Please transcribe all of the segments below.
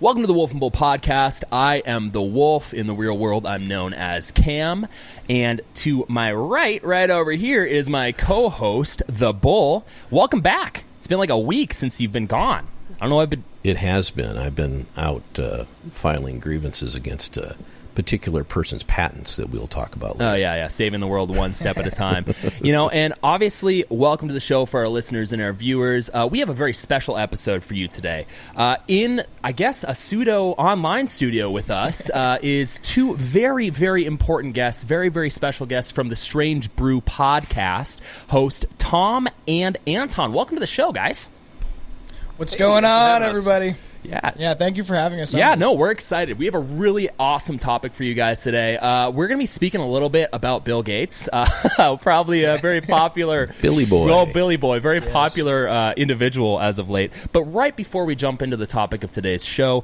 Welcome to the Wolf and Bull Podcast. I am the Wolf. In the real world, I'm known as Cam. And to my right over here, is my co-host, the Bull. Welcome back. It's been like a week since you've been gone. I don't know. It has been. I've been out filing grievances against particular person's patents that we'll talk about later. Oh, yeah. Saving the world one step at a time. And obviously, welcome to the show for our listeners and our viewers. We have a very special episode for you today. In, I guess, a pseudo-online studio with us is two very, very important guests, very, very special guests from the Strange Brew Podcast, host Tom and Anton. Welcome to the show, guys. What's going on, everybody? Yeah, thank you for having us. We're excited. We have a really awesome topic for you guys today. We're going to be speaking a little bit about Bill Gates, probably a very popular Billy Boy. Well, Billy Boy, very popular individual as of late. But right before we jump into the topic of today's show,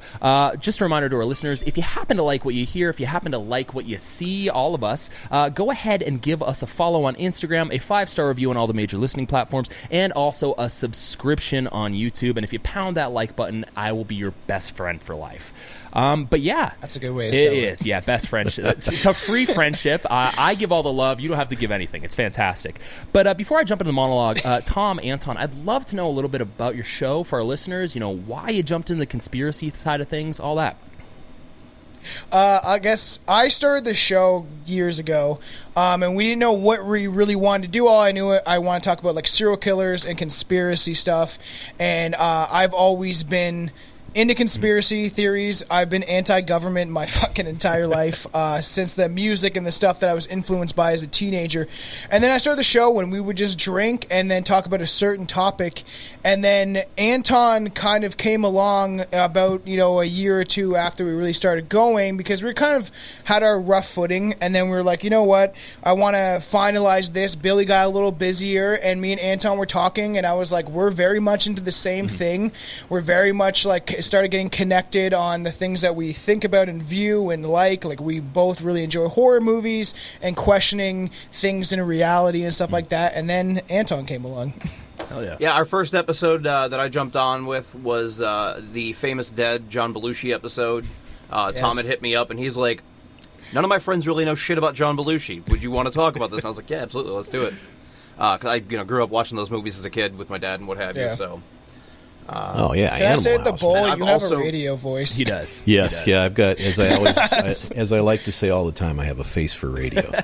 just a reminder to our listeners: if you happen to like what you hear, if you happen to like what you see, all of us, go ahead and give us a follow on Instagram, a 5-star review on all the major listening platforms, and also a subscription on YouTube. And if you pound that like button, I will be your best friend for life. But yeah, that's a good way to say it. It is, yeah, best friendship. It's a free friendship. I give all the love. You don't have to give anything. It's fantastic. But before I jump into the monologue, Tom, Anton, I'd love to know a little bit about your show for our listeners. Why you jumped into the conspiracy side of things, all that. I guess I started the show years ago, and we didn't know what we really wanted to do. All I knew, I want to talk about like serial killers and conspiracy stuff, and I've always been into conspiracy theories. I've been anti-government my fucking entire life, since the music and the stuff that I was influenced by as a teenager. And then I started the show when we would just drink and then talk about a certain topic. And then Anton kind of came along about, a year or two after we really started going, because we kind of had our rough footing. And then we were like, you know what? I want to finalize this. Billy got a little busier, and me and Anton were talking, and I was like, we're very much into the same thing. We're very much like started getting connected on the things that we think about and view and like we both really enjoy horror movies and questioning things in reality and stuff like that. And then Anton came along. Hell yeah. Yeah, our first episode that I jumped on with was the famous dead John Belushi episode. Yes. Tom had hit me up and he's like, none of my friends really know shit about John Belushi. Would you want to talk about this? And I was like, yeah, absolutely, let's do it. Because I grew up watching those movies as a kid with my dad and what have you, so... oh yeah, Can I say at the House, Bull, man. you have a radio voice. He does. Yes, He does. yeah, I've got, as I like to say all the time, I have a face for radio. Well,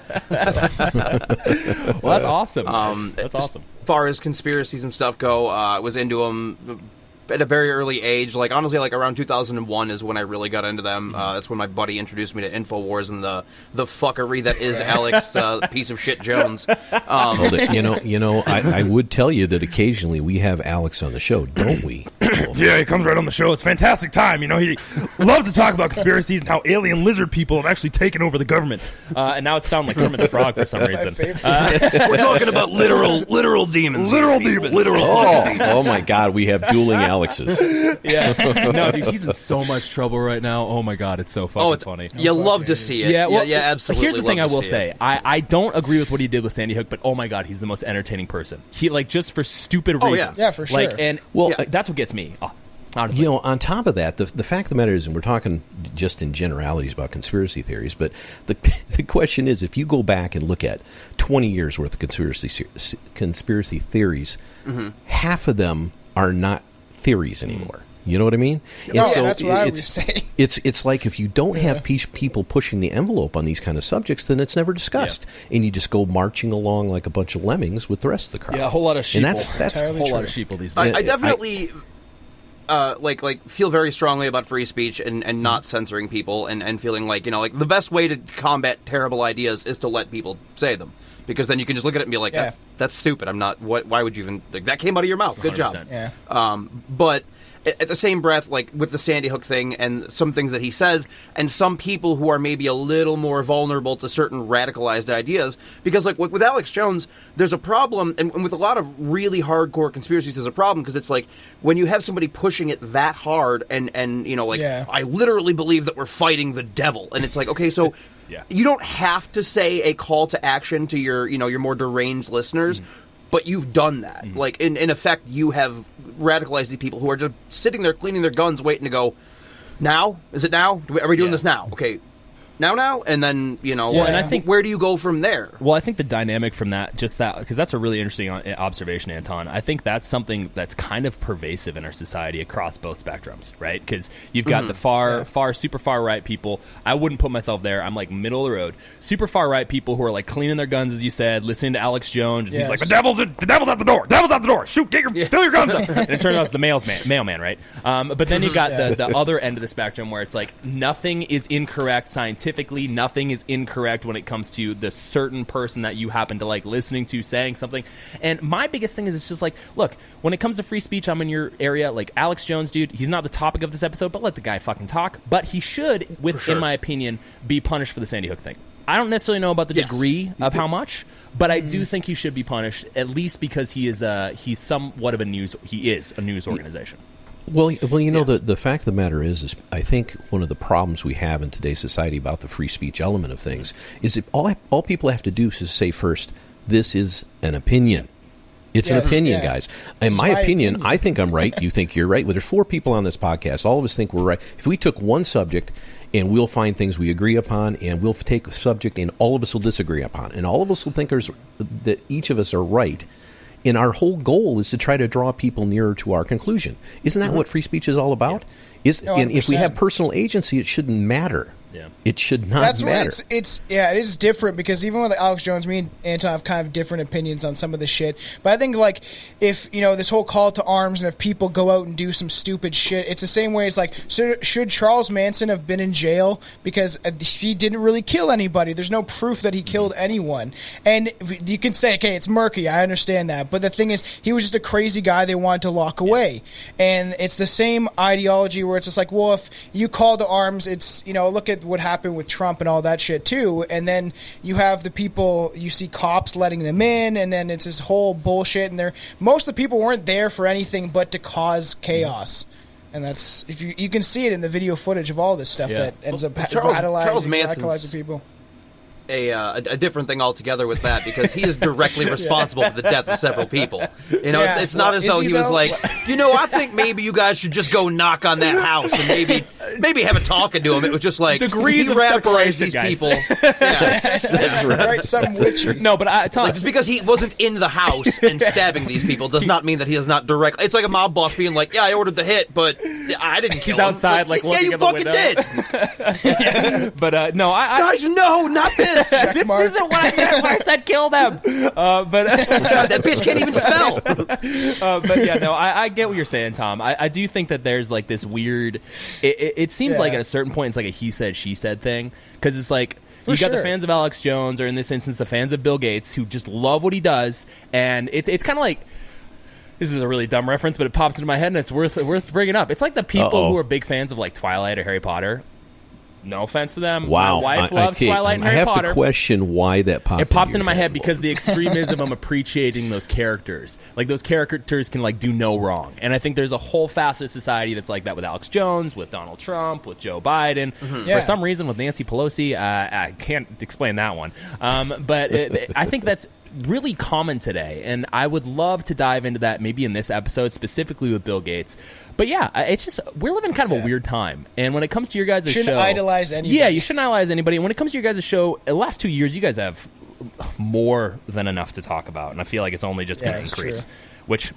that's awesome. That's awesome. As far as conspiracies and stuff go, I was into them at a very early age. Like, honestly, around 2001 is when I really got into them. That's when my buddy introduced me to InfoWars and the fuckery that is Alex piece of shit Jones. Hold it. I would tell you that occasionally we have Alex on the show, don't we? Yeah, he comes right on the show. It's a fantastic time. He loves to talk about conspiracies and how alien lizard people have actually taken over the government. And now it's sounding like Kermit the Frog for some reason. We're talking about literal demons. Literal demons. Oh my God, we have dueling Alexes. Yeah. No, dude, he's in so much trouble right now. Oh my God, it's so fucking funny. You love to see it. Yeah, well, absolutely. Here's the thing I will see say. I don't agree with what he did with Sandy Hook, but oh my God, he's the most entertaining person. He just for stupid reasons. Yeah, for sure. That's what gets me. Honestly. On top of that, the fact of the matter is, and we're talking just in generalities about conspiracy theories, but the question is, if you go back and look at 20 years worth of conspiracy theories, half of them are not theories anymore. You know what I mean? No, and so that's what I would say. It's like if you don't have people pushing the envelope on these kind of subjects, then it's never discussed, and you just go marching along like a bunch of lemmings with the rest of the crowd. Yeah, a whole lot of sheeple. And that's a whole lot of sheeple these days. I definitely feel very strongly about free speech and not censoring people and feeling like the best way to combat terrible ideas is to let people say them, because then you can just look at it and be like, that's stupid. I'm not. Why would you even? That came out of your mouth. Good 100%. job. Yeah. But at the same breath, with the Sandy Hook thing and some things that he says, and some people who are maybe a little more vulnerable to certain radicalized ideas, because with Alex Jones, there's a problem, and with a lot of really hardcore conspiracies, there's a problem, because it's like when you have somebody pushing it that hard, and I literally believe that we're fighting the devil, and it's like, okay, so. Yeah. You don't have to say a call to action to your more deranged listeners, but you've done that. In effect, you have radicalized the people who are just sitting there cleaning their guns, waiting to go, Now? Is it now? Are we doing this now? Okay. Now, and then, and I think, where do you go from there? Well, I think the dynamic from that, because that's a really interesting observation, Anton. I think that's something that's kind of pervasive in our society across both spectrums, right? Because you've got the super far right people. I wouldn't put myself there. I'm like middle of the road. Super far right people who are like cleaning their guns, as you said, listening to Alex Jones. And he's like, the devil's out the door. Devil's out the door. Shoot, fill your guns up. And it turns out it's the mailman, right? But then you've got the other end of the spectrum where it's like nothing is incorrect scientifically. Nothing is incorrect when it comes to the certain person that you happen to like listening to saying something. And my biggest thing is it's just like, look, when it comes to free speech, I'm in your area. Like Alex Jones, dude, he's not the topic of this episode, but let the guy fucking talk. But he should, in my opinion, be punished for the Sandy Hook thing. I don't necessarily know about the degree of how much, but I do think he should be punished, at least because he's somewhat of a news organization. Well, the fact of the matter is I think one of the problems we have in today's society about the free speech element of things is that all people have to do is say first, this is an opinion. It's an opinion, guys. In my opinion, I think I'm right. You think you're right. Well, there's 4 people on this podcast. All of us think we're right. If we took one subject and we'll find things we agree upon, and we'll take a subject and all of us will disagree upon, and all of us will think that each of us are right, and our whole goal is to try to draw people nearer to our conclusion. Isn't that what free speech is all about? And if we have personal agency, it shouldn't matter. Yeah. It should not matter. It is different because even with Alex Jones, me and Anton have kind of different opinions on some of this shit. But I think like if this whole call to arms and if people go out and do some stupid shit, it's the same way as like should Charles Manson have been in jail because he didn't really kill anybody? There's no proof that he killed anyone. And you can say, okay, it's murky. I understand that. But the thing is, he was just a crazy guy they wanted to lock away. And it's the same ideology where it's just like, well, if you call to arms, it's look at what happened with Trump and all that shit too, and then you have the people, you see cops letting them in, and then it's this whole bullshit, and most of the people weren't there for anything but to cause chaos. And that's if you can see it in the video footage of all this stuff that ends up radicalizing people. A different thing altogether with that because he is directly responsible for the death of several people. It's not as though he was like, I think maybe you guys should just go knock on that house and maybe have a talking to him. It was just like degrees of separation, these guys. people. That's right. Some witchy. No, but just because he wasn't in the house and stabbing these people does not mean that he is not directly. It's like a mob boss being like, I ordered the hit, but I didn't kill him. He's outside, like looking at the window. Did. But no, guys, no, not this. This isn't what I meant when I said kill them. But that bitch can't even spell. But yeah, no, I get what you're saying, Tom. I do think that there's like this weird. It seems like at a certain point it's like a he said she said thing because it's like. You got the fans of Alex Jones, or in this instance, the fans of Bill Gates, who just love what he does, and it's kind of like. This is a really dumb reference, but it popped into my head, and it's worth bringing up. It's like the people who are big fans of like Twilight or Harry Potter. No offense to them. Wow. My wife loves Twilight and Harry Potter. I have to question why that popped It popped into my head because the extremism of appreciating those characters. Like, those characters can, like, do no wrong. And I think there's a whole facet of society that's like that with Alex Jones, with Donald Trump, with Joe Biden. Mm-hmm. For some reason, with Nancy Pelosi, I can't explain that one. But I think that's really common today, and I would love to dive into that maybe in this episode, specifically with Bill Gates. But yeah, it's just we're living kind of a weird time, and when it comes to your guys' show, shouldn't idolize anybody. Yeah, you shouldn't idolize anybody. And when it comes to your guys' show, the last 2 years, you guys have more than enough to talk about, and I feel like it's only just going to increase, which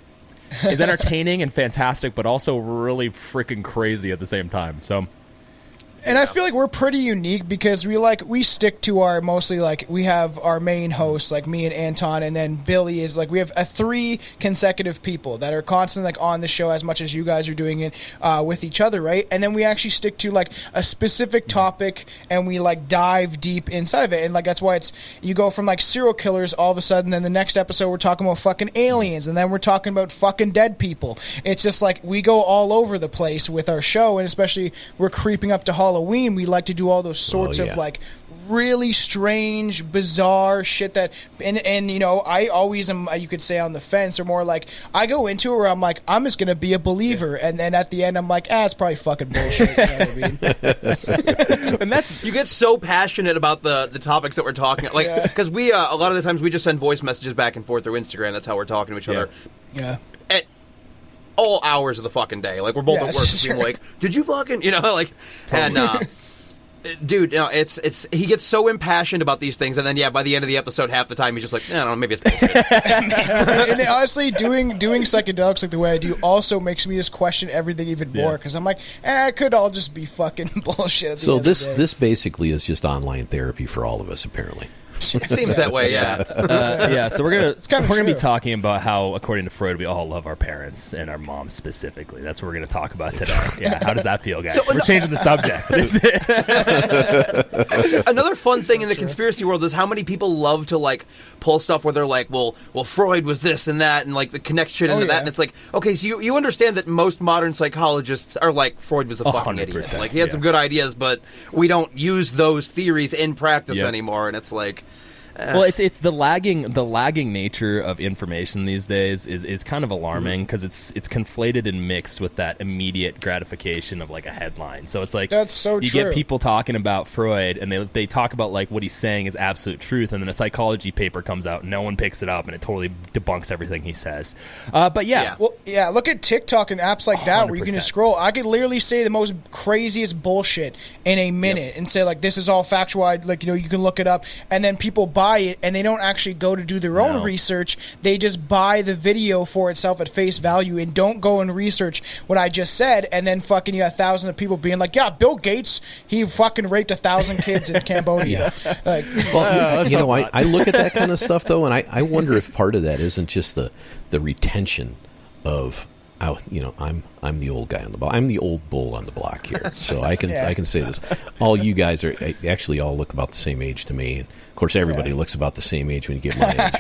is entertaining and fantastic, but also really freaking crazy at the same time. So. And I feel like we're pretty unique because we stick to our mostly like we have our main hosts like me and Anton, and then Billy is like we have 3 consecutive people that are constantly like on the show as much as you guys are doing it with each other, right? And then we actually stick to like a specific topic and we like dive deep inside of it, and like that's why it's you go from like serial killers all of a sudden, then the next episode we're talking about fucking aliens, and then we're talking about fucking dead people. It's just like we go all over the place with our show, and especially we're creeping up to Halloween, we like to do all those sorts of like really strange, bizarre shit that, and I always am, you could say, on the fence, or more like I go into it where I'm like, I'm just gonna be a believer, and then at the end I'm like, it's probably fucking bullshit. You know what I mean? And that's you get so passionate about the topics that we're talking, like because we a lot of the times we just send voice messages back and forth through Instagram. That's how we're talking to each other. Yeah. And all hours of the fucking day. Like, we're both at work being like, did you fucking, like, and, dude, it's he gets so impassioned about these things, and then by the end of the episode, half the time he's just like, I don't know, maybe it's bullshit. And honestly, doing psychedelics like the way I do also makes me just question everything even more, because I'm like, it could all just be fucking bullshit. So this basically is just online therapy for all of us, apparently. It seems that way, yeah. So we're gonna be talking about how, according to Freud, we all love our parents and our moms specifically. That's what we're gonna talk about today. Yeah, how does that feel, guys? We're changing the subject. Another fun thing in the conspiracy world is how many people love to like pull stuff where they're like, well, Freud was this and that, and like the connection into that, and it's like, okay, so you understand that most modern psychologists are like, Freud was a fucking idiot. Like, he had some good ideas, but we don't use those theories in practice anymore, and it's like. Well, it's the lagging nature of information these days is kind of alarming, because it's conflated and mixed with that immediate gratification of like a headline. So it's like, that's so you true. get people talking about Freud, and they talk about like what he's saying is absolute truth, and then a psychology paper comes out, no one picks it up, and it totally debunks everything he says. But look at TikTok and apps like that 100%. where you can just scroll. I could literally say the most craziest bullshit in a minute and say like, this is all factual. Like, you can look it up, and then people buy it, and they don't actually go to do their own research. They just buy the video for itself at face value and don't go and research what I just said. And then fucking you got thousands of people being like, yeah, Bill Gates, he fucking raped 1,000 kids in Cambodia. Like, I look at that kind of stuff though, and I wonder if part of that isn't just the retention of, I'm the old guy on the block. I'm the old bull on the block here, so I can say this. All you guys are actually all look about the same age to me. And of course, everybody looks about the same age when you get my age.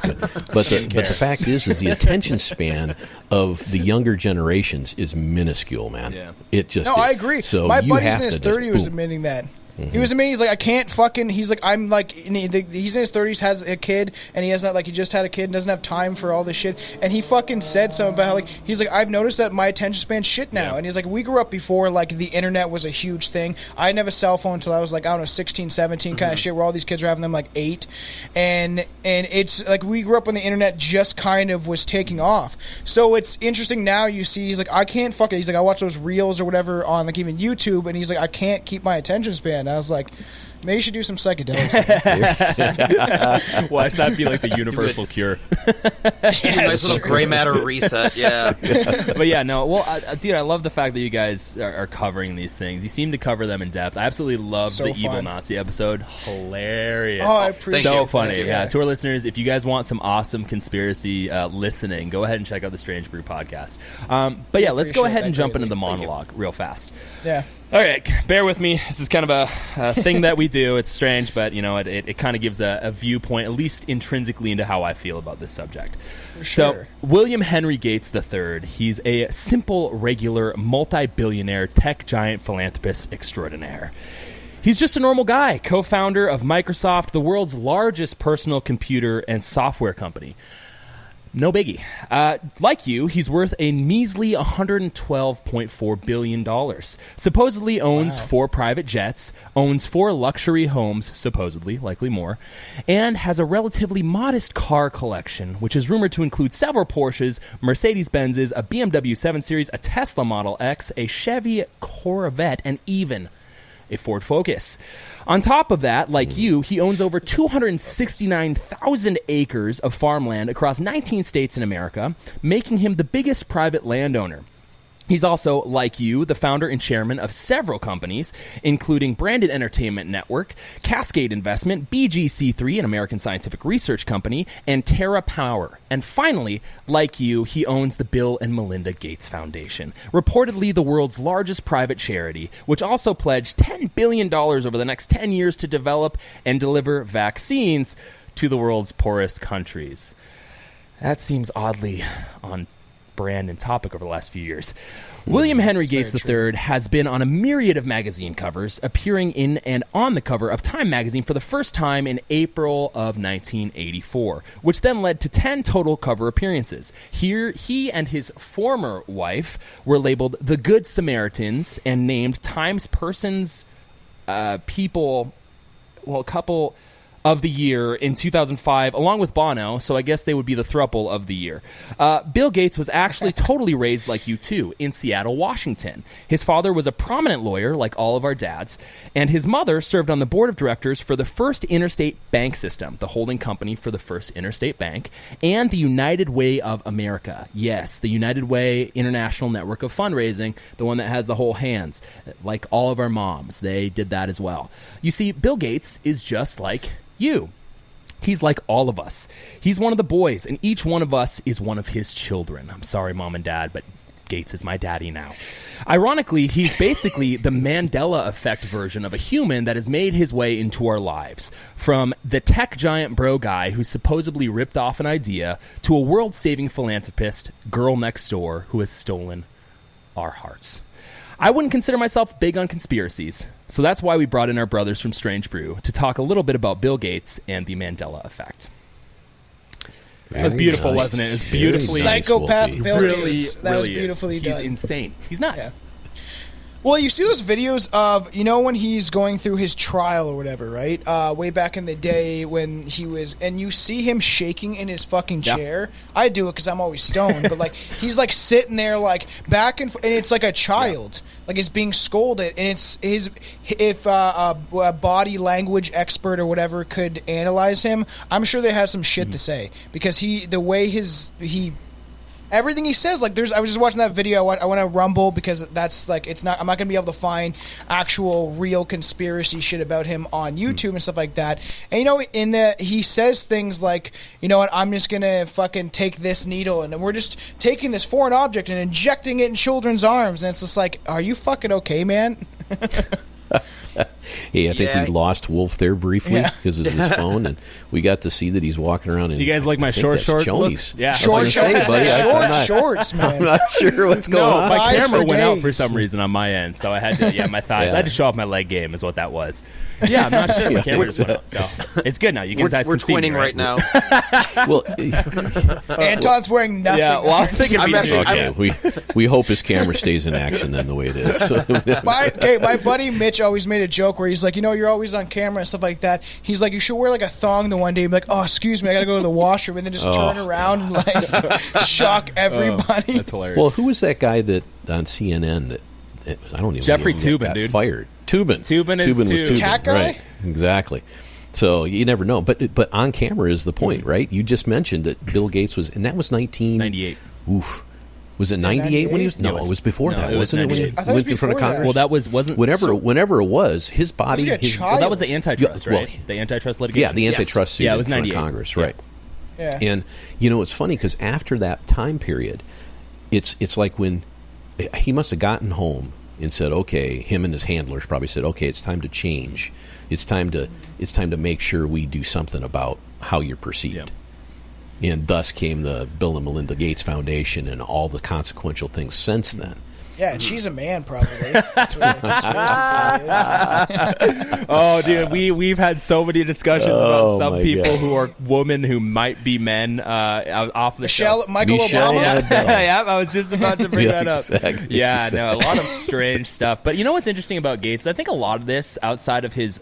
But the fact is the attention span of the younger generations is minuscule, man. Yeah. It just is. I agree. So my buddy's in his 30s was admitting that. He was amazing. He's like, I can't fucking. He's like, I'm like, he's in his 30s, has a kid, and he has not, like, he just had a kid and doesn't have time for all this shit. And he fucking said something about how, like, he's like, I've noticed that my attention span's shit now. And he's like, we grew up before, like, the internet was a huge thing. I didn't have a cell phone until I was like, I don't know, 16, 17 kind of shit, where all these kids are having them like 8. And it's like, we grew up when the internet just kind of was taking off. So it's interesting now. You see, he's like, I can't fucking. He's like, I watch those reels or whatever on like even YouTube, and he's like, I can't keep my attention span. I was like, maybe you should do some psychedelics. Watch that be like the universal cure. Nice little gray matter reset, But yeah, no. Well, dude, I love the fact that you guys are covering these things. You seem to cover them in depth. I absolutely love the Evil Nazi episode. Hilarious. Oh, I appreciate it. So funny. Yeah. To our listeners, if you guys want some awesome conspiracy listening, go ahead and check out the Strange Brew podcast. But yeah, let's go ahead and jump into the monologue real fast. Yeah. All right, bear with me. This is kind of a thing that we do. It's strange, but it kind of gives a viewpoint, at least intrinsically, into how I feel about this subject. For sure. So, William Henry Gates III, he's a simple, regular, multi-billionaire tech giant philanthropist extraordinaire. He's just a normal guy, co-founder of Microsoft, the world's largest personal computer and software company. No biggie. Like you, he's worth a measly $112.4 billion. Supposedly owns 4 private jets, owns 4 luxury homes, supposedly, likely more, and has a relatively modest car collection, which is rumored to include several Porsches, Mercedes-Benzes, a BMW 7 Series, a Tesla Model X, a Chevy Corvette, and even a Ford Focus. On top of that, like you, he owns over 269,000 acres of farmland across 19 states in America, making him the biggest private landowner. He's also, like you, the founder and chairman of several companies, including Branded Entertainment Network, Cascade Investment, BGC3, an American scientific research company, and Terra Power. And finally, like you, he owns the Bill and Melinda Gates Foundation, reportedly the world's largest private charity, which also pledged $10 billion over the next 10 years to develop and deliver vaccines to the world's poorest countries. That seems oddly on brand and topic over the last few years. William Henry Gates III has been on a myriad of magazine covers, appearing in and on the cover of Time magazine for the first time in April of 1984, which then led to 10 total cover appearances. Here, he and his former wife were labeled the Good Samaritans and named Time's couple of the year in 2005, along with Bono, so I guess they would be the throuple of the year. Bill Gates was actually totally raised like you too, in Seattle, Washington. His father was a prominent lawyer, like all of our dads, and his mother served on the board of directors for the First Interstate Bank System, the holding company for the First Interstate Bank, and the United Way of America. Yes, the United Way International Network of Fundraising, the one that has the whole hands, like all of our moms. They did that as well. You see, Bill Gates is just like you. He's like all of us. He's one of the boys, and each one of us is one of his children. I'm sorry, Mom and Dad, but Gates is my daddy now. Ironically, he's basically the Mandela Effect version of a human that has made his way into our lives. From the tech giant bro guy who supposedly ripped off an idea to a world-saving philanthropist, girl next door, who has stolen our hearts. I wouldn't consider myself big on conspiracies, so that's why we brought in our brothers from Strange Brew to talk a little bit about Bill Gates and the Mandela Effect. That was beautiful, wasn't it? It was beautifully... Psychopath Bill really, Gates. That was beautifully done. He's insane. He's nuts. Yeah. Well, you see those videos of, when he's going through his trial or whatever, right? Way back in the day when he was, and you see him shaking in his fucking chair. I do it because I'm always stoned, but he's sitting there back and it's like a child, is being scolded, and it's if a body language expert or whatever could analyze him, I'm sure they have some shit to say, because everything he says, I was just watching that video. I want to Rumble because that's it's not. I'm not gonna be able to find actual real conspiracy shit about him on YouTube and stuff like that. And he says things like, I'm just gonna fucking take this needle and we're just taking this foreign object and injecting it in children's arms, and it's just are you fucking okay, man? Hey, I think we lost Wolf there briefly because of his phone, and we got to see that he's walking around. And you guys like my short look? Yeah, short shorts, man. I'm not sure what's going on. My camera went out for some reason on my end, so I had to. My thighs. I had to show off my leg game, is what that was. Yeah, I'm not sure. My camera just went out, so it's good now. You guys we're can see me, twinning right now. Well, Anton's wearing nothing. Yeah, well, I was thinking. We hope his camera stays in action then the way it is. My buddy Mitch always made a joke where he's like, you're always on camera and stuff like that. He's like, you should wear a thong the one day and be like, oh, excuse me, I gotta go to the washroom, and then just turn around and shock everybody. That's hilarious. Well, who was that guy that on CNN that I don't even Jeffrey know Toobin, got dude. Fired. Toobin was Toobin. Cat guy? Right. Exactly. So you never know, but on camera is the point, right? You just mentioned that Bill Gates was, and that was 1998. Oof. Was it 98 when he was? No, it was before that, wasn't it? When he went in front of Congress. Well, that wasn't whenever it was. His body. That was the antitrust, right? The antitrust litigation. Yeah, the antitrust suit in front of Congress, right? Yeah. And it's funny because after that time period, it's like when he must have gotten home and said, okay, him and his handlers probably said, okay, it's time to change. It's time to make sure we do something about how you're perceived. Yeah. And thus came the Bill and Melinda Gates Foundation and all the consequential things since then. Yeah, and she's a man, probably. That's what the conspiracy theory is. Oh, dude, we've had so many discussions about some people who are women who might be men off the show. Michael Obama? Yeah, I was just about to bring that up. Exactly. Yeah, no, a lot of strange stuff. But you know what's interesting about Gates? I think a lot of this, outside of his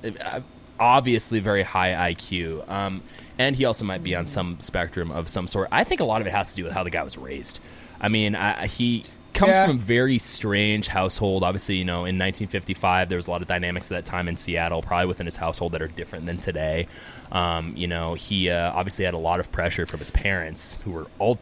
obviously very high IQ, and he also might be on some spectrum of some sort, I think a lot of it has to do with how the guy was raised. I mean, he comes from a very strange household. Obviously, in 1955, there was a lot of dynamics at that time in Seattle, probably within his household, that are different than today. He obviously had a lot of pressure from his parents, who were all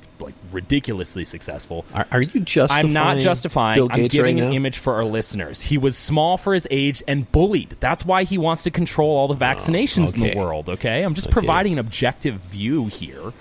ridiculously successful. Are you justifying? I'm not justifying. Bill Gates I'm giving right an now? image for our listeners. He was small for his age and bullied. That's why he wants to control all the vaccinations in the world. Okay, I'm just providing an objective view here.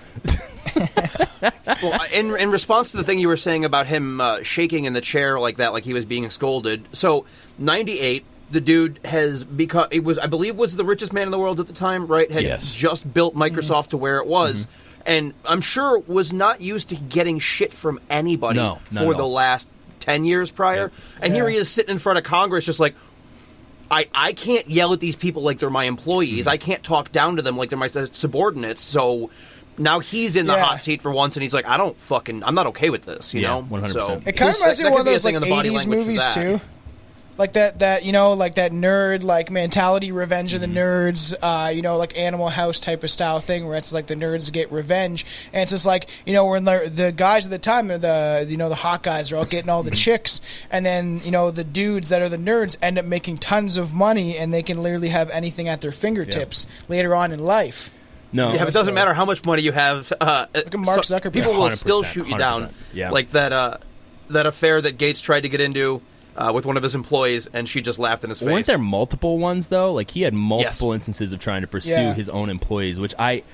Well, in response to the thing you were saying about him shaking in the chair like that, like he was being scolded. So, 98, the dude has become, I believe was the richest man in the world at the time, right? Had just built Microsoft to where it was. And I'm sure was not used to getting shit from anybody for the last 10 years prior. And here he is sitting in front of Congress just like, I can't yell at these people like they're my employees. I can't talk down to them like they're my subordinates. So now he's in the hot seat for once, and he's like, I'm not okay with this, you know? 100%. So, it kind of reminds me of one of those 80s movies, too. like that you know, like that nerd like mentality, Revenge of the Nerds, you know, like Animal House type of style thing where it's like the nerds get revenge, and it's just like, you know, when the guys at the time are the hot guys are all getting all the chicks, and then, you know, the dudes that are the nerds end up making tons of money, and they can literally have anything at their fingertips later on in life. No, Yeah, but it doesn't matter how much money you have. Look at Mark Zuckerberg. People will 100%, still shoot you down. 100%, yeah. Like that affair that Gates tried to get into with one of his employees, and she just laughed in his face. Weren't there multiple ones though? Like he had multiple instances of trying to pursue his own employees, which He's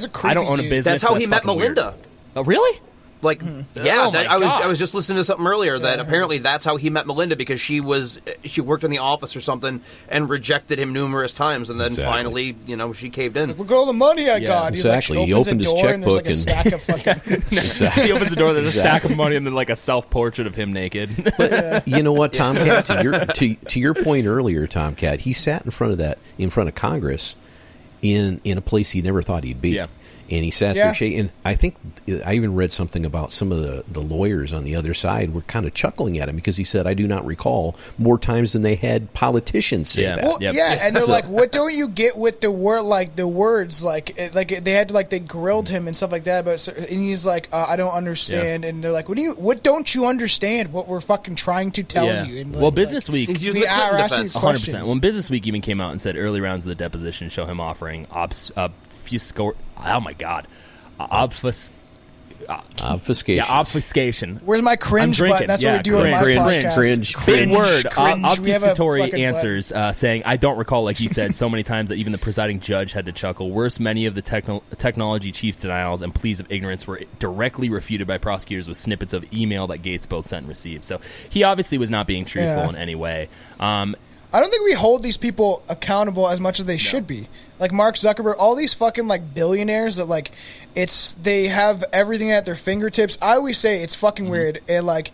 a creepy I don't own a dude. business. That's how but he met fucking weird. Melinda. Oh, really? Like, Oh my God. I was just listening to something earlier that apparently that's how he met Melinda, because she worked in the office or something and rejected him numerous times, and then finally, you know, she caved in. Look at all the money I got. He's exactly. Like, He opened his door and there's like a checkbook stack of fucking. Exactly. He opens the door. There's a stack of money and then like a self-portrait of him naked. You know what, Tomcat? To your point earlier, Tomcat, he sat in front of Congress in a place he never thought he'd be. Yeah. And he sat there shaking. And I think I even read something about some of the lawyers on the other side were kind of chuckling at him because he said, I do not recall more times than they had politicians say that. Well, and they're like, "What don't you get with the word? Like the words, like they had to like they grilled him and stuff like that." But and he's like, "I don't understand." And they're like, "What don't you understand? What we're fucking trying to tell you?" And well, Business Week, He's using we the are Clinton asking defense. questions. 100%. When Business Week even came out and said early rounds of the deposition show him offering obfuscation. Where's my cringe I'm button? That's what we do on my podcast. Cringe. Big word. Cringe. We have a Obfuscatory fucking answers saying, I don't recall, like you said, so many times that even the presiding judge had to chuckle. Worse, many of the technology chief's denials and pleas of ignorance were directly refuted by prosecutors with snippets of email that Gates both sent and received. So he obviously was not being truthful in any way. I don't think we hold these people accountable as much as they should be. Like Mark Zuckerberg, all these fucking like billionaires that like they have everything at their fingertips. I always say it's fucking weird. And like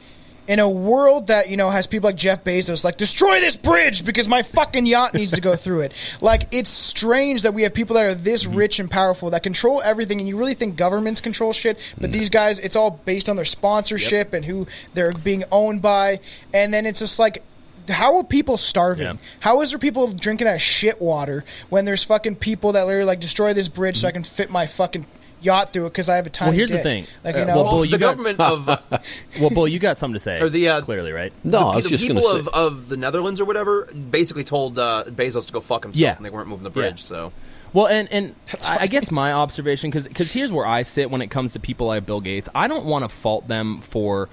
in a world that, you know, has people like Jeff Bezos like, destroy this bridge because my fucking yacht needs to go through it. Like, it's strange that we have people that are this rich and powerful that control everything, and you really think governments control shit, but these guys, it's all based on their sponsorship and who they're being owned by. And then it's just like, how are people starving? Yeah. How is there people drinking out of shit water when there's fucking people that literally like destroy this bridge so I can fit my fucking yacht through it because I have a tiny Well, here's dick. the thing. Like, you know, Bull, the you guys- government of Well, Bull, you got something to say. Or the, clearly, right? No, I was the just going to people say. of the Netherlands or whatever basically told Bezos to go fuck himself, Yeah. and they weren't moving the bridge. Yeah. So Well, and I guess my observation, because here's where I sit when it comes to people like Bill Gates. I don't want to fault them for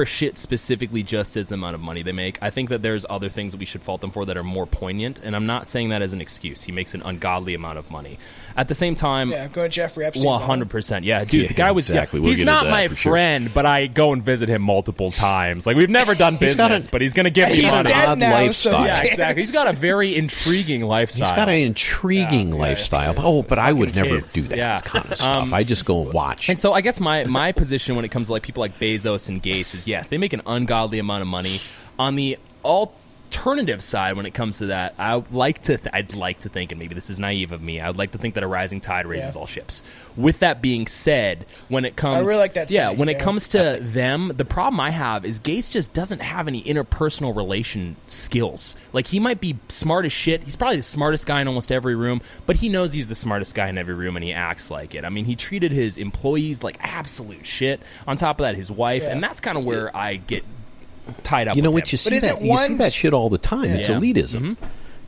shit specifically just as the amount of money they make. I think that there's other things that we should fault them for that are more poignant, and I'm not saying that as an excuse. He makes an ungodly amount of money. At the same time, yeah, go to Jeffrey Epstein. 100%. Yeah, dude, the guy was exactly. We'll he's get into not that my for sure. friend, but I go and visit him multiple times. Like, we've never done business, but he's going to give me He's money. dead Odd now, lifestyle. so Yeah, who exactly. He's cares? got a very intriguing lifestyle. He's got an intriguing lifestyle. Oh, but I would never kids. do that Yeah. kind of stuff. I just go and watch. And so I guess my position when it comes to like people like Bezos and Gates is, yes, they make an ungodly amount of money. On the alternative side, when it comes to that, I'd like to think, and maybe this is naive of me, I would like to think that a rising tide raises all ships. With that being said, when it comes, I really like that saying, when it comes to them, the problem I have is Gates just doesn't have any interpersonal relation skills. Like, he might be smart as shit. He's probably the smartest guy in almost every room, but he knows he's the smartest guy in every room, and he acts like it. I mean, he treated his employees like absolute shit. On top of that, his wife, and that's kind of where I get tied up. You know with what? him. You see that shit all the time. It's Yeah. elitism,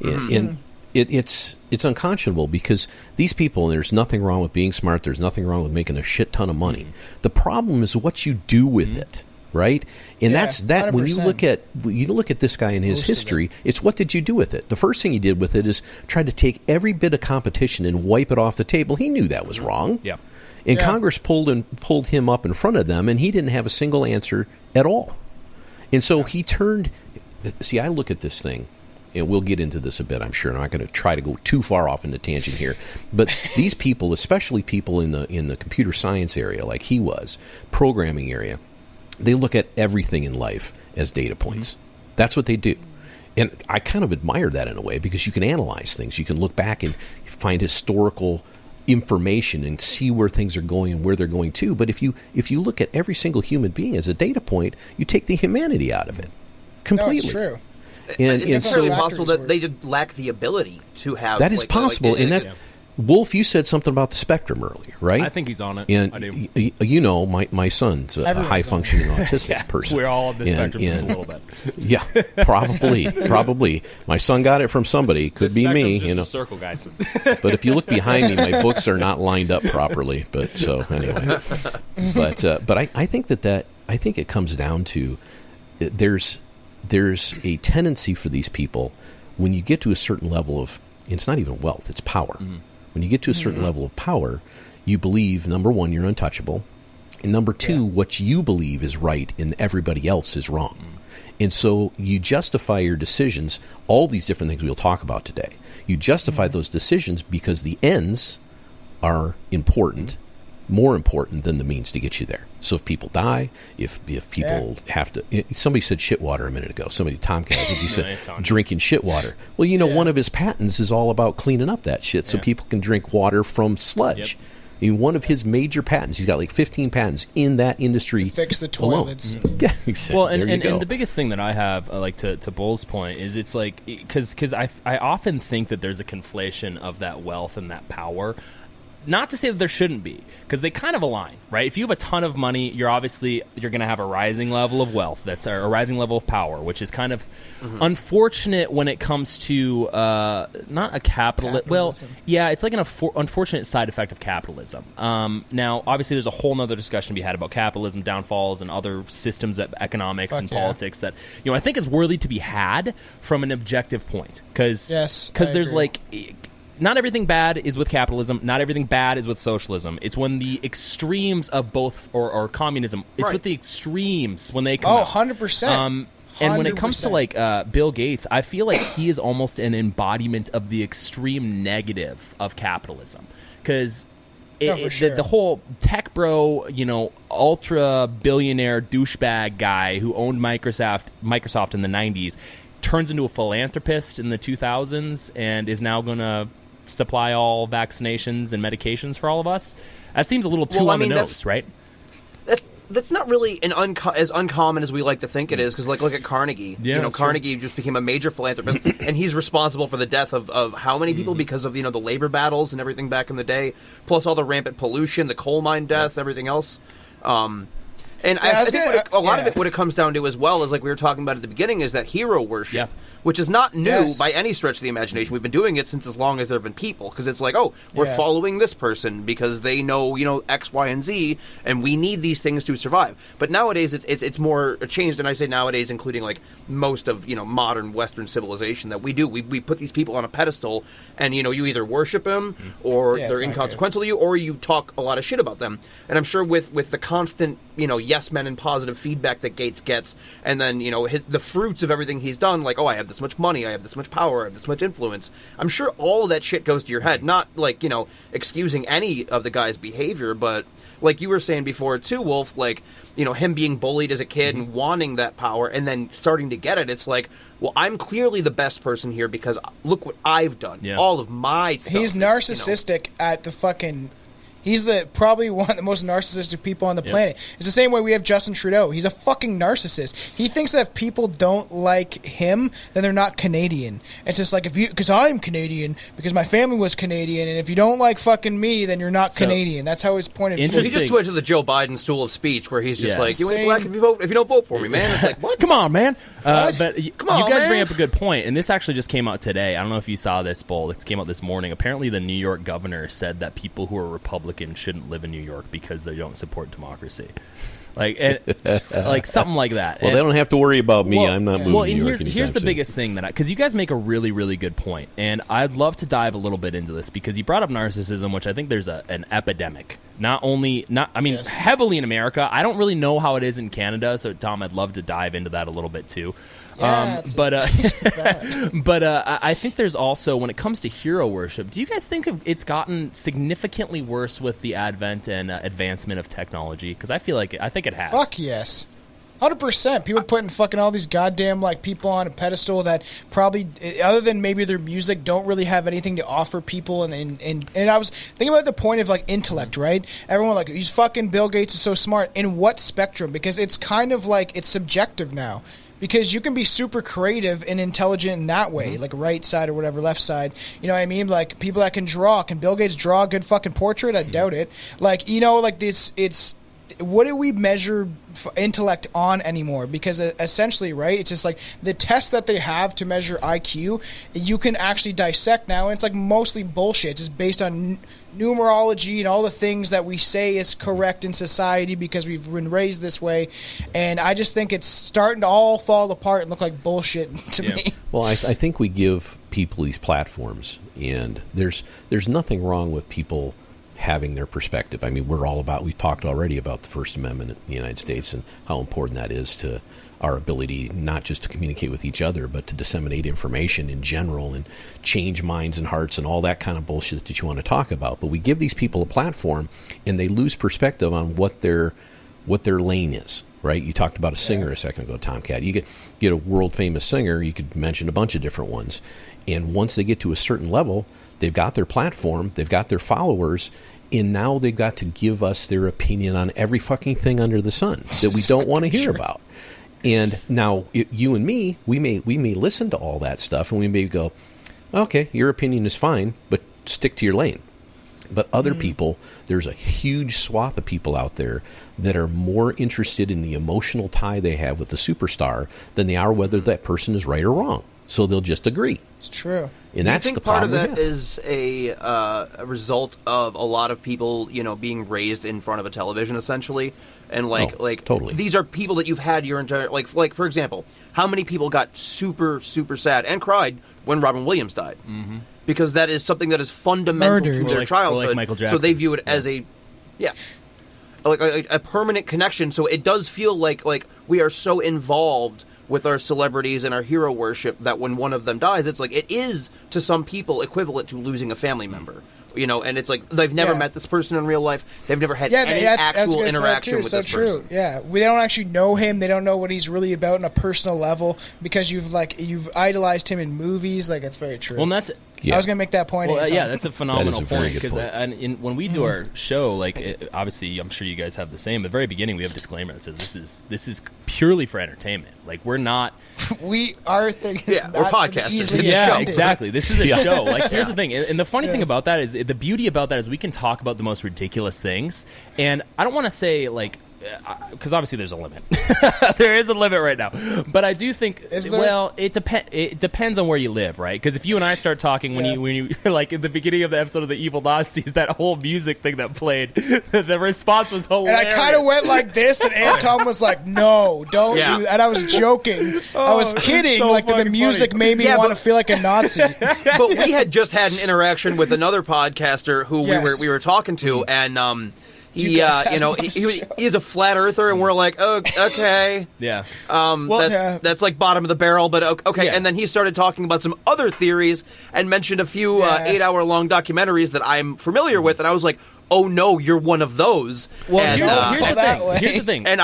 and it's unconscionable because these people. And there's nothing wrong with being smart. There's nothing wrong with making a shit ton of money. The problem is what you do with it, right? And that's that. When you 100%. look at this guy in his history, it's what did you do with it? The first thing he did with it is try to take every bit of competition and wipe it off the table. He knew that was wrong. Yeah. And Congress pulled him up in front of them, and he didn't have a single answer at all. And so he turned. See, I look at this thing, and we'll get into this a bit, I'm sure. I'm not going to try to go too far off into tangent here. But these people, especially people in the computer science area, like he was, programming area, they look at everything in life as data points. That's what they do. And I kind of admire that in a way because you can analyze things. You can look back and find historical information and see where things are going and where they're going to. But if you look at every single human being as a data point, you take the humanity out of it. completely. No, it's true. And it's so entirely possible that they just lack the ability to have. that is possible. And that, Wolf, you said something about the spectrum earlier, right? I think he's on it. And I do. You know, my son's a high-functioning autistic person. We're all on the spectrum just a little bit. Yeah, probably. My son got it from somebody. Could be me. Just a circle, guys. But if you look behind me, my books are not lined up properly. But so anyway, but I think that I think it comes down to there's a tendency for these people when you get to a certain level of, it's not even wealth, it's power. Mm-hmm. When you get to a certain level of power, you believe, number one, you're untouchable, and number two, what you believe is right and everybody else is wrong. And so you justify your decisions, all these different things we'll talk about today. You justify those decisions because the ends are important, more important than the means to get you there. So if people die, if people have to, somebody said shit water a minute ago. Tom Cat, I think he said drinking shit water. Well, one of his patents is all about cleaning up that shit so people can drink water from sludge. Yep. I mean, one of his major patents, he's got like 15 patents in that industry to fix the toilets. Yeah, exactly. Well, and the biggest thing that I have, like to Bull's point, is it's like, because I often think that there's a conflation of that wealth and that power. Not to say that there shouldn't be, because they kind of align, right? If you have a ton of money, you're going to have a rising level of wealth. That's a rising level of power, which is kind of unfortunate when it comes to not a capitalism. Well, yeah, it's like an unfortunate side effect of capitalism. Now, obviously, there's a whole nother discussion to be had about capitalism, downfalls, and other systems of economics and politics that I think is worthy to be had from an objective point, because there's like. Not everything bad is with capitalism. Not everything bad is with socialism. It's when the extremes of both, or communism, it's with the extremes when they come out. 100%. And when it comes to like Bill Gates, I feel like he is almost an embodiment of the extreme negative of capitalism. Because the whole tech bro, ultra billionaire douchebag guy who owned Microsoft in the 90s turns into a philanthropist in the 2000s and is now going to supply all vaccinations and medications for all of us. That seems a little too on the nose, right? That's not really as uncommon as we like to think it is, because look at Carnegie. Carnegie just became a major philanthropist, and he's responsible for the death of how many people because of the labor battles and everything back in the day, plus all the rampant pollution, the coal mine deaths, everything else. And I think a lot of it, what it comes down to as well, is like we were talking about at the beginning, is that hero worship, which is not new by any stretch of the imagination. We've been doing it since as long as there have been people, because it's like, we're following this person because they know, X, Y, and Z, and we need these things to survive. But nowadays, it's more changed, and I say nowadays, including like most of modern Western civilization, that we put these people on a pedestal, and you either worship them or they're inconsequential to you, or you talk a lot of shit about them. And I'm sure with the constant yes men and positive feedback that Gates gets, and then the fruits of everything he's done, like, I have this much money, I have this much power, I have this much influence. I'm sure all of that shit goes to your head, not like excusing any of the guy's behavior, but like you were saying before too, Wolf, like him being bullied as a kid and wanting that power and then starting to get it. It's like, well, I'm clearly the best person here because look what I've done. All of my stuff. He's narcissistic at the fucking. He's probably one of the most narcissistic people on the planet. It's the same way we have Justin Trudeau. He's a fucking narcissist. He thinks that if people don't like him, then they're not Canadian. It's just like, because I'm Canadian, because my family was Canadian, and if you don't like fucking me, then you're not Canadian. That's how his point of view. He just went to the Joe Biden stool of speech, where he's just like, you ain't black if you don't vote for me, man. It's like, what? Come on, man. But come on, you guys man. bring up a good point, and this actually just came out today. I don't know if you saw this, Bull. It came out this morning. Apparently, the New York governor said that people who are Republican shouldn't live in New York because they don't support democracy, like something like that. Well, they don't have to worry about me. I'm not moving to New York. Here's the biggest thing because you guys make a really, really good point, and I'd love to dive a little bit into this because you brought up narcissism, which I think there's an epidemic. Heavily in America. I don't really know how it is in Canada, so Tom, I'd love to dive into that a little bit too. But I think there's also, when it comes to hero worship, do you guys think it's gotten significantly worse with the advent and advancement of technology? Because I think it has. Fuck yes. 100%. People putting fucking all these goddamn people on a pedestal that probably, other than maybe their music, don't really have anything to offer people. And I was thinking about the point of intellect, right? Everyone he's fucking Bill Gates is so smart. In what spectrum? Because it's kind of it's subjective now. because you can be super creative and intelligent in that way, like right side or whatever, left side. You know what I mean? Like people that can draw. Can Bill Gates draw a good fucking portrait? I doubt it. Like, you know, like this, it's, what do we measure intellect on anymore? Because essentially, right, it's just like the tests that they have to measure IQ, you can actually dissect now, and it's like mostly bullshit. It's just based on numerology and all the things that we say is correct in society because we've been raised this way. And I just think it's starting to all fall apart and look like bullshit to me. Well, I think we give people these platforms, and there's nothing wrong with people having their perspective. I mean, we've talked already about the First Amendment in the United States and how important that is to our ability not just to communicate with each other, but to disseminate information in general and change minds and hearts and all that kind of bullshit that you want to talk about. But we give these people a platform, and they lose perspective on what their lane is. Right? You talked about a singer a second ago, Tomcat. You get a world famous singer. You could mention a bunch of different ones, and once they get to a certain level, they've got their platform, they've got their followers, and now they've got to give us their opinion on every fucking thing under the sun that we don't want to hear about. And now you and me, we may listen to all that stuff, and we may go, okay, your opinion is fine, but stick to your lane. But other people, there's a huge swath of people out there that are more interested in the emotional tie they have with the superstar than they are whether that person is right or wrong. So they'll just agree. It's true. And that's I think the part of problem that is a result of a lot of people, you know, being raised in front of a television, essentially, and like totally. These are people that you've had your entire like for example, how many people got super sad and cried when Robin Williams died? Mm-hmm. Because that is something that is fundamental to their childhood. Like Michael Jackson. So they view it as a permanent connection. So it does feel like we are so involved with our celebrities and our hero worship that when one of them dies, it's like it is to some people equivalent to losing a family member. You know, and it's like they've never met this person in real life. They've never had any actual interaction with this person. Yeah, we don't actually know him. They don't know what he's really about on a personal level because you've idolized him in movies. Like, it's very true. Well, and that's I was going to make that point. Well, that's a phenomenal point because when we do our show, obviously, I'm sure you guys have the same. At the very beginning, we have a disclaimer that says this is purely for entertainment. Like, we're not. Our thing is we're podcasters. Yeah, exactly. This is a show. Like, here's the thing, and the funny thing about that is the beauty about that is we can talk about the most ridiculous things, and I don't want to say because obviously there's a limit. There is a limit right now, but I do think it depends on where you live, right? Because if you and I start talking when you like in the beginning of the episode of the Evil Nazis, that whole music thing that played, the response was hilarious. And I kind of went like this, and Anton was like, "No, don't do that." And I was joking. I was kidding. So the music funny. made me want to feel like a Nazi. But we had just had an interaction with another podcaster who we were talking to, and he is a flat earther, and we're like, oh, okay, yeah. That's like bottom of the barrel, but okay. Yeah. And then he started talking about some other theories and mentioned a few 8-hour-long documentaries that I'm familiar with, and I was like, oh no, you're one of those. Well, and, here's the thing. And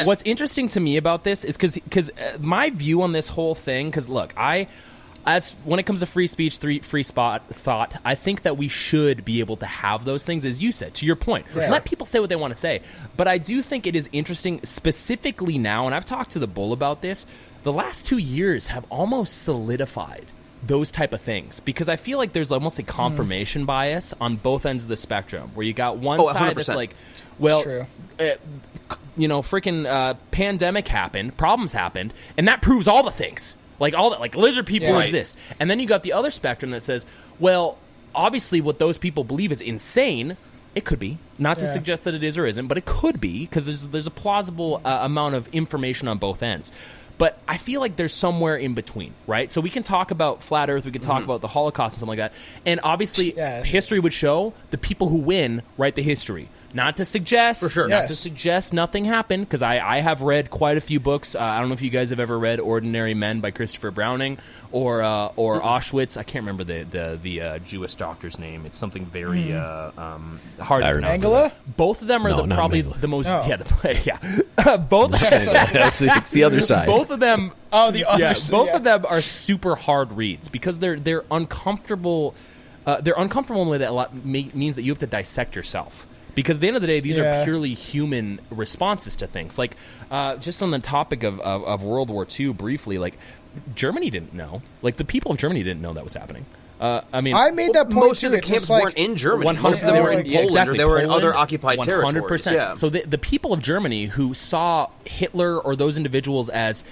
what's interesting to me about this is because my view on this whole thing, because look, when it comes to free speech, free thought, I think that we should be able to have those things, as you said, to your point. Yeah. Let people say what they want to say. But I do think it is interesting, specifically now, and I've talked to the Bull about this, the last 2 years have almost solidified those type of things. Because I feel like there's almost a confirmation bias on both ends of the spectrum, where you got one side 100%. that's like, well, freaking pandemic happened, problems happened, and that proves all the things. Like all that, like lizard people exist. And then you got the other spectrum that says, well, obviously what those people believe is insane. It could be. Not to suggest that it is or isn't, but it could be, because there's a plausible amount of information on both ends. But I feel like there's somewhere in between, right? So we can talk about flat Earth, we can talk about the Holocaust and something like that. And obviously, history would show the people who win write the history. Not to suggest, for sure. Not to suggest nothing happened, because I have read quite a few books. I don't know if you guys have ever read Ordinary Men by Christopher Browning or Auschwitz. I can't remember the Jewish doctor's name. It's something very hard to pronounce. Mengele? Both of them are probably Mengele. the most. Oh. Both. It's the other side. Both of them. Oh, the other side. Both of them are super hard reads because they're uncomfortable. They're uncomfortable in a way that means that you have to dissect yourself. because at the end of the day, these Yeah. are purely human responses to things. Like, just on the topic of World War II, briefly, like, Germany didn't know. Like, the people of Germany didn't know that was happening. I mean, I made that point most too. of the It's camps just like, weren't in Germany. 100%. Most of them were in Yeah, Poland, exactly. or they were in other Poland, occupied territories. 100%. Yeah. So the people of Germany who saw Hitler or those individuals as,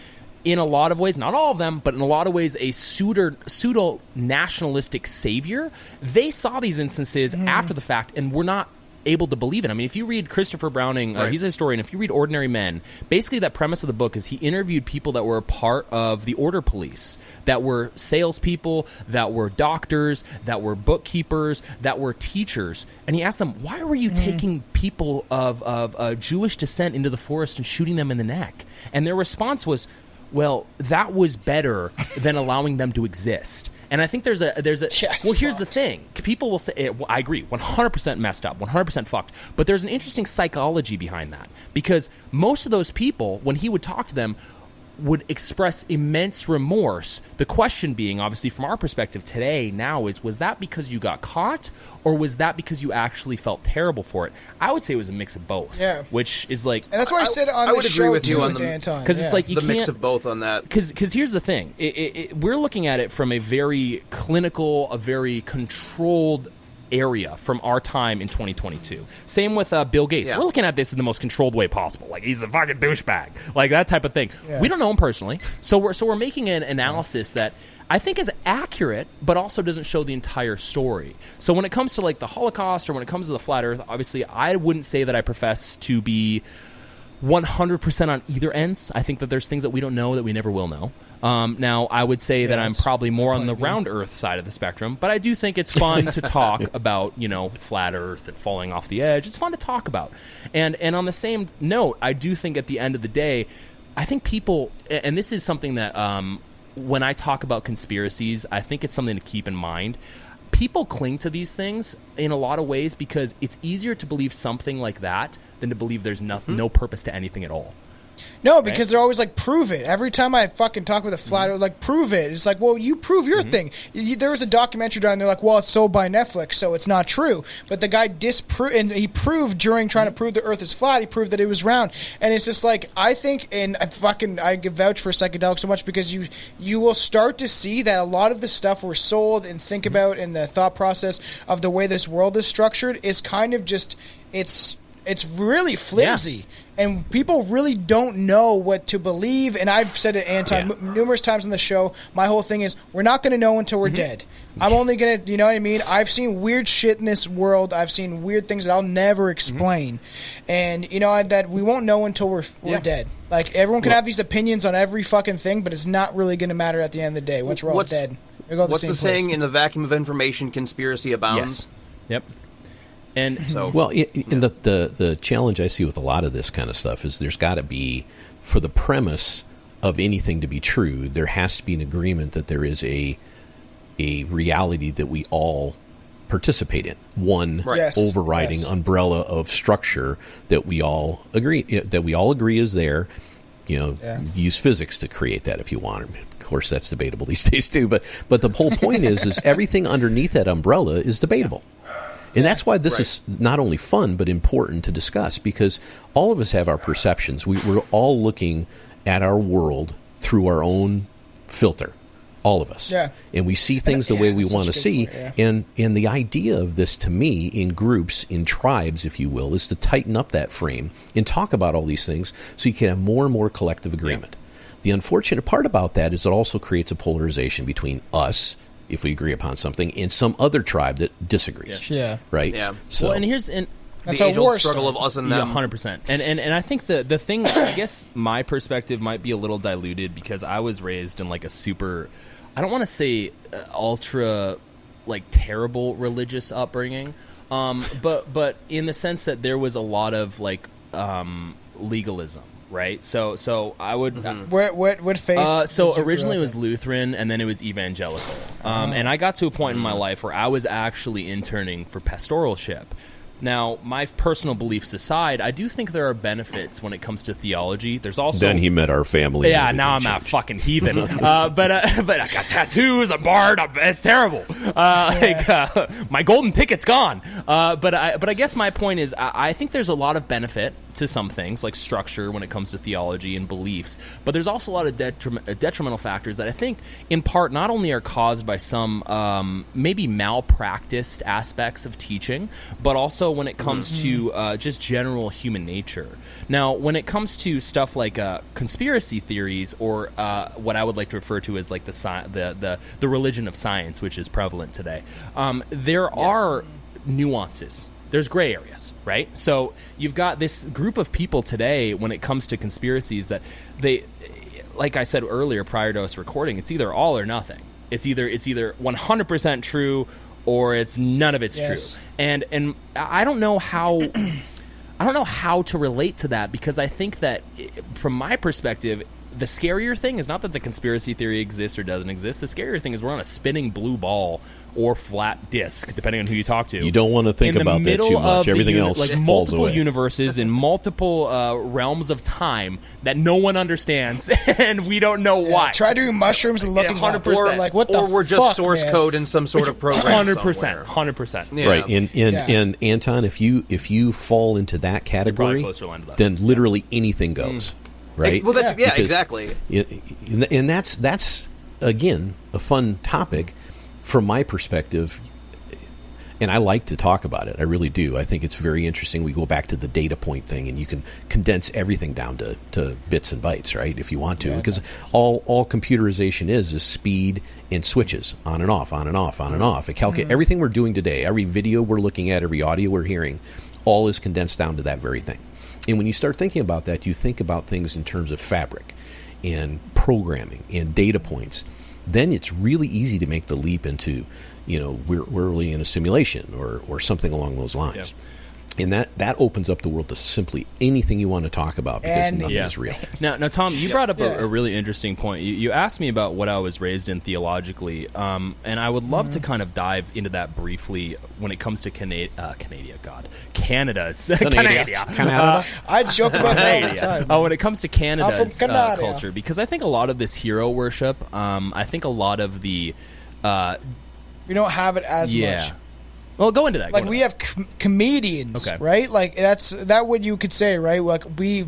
in a lot of ways, not all of them, but in a lot of ways, a pseudo nationalistic savior, they saw these instances after the fact and were not able to believe it. I mean, if you read Christopher Browning, he's a historian. If you read Ordinary Men, basically that premise of the book is he interviewed people that were a part of the order police, that were salespeople, that were doctors, that were bookkeepers, that were teachers, and he asked them, why were you taking people of Jewish descent into the forest and shooting them in the neck? And their response was, well, that was better than allowing them to exist. And I think there's a well, here's the thing. People will say, I agree, 100% messed up, 100% fucked. But there's an interesting psychology behind that. Because most of those people, when he would talk to them, would express immense remorse. The question being, obviously, from our perspective today, now, is, was that because you got caught, or was that because you actually felt terrible for it? I would say it was a mix of both. Yeah. Which is like... and that's why I said on I the would agree show with you too on with the- Anton. Because it's like you the can't... mix of both on that. Because here's the thing. We're looking at it from a very clinical, a very controlled area from our time in 2022. Same with Bill Gates. Yeah. We're looking at this in the most controlled way possible. Like, he's a fucking douchebag. Like, that type of thing. Yeah. We don't know him personally. So we're making an analysis that I think is accurate, but also doesn't show the entire story. So when it comes to, like, the Holocaust, or when it comes to the flat Earth, obviously I wouldn't say that I profess to be 100% on either ends. I think that there's things that we don't know that we never will know. Now, I would say that I'm that's probably more on the point of view. round Earth side of the spectrum, but I do think it's fun to talk about, flat Earth and falling off the edge. It's fun to talk about. And on the same note, I do think at the end of the day, I think people, and this is something that when I talk about conspiracies, I think it's something to keep in mind. People cling to these things in a lot of ways because it's easier to believe something like that than to believe there's no purpose to anything at all. No, because they're always like, prove it. Every time I fucking talk with a flat earth, like, prove it. It's like, well, you prove your thing. There was a documentary done, and they're like, well, it's sold by Netflix, so it's not true. But the guy and he proved during trying to prove the earth is flat, he proved that it was round. And it's just like, I think, and I give vouch for psychedelics so much because you will start to see that a lot of the stuff we're sold and think about in the thought process of the way this world is structured is kind of just, it's really flimsy. Yeah. And people really don't know what to believe. And I've said it, Anton, numerous times on the show. My whole thing is, we're not going to know until we're dead. I'm only going to, you know what I mean? I've seen weird shit in this world. I've seen weird things that I'll never explain. And, that we won't know until we're dead. Like, everyone can have these opinions on every fucking thing, but it's not really going to matter at the end of the day. Once we're all dead, we go to the What's same the place. saying? In the vacuum of information, conspiracy abounds. Yes. Yep. And So, Well, and the challenge I see with a lot of this kind of stuff is there's got to be, for the premise of anything to be true, there has to be an agreement that there is a reality that we all participate in. One Yes. overriding Yes. umbrella of structure that we all agree is there. Use physics to create that if you want. Of course, that's debatable these days too. But the whole point is everything underneath that umbrella is debatable. And that's why this is not only fun, but important to discuss, because all of us have our perceptions. We're all looking at our world through our own filter, all of us. Yeah. And we see things the way we that's want to such a see. good point, yeah. And the idea of this, to me, in groups, in tribes, if you will, is to tighten up that frame and talk about all these things so you can have more and more collective agreement. The unfortunate part about that is it also creates a polarization between us, if we agree upon something, and some other tribe that disagrees. Yeah. Right? Yeah. So, well, and That's the how age-old war struggle started. of us and yeah, them. 100%. And I think the thing, I guess my perspective might be a little diluted because I was raised in like a super, I don't want to say ultra, like terrible religious upbringing, but in the sense that there was a lot of like legalism. Right, so I would. What faith? So did you originally it grow was up in? Lutheran, and then it was evangelical. And I got to a point in my life where I was actually interning for pastoralship. Now, my personal beliefs aside, I do think there are benefits when it comes to theology. There's also Then he met our family. Yeah, now I'm a fucking heathen. But I got tattoos, I'm barred. It's terrible. My golden ticket's gone. But I guess my point is, I think there's a lot of benefit to some things like structure when it comes to theology and beliefs, but there's also a lot of detrimental factors that I think in part not only are caused by some maybe malpracticed aspects of teaching, but also when it comes to just general human nature. Now, when it comes to stuff like conspiracy theories or what I would like to refer to as like the religion of science, which is prevalent today, there are nuances. There's gray areas, right? So you've got this group of people today when it comes to conspiracies that they, like I said earlier prior to us recording, it's either all or nothing. It's either 100% true or it's none of it's true. And I don't know how to relate to that, because I think that from my perspective, the scarier thing is not that the conspiracy theory exists or doesn't exist. The scarier thing is we're on a spinning blue ball or flat disc, depending on who you talk to. You don't want to think about that too much. Everything else like falls multiple away. Universes in multiple realms of time that no one understands, and we don't know why. Try doing mushrooms and looking 100%. Or like what the Or we're just fuck, source man? code in some sort of program. 100%. Yeah. Right, and Anton, if you fall into that category, closer line to us. then literally anything goes. Right? Well, that's Because exactly. And that's again a fun topic from my perspective, and I like to talk about it. I really do. I think it's very interesting. We go back to the data point thing, and you can condense everything down to bits and bytes, right? If you want to, because all computerization is speed and switches on and off, on and off, on and off. It everything we're doing today, every video we're looking at, every audio we're hearing, all is condensed down to that very thing. And when you start thinking about that, you think about things in terms of fabric and programming and data points. Then it's really easy to make the leap into, we're really in a simulation or something along those lines. Yep. And that opens up the world to simply anything you want to talk about, because nothing is real. Now, Tom, you brought up a really interesting point. You asked me about what I was raised in theologically, and I would love to kind of dive into that briefly when it comes to Canada. I joke about that all the time. When it comes to Canada's culture, because I think a lot of this hero worship, I think a lot of the... we don't have it as much. Well, go into that. Like we have comedians, right? Like that what you could say, right? Like we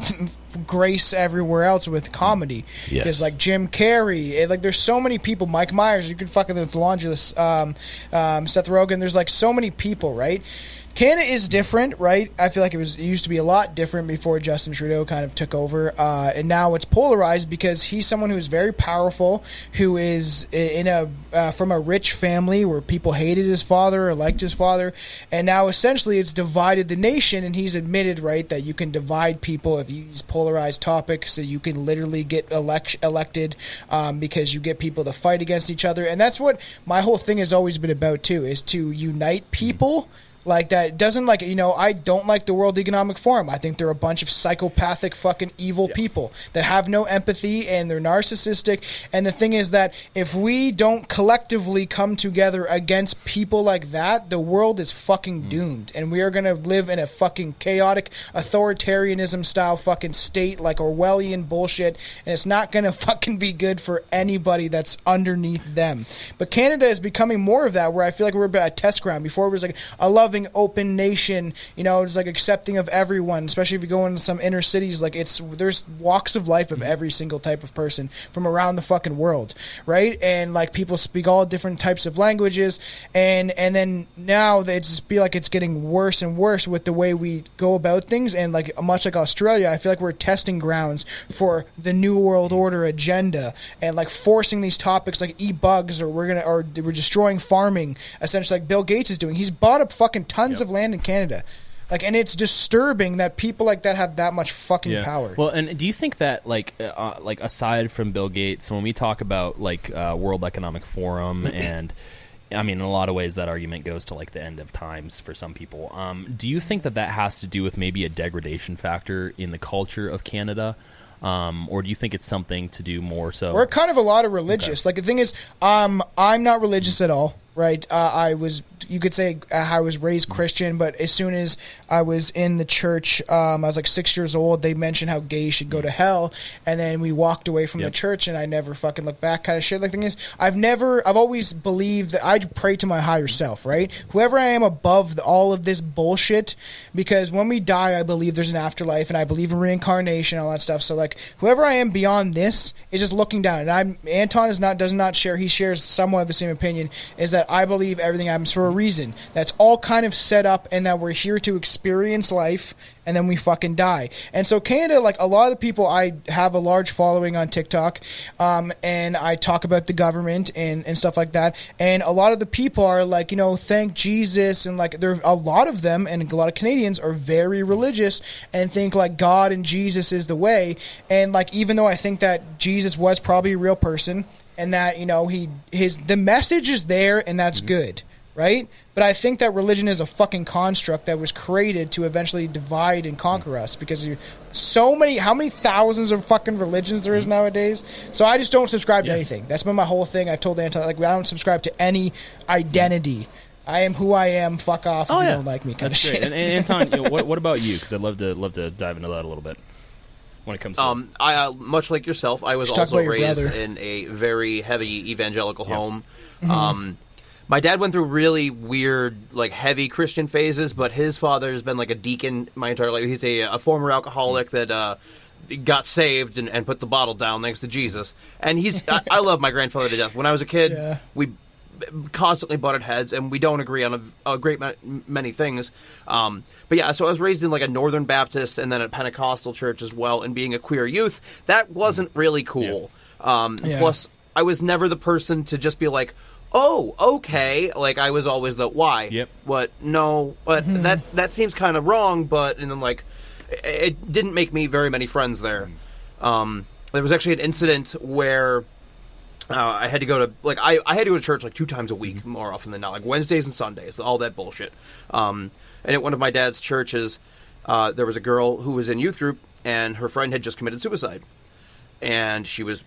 grace everywhere else with comedy. Yes. There's like Jim Carrey. Like there's so many people. Mike Myers. You could fucking with Longelus, Seth Rogen. There's like so many people, right? Canada is different, right? I feel like it used to be a lot different before Justin Trudeau kind of took over, and now it's polarized because he's someone who's very powerful, who is from a rich family where people hated his father or liked his father, and now essentially it's divided the nation. And he's admitted, right, that you can divide people if you use polarized topics, so you can literally get elected because you get people to fight against each other, and that's what my whole thing has always been about too, is to unite people. Like that doesn't I don't like the World Economic Forum. I think they're a bunch of psychopathic fucking evil people that have no empathy and they're narcissistic. And the thing is that if we don't collectively come together against people like that, the world is fucking doomed. And we are going to live in a fucking chaotic authoritarianism style fucking state, like Orwellian bullshit. And it's not going to fucking be good for anybody that's underneath them. But Canada is becoming more of that, where I feel like we're a test ground. Before it was like a loving, open nation, it's like accepting of everyone, especially if you go into some inner cities. Like there's walks of life of every single type of person from around the fucking world, right? And like people speak all different types of languages, and then now they just feel like it's getting worse and worse with the way we go about things. And like much like Australia, I feel like we're testing grounds for the New World Order agenda, and like forcing these topics like bugs, or we're destroying farming, essentially, like Bill Gates is doing. He's bought up fucking tons of land in Canada. Like, and it's disturbing that people like that have that much fucking power. Well, and do you think that like aside from Bill Gates, when we talk about like World Economic Forum, and I mean in a lot of ways that argument goes to like the end of times for some people, do you think that has to do with maybe a degradation factor in the culture of Canada? Or do you think it's something to do more so? We're kind of a lot of religious. Okay. Like the thing is, I'm not religious at all. right? You could say I was raised Christian, but as soon as I was in the church, I was like 6 years old, they mentioned how gays should go to hell, and then we walked away from the church, and I never fucking looked back, kind of shit. Like, the thing is, I've always believed that I pray to my higher self, right? Whoever I am above all of this bullshit, because when we die, I believe there's an afterlife, and I believe in reincarnation and all that stuff. So, like, whoever I am beyond this is just looking down. And Anton does not share, he shares somewhat of the same opinion, is that I believe everything happens for a reason. That's all kind of set up, and that we're here to experience life, and then we fucking die. And so Canada, like a lot of the people, I have a large following on TikTok, and I talk about the government and stuff like that. And a lot of the people are like, thank Jesus, and like there a lot of them, and a lot of Canadians are very religious and think like God and Jesus is the way. And like, even though I think that Jesus was probably a real person, and that the message is there, and that's good. Right? But I think that religion is a fucking construct that was created to eventually divide and conquer us, because how many thousands of fucking religions there is nowadays? So I just don't subscribe to anything. That's been my whole thing. I've told Anton, like, I don't subscribe to any identity. I am who I am. Fuck off if you don't like me, kind That's of great. shit. And Anton, what about you? Because I'd love to dive into that a little bit when it comes to I much like yourself, I was also raised in a very heavy evangelical home. My dad went through really weird, like, heavy Christian phases, but his father has been, like, a deacon my entire life. He's a former alcoholic that got saved and put the bottle down thanks to Jesus. And I love my grandfather to death. When I was a kid, we constantly butted heads, and we don't agree on a great many things. But yeah, so I was raised in, like, a Northern Baptist and then a Pentecostal church as well, and being a queer youth, that wasn't really cool. Plus, I was never the person to just be like, oh, okay. Like, I was always the why. Yep. What? No. But that seems kind of wrong. But and then, like, it didn't make me very many friends there. There was actually an incident where I had to go to, like, I had to go to church like 2 times a week, more often than not, like Wednesdays and Sundays, all that bullshit. And at one of my dad's churches, there was a girl who was in youth group, and her friend had just committed suicide, and she was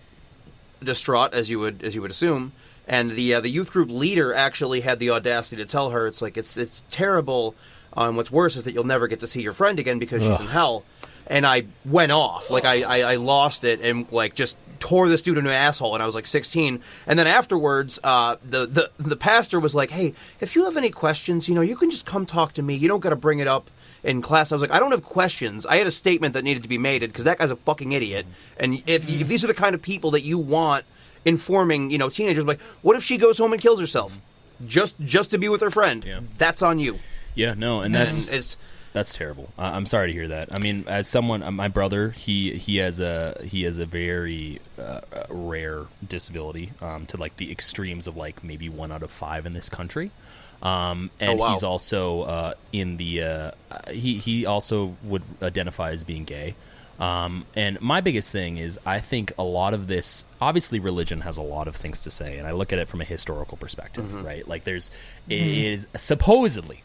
distraught, as you would assume. And the youth group leader actually had the audacity to tell her, it's terrible, and what's worse is that you'll never get to see your friend again because she's in hell. And I went off. Like, I lost it and, like, just tore this dude into an asshole, and I was, like, 16. And then afterwards, the pastor was like, hey, if you have any questions, you can just come talk to me. You don't got to bring it up in class. I was like, I don't have questions. I had a statement that needed to be made because that guy's a fucking idiot. And if these are the kind of people that you want informing, teenagers, like, what if she goes home and kills herself just to be with her friend? That's on you. And that's terrible. I'm sorry to hear that. I mean, as someone, my brother, he has a very rare disability, to like the extremes of like maybe 1 out of 5 in this country. He's also in the he also would identify as being gay. And my biggest thing is, I think a lot of this, obviously religion has a lot of things to say, and I look at it from a historical perspective, right? Like, it is supposedly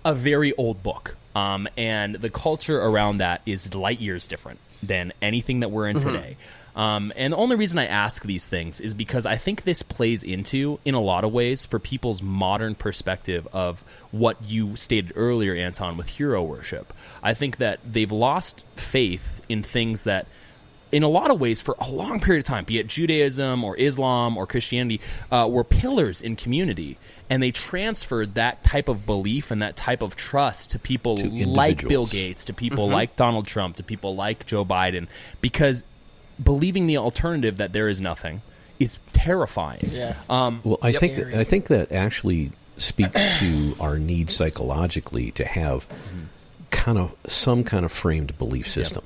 a very old book, and the culture around that is light years different than anything that we're in today. And the only reason I ask these things is because I think this plays into, in a lot of ways, for people's modern perspective of what you stated earlier, Anton, with hero worship. I think that they've lost faith in things that, in a lot of ways, for a long period of time, be it Judaism or Islam or Christianity, were pillars in community. And they transferred that type of belief and that type of trust to people like Bill Gates, to people like Donald Trump, to people like Joe Biden, because believing the alternative, that there is nothing, is terrifying. Well, I think that actually speaks to our need psychologically to have some kind of framed belief system.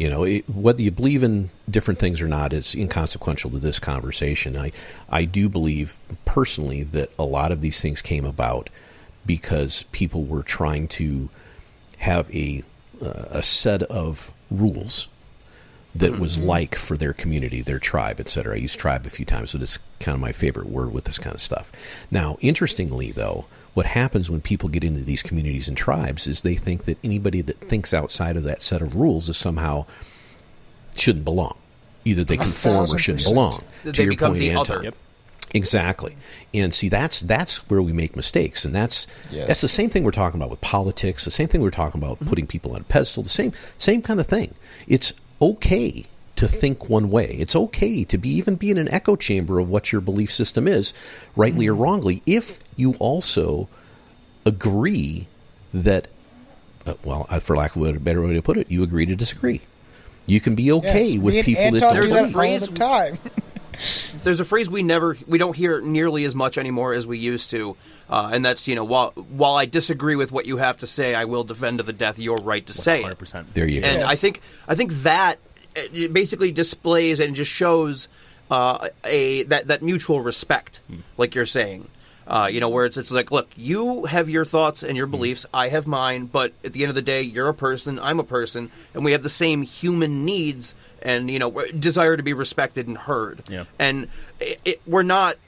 Whether you believe in different things or not, it's inconsequential to this conversation. I do believe personally that a lot of these things came about because people were trying to have a set of rules that was like for their community, their tribe, etc. I use tribe a few times, so it's kind of my favorite word with this kind of stuff. Now, interestingly, though, what happens when people get into these communities and tribes is they think that anybody that thinks outside of that set of rules is somehow shouldn't belong. Either they conform or shouldn't belong. They become the other. Exactly. And see, that's where we make mistakes. And that's the same thing we're talking about with politics, the same thing we're talking about putting people on a pedestal, the same kind of thing. It's okay to think one way. It's okay to be in an echo chamber of what your belief system is, rightly or wrongly, if you also agree that, for lack of a better way to put it, you agree to disagree. You can be okay with people that there's that a phrase all the time. There's a phrase we don't hear nearly as much anymore as we used to, and that's while I disagree with what you have to say, I will defend to the death your right to say it. 100%. There you go. And I think that it basically displays and just shows that mutual respect, like you're saying. Where it's like, look, you have your thoughts and your beliefs, I have mine, but at the end of the day, you're a person, I'm a person, and we have the same human needs and, desire to be respected and heard. Yeah. And we're not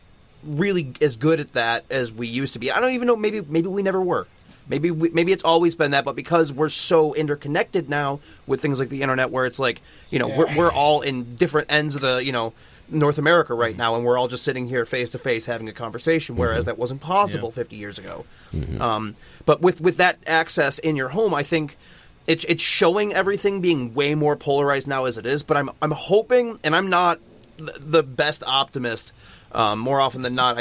really as good at that as we used to be. I don't even know, maybe we never were. Maybe it's always been that, but because we're so interconnected now with things like the internet, where it's like, we're all in different ends of the, North America right now, and we're all just sitting here face to face having a conversation, whereas that wasn't possible 50 years ago. But with that access in your home, I think it's showing everything being way more polarized now as it is. But I'm hoping, and I'm not the best optimist. More often than not,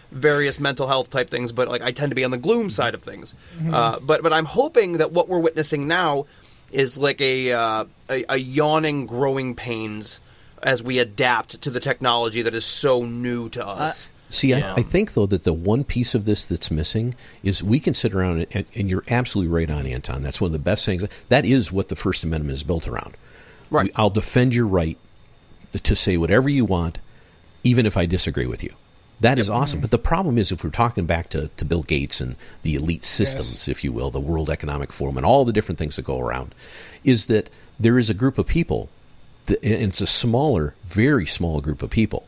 various mental health type things, but I tend to be on the gloom side of things. But I'm hoping that what we're witnessing now is like a yawning, growing pains as we adapt to the technology that is so new to us. I think, though, that the one piece of this that's missing is we can sit around, and you're absolutely right on, Anton. That's one of the best things. That is what the First Amendment is built around. Right. I'll defend your right to say whatever you want, even if I disagree with you. That is awesome. But the problem is, if we're talking back to Bill Gates and the elite systems, if you will, the World Economic Forum and all the different things that go around, is that there is a group of people, and it's a smaller, very small group of people,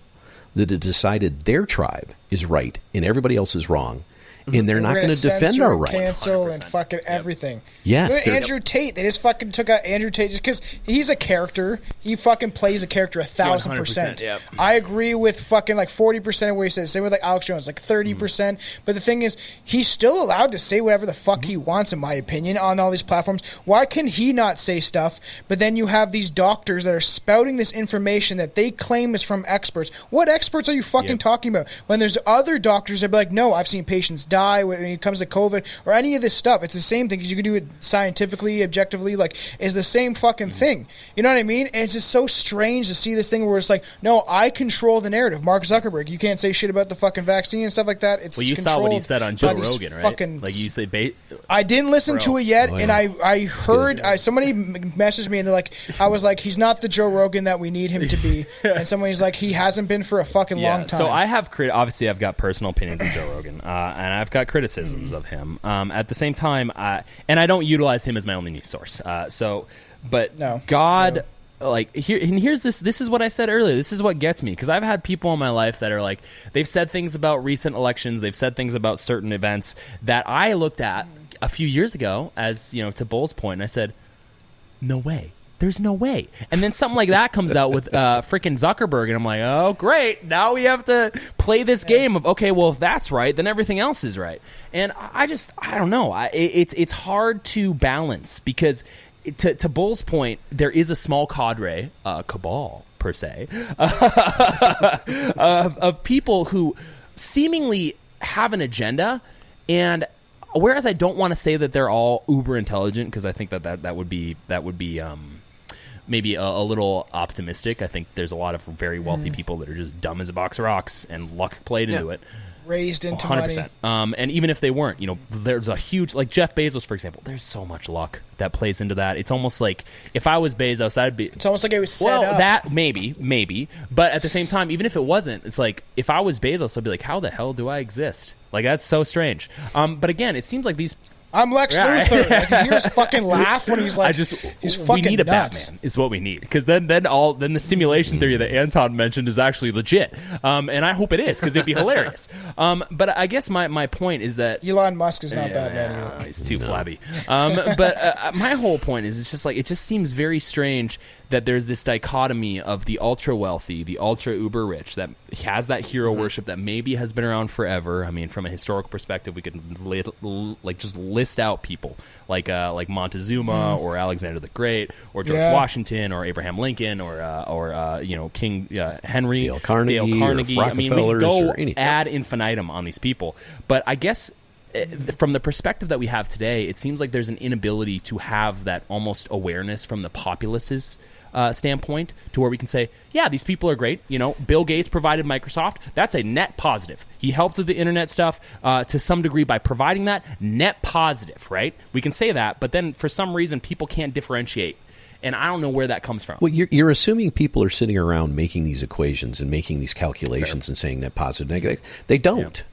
that have decided their tribe is right and everybody else is wrong, and they're not going to defend our right. Cancel and fucking everything. Yeah. Andrew Tate, they just fucking took out Andrew Tate just because he's a character. He fucking plays a character 1,000%. Yep. I agree with fucking 40% of what he says. Same with Alex Jones, 30%. But the thing is, he's still allowed to say whatever the fuck he wants, in my opinion, on all these platforms. Why can he not say stuff? But then you have these doctors that are spouting this information that they claim is from experts. What experts are you fucking talking about? When there's other doctors that be like, no, I've seen patients die when it comes to COVID or any of this stuff. It's the same thing because you can do it scientifically, objectively. It's the same fucking thing. You know what I mean? And it's just so strange to see this thing where it's like, no, I control the narrative. Mark Zuckerberg, you can't say shit about the fucking vaccine and stuff like that. It's you saw what he said on Joe Rogan, right? You say I didn't listen to it yet, and I heard somebody messaged me and they're like, I was like, he's not the Joe Rogan that we need him to be, and somebody's like, he hasn't been for a fucking long time. So I have obviously I've got personal opinions of Joe Rogan, and I've got criticisms of him. At the same time, and I don't utilize him as my only news source. God. Here's this. This is what I said earlier. This is what gets me, because I've had people in my life that are like, they've said things about recent elections, they've said things about certain events that I looked at a few years ago as, to Bull's point, and I said, no way. There's no way. And then something like that comes out with freaking Zuckerberg, and I'm like, oh, great. Now we have to play this game of, okay, well, if that's right, then everything else is right. And I don't know. It's hard to balance, because to Bull's point, there is a small cadre, cabal per se, of people who seemingly have an agenda, and whereas I don't want to say that they're all uber intelligent, because I think that would be maybe a little optimistic. I think there's a lot of very wealthy people that are just dumb as a box of rocks, and luck played into it. Raised into 100%. money. And even if they weren't, there's a huge, like Jeff Bezos, for example, there's so much luck that plays into that. It's almost like if I was Bezos, I'd be... It's almost like it was set up. That, maybe. But at the same time, even if it wasn't, it's like, if I was Bezos, I'd be like, how the hell do I exist? That's so strange. But again, it seems like these... I'm Lex Luthor. You hear his fucking laugh when he's like, he's fucking we need nuts. a Batman is what we need, because then the simulation theory that Anton mentioned is actually legit, and I hope it is, because it'd be hilarious. But I guess my point is that Elon Musk is not Batman either. He's too flabby. But my whole point is, it's just like, it just seems very strange that there's this dichotomy of the ultra wealthy, the ultra uber rich that has that hero worship that maybe has been around forever. I mean, from a historical perspective, we could just list out people like Montezuma or Alexander the Great or George Washington or Abraham Lincoln or King Henry, Dale Carnegie. Or I mean, we could go or anything. ad infinitum on these people, but I guess from the perspective that we have today, it seems like there's an inability to have that almost awareness from the populace's standpoint to where we can say, yeah, these people are great. Bill Gates provided Microsoft. That's a net positive. He helped with the internet stuff to some degree by providing that. Net positive, right? We can say that, but then for some reason, people can't differentiate. And I don't know where that comes from. Well, you're assuming people are sitting around making these equations and making these calculations and saying that positive, negative. They don't.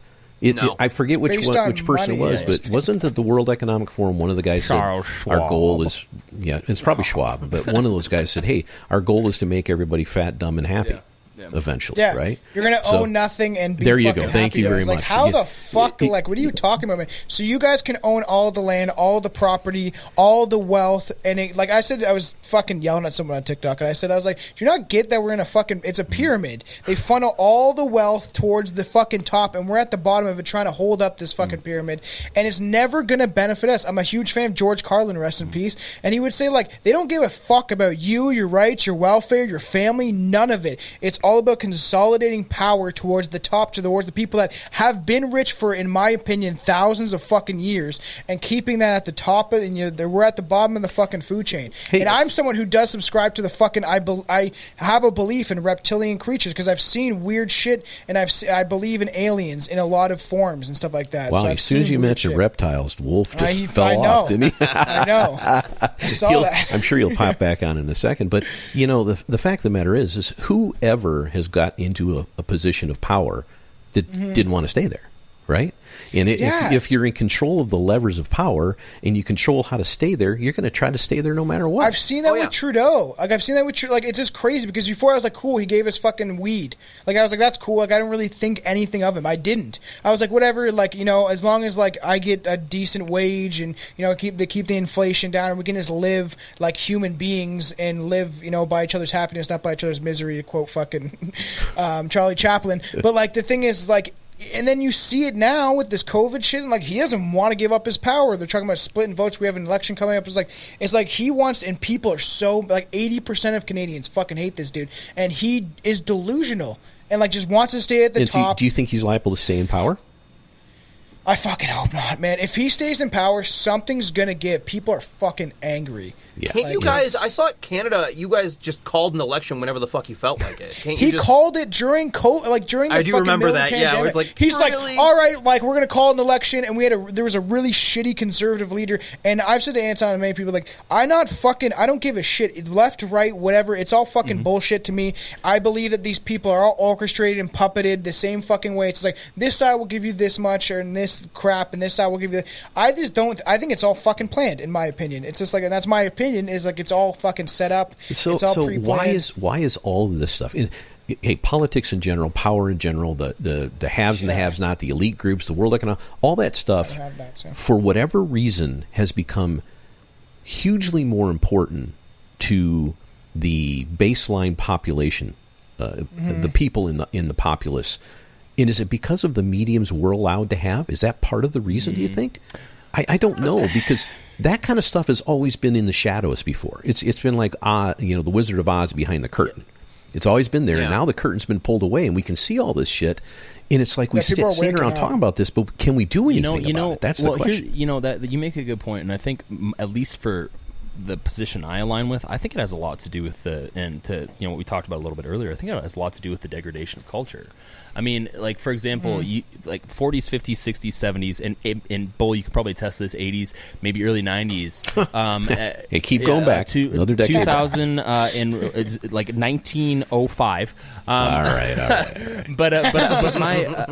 No. I forget which person it was, but wasn't it the World Economic Forum? One of the guys said, our goal is, it's probably Schwab, but one of those guys said, hey, our goal is to make everybody fat, dumb, and happy. Eventually, right? You're going to own nothing and be there you fucking go. Thank happy. you very much. Like, how the fuck, what are you talking about, man? So you guys can own all the land, all the property, all the wealth, and like I said, I was fucking yelling at someone on TikTok, and I was like, do you not get that we're in it's a pyramid? They funnel all the wealth towards the fucking top, and we're at the bottom of it trying to hold up this fucking pyramid, and it's never going to benefit us. I'm a huge fan of George Carlin, rest in peace, and he would say, like, they don't give a fuck about you, your rights, your welfare, your family, none of it. It's all about consolidating power towards the top, towards the people that have been rich for, in my opinion, thousands of fucking years, and keeping that at the top of, and we're at the bottom of the fucking food chain. And I'm someone who does subscribe to the fucking, I have a belief in reptilian creatures because I've seen weird shit, and I believe in aliens in a lot of forms and stuff like that. Wow, so as soon as you mentioned reptiles, Wolf just fell off, didn't he? I know. I saw that. I'm sure you'll pop back on in a second, but the fact of the matter is whoever has got into a position of power that didn't want to stay there, right? And if you're in control of the levers of power and you control how to stay there, you're going to try to stay there no matter what. I've seen that with Trudeau. Like, I've seen that with like, it's just crazy because before I was like, cool, he gave us fucking weed. Like, I was like, that's cool. Like, I didn't really think anything of him. I didn't. I was like, whatever. Like, as long as like I get a decent wage and keep the inflation down and we can just live like human beings and live by each other's happiness, not by each other's misery. To quote fucking Charlie Chaplin. But like the thing is like. And then you see it now with this COVID shit, and like he doesn't want to give up his power. They're talking about splitting votes. We have an election coming up. It's like he wants, and people are so like 80% of Canadians fucking hate this dude, and he is delusional and like just wants to stay at the top. Do you think he's liable to stay in power? I fucking hope not, man. If he stays in power, something's gonna give. People are fucking angry. Yeah. Can't you guys? I thought Canada. You guys just called an election whenever the fuck you felt like it. Can't you called it during COVID, like during the I do fucking remember middle that. of the pandemic. Yeah, it was like he's really? like, all right, like we're gonna call an election, and there was a really shitty conservative leader. And I've said to Anton and many people, like, I don't give a shit, left, right, whatever. It's all fucking bullshit to me. I believe that these people are all orchestrated and puppeted the same fucking way. It's like this side will give you this much, or this crap, and this side will give you. I just don't. I think it's all fucking planned, in my opinion. It's just like, and that's my opinion. Is like it's all fucking set up. It's all pre-planned. why is all of this stuff? Politics in general, power in general, the haves and the haves not, the elite groups, the world economic, all that stuff, for whatever reason, has become hugely more important to the baseline population, the people in the populace. And is it because of the mediums we're allowed to have? Is that part of the reason, do you think? I don't know, because that kind of stuff has always been in the shadows before. It's been like the Wizard of Oz behind the curtain. It's always been there, and now the curtain's been pulled away, and we can see all this shit. And it's like we stand around talking about this, but can we do anything about it? That's the question. That you make a good point, and I think at least for the position I align with, I think it has a lot to do with what we talked about a little bit earlier. I think it has a lot to do with the degradation of culture. I mean, like, for example, like 40s, 50s, 60s, 70s, and Bull, you could probably test this, 80s, maybe early 90s. Hey, keep going back. Another decade. 2000 and like 1905. All right. But my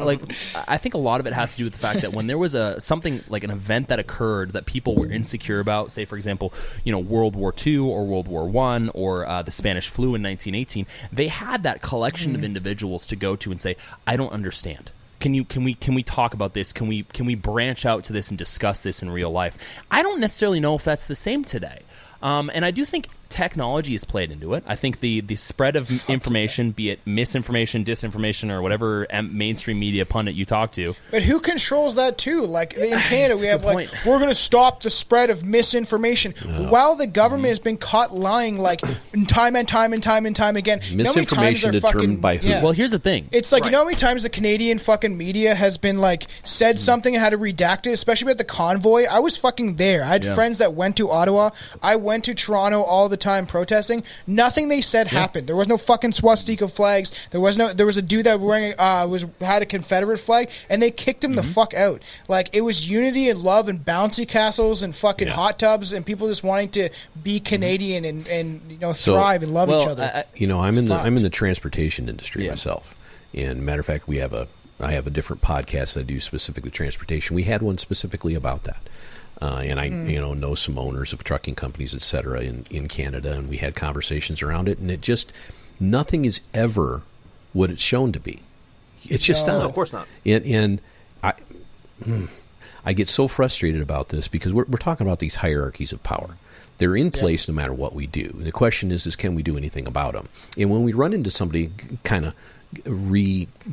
I think a lot of it has to do with the fact that when there was something like an event that occurred that people were insecure about, say, for example, World War II or World War I or the Spanish flu in 1918, they had that collection of individuals to go to and say, I don't understand. Can we talk about this? Can we branch out to this and discuss this in real life? I don't necessarily know if that's the same today. And I do think technology has played into it. I think the spread of information, be it misinformation, disinformation, or whatever mainstream media pundit you talk to. But who controls that too? Like in Canada, we have like, we're going to stop the spread of misinformation, while the government has been caught lying like time and time again. Misinformation determined by who? Well, here's the thing. It's like, you know how many times the Canadian fucking media has been like said something and had to redact it, especially with the convoy. I was fucking there. I had friends that went to Ottawa. I went to Toronto all the time protesting. Nothing they said happened. There was no fucking swastika flags. There was a dude that had a Confederate flag, and they kicked him the fuck out. Like, it was unity and love and bouncy castles and fucking hot tubs and people just wanting to be Canadian and thrive and love each other. I'm in the transportation industry myself. And matter of fact, I have a different podcast that I do specifically transportation. We had one specifically about that. And I know some owners of trucking companies, et cetera, in Canada, and we had conversations around it, and it just, nothing is ever what it's shown to be. It's just not. No, of course not. And I get so frustrated about this because we're talking about these hierarchies of power. They're in place no matter what we do. And the question is can we do anything about them? And when we run into somebody kind of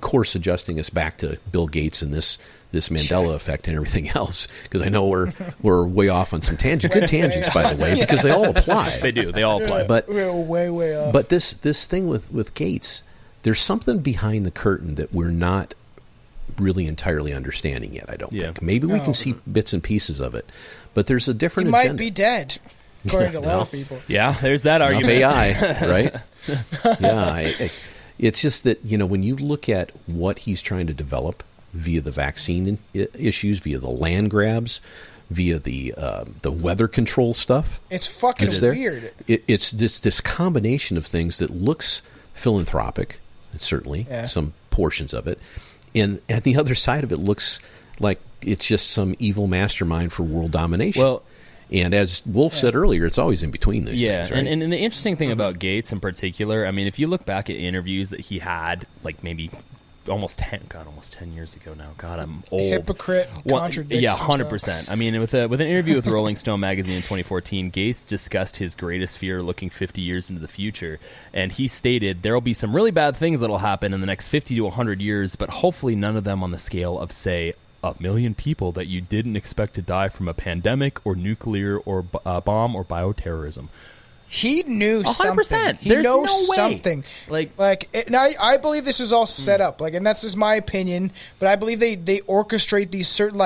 course adjusting us back to Bill Gates and this Mandela effect and everything else, because I know we're way off on some tangents. Good tangents, by the way, because they all apply. They do. They all apply. But we're way off. But this thing with Gates, there's something behind the curtain that we're not really entirely understanding yet, I don't think. Maybe we can see bits and pieces of it, but there's a different agenda. He might be dead, according to a lot of people. Yeah, there's that argument. AI, right? It's just that, when you look at what he's trying to develop via the vaccine issues, via the land grabs, via the weather control stuff. It's fucking weird. It's this combination of things that looks philanthropic, certainly, some portions of it. And at the other side of it looks like it's just some evil mastermind for world domination. Well, and as Wolf said earlier, it's always in between these things, right? And the interesting thing about Gates in particular, I mean, if you look back at interviews that he had, like maybe almost 10 years ago now. God, I'm old. Hypocrite, contradicts. Yeah, 100%. I mean, with an interview with Rolling Stone magazine in 2014, Gates discussed his greatest fear looking 50 years into the future, and he stated there will be some really bad things that will happen in the next 50 to 100 years, but hopefully none of them on the scale of, say, 1 million people that you didn't expect to die from a pandemic or nuclear or bomb or bioterrorism. He knew 100%. something. He There's knows no way. Something. I believe this was all set up. And that's just my opinion. But I believe they orchestrate these certain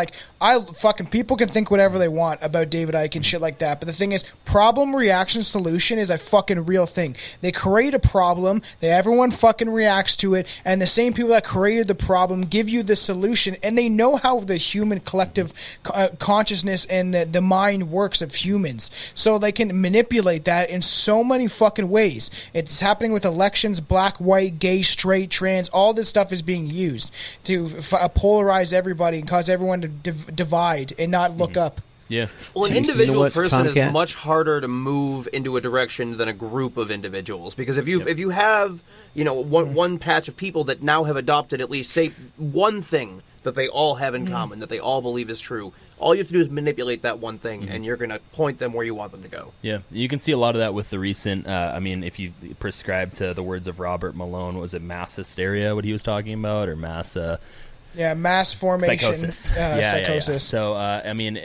people can think whatever they want about David Icke and shit like that. But the thing is, problem, reaction, solution is a fucking real thing. They create a problem. Everyone fucking reacts to it. And the same people that created the problem give you the solution. And they know how the human collective consciousness and the mind works of humans. So they can manipulate that in so many fucking ways. It's happening with elections, black, white, gay, straight, trans. All this stuff is being used to polarize everybody and cause everyone to divide and not look up. Yeah. Well, an individual person is much harder to move into a direction than a group of individuals, because if you have one patch of people that now have adopted at least say one thing that they all have in common, that they all believe is true, all you have to do is manipulate that one thing, and you're going to point them where you want them to go. Yeah, you can see a lot of that with the recent, if you prescribe to the words of Robert Malone, was it mass hysteria, what he was talking about, or mass... mass formation. Psychosis. Psychosis. Yeah. So, and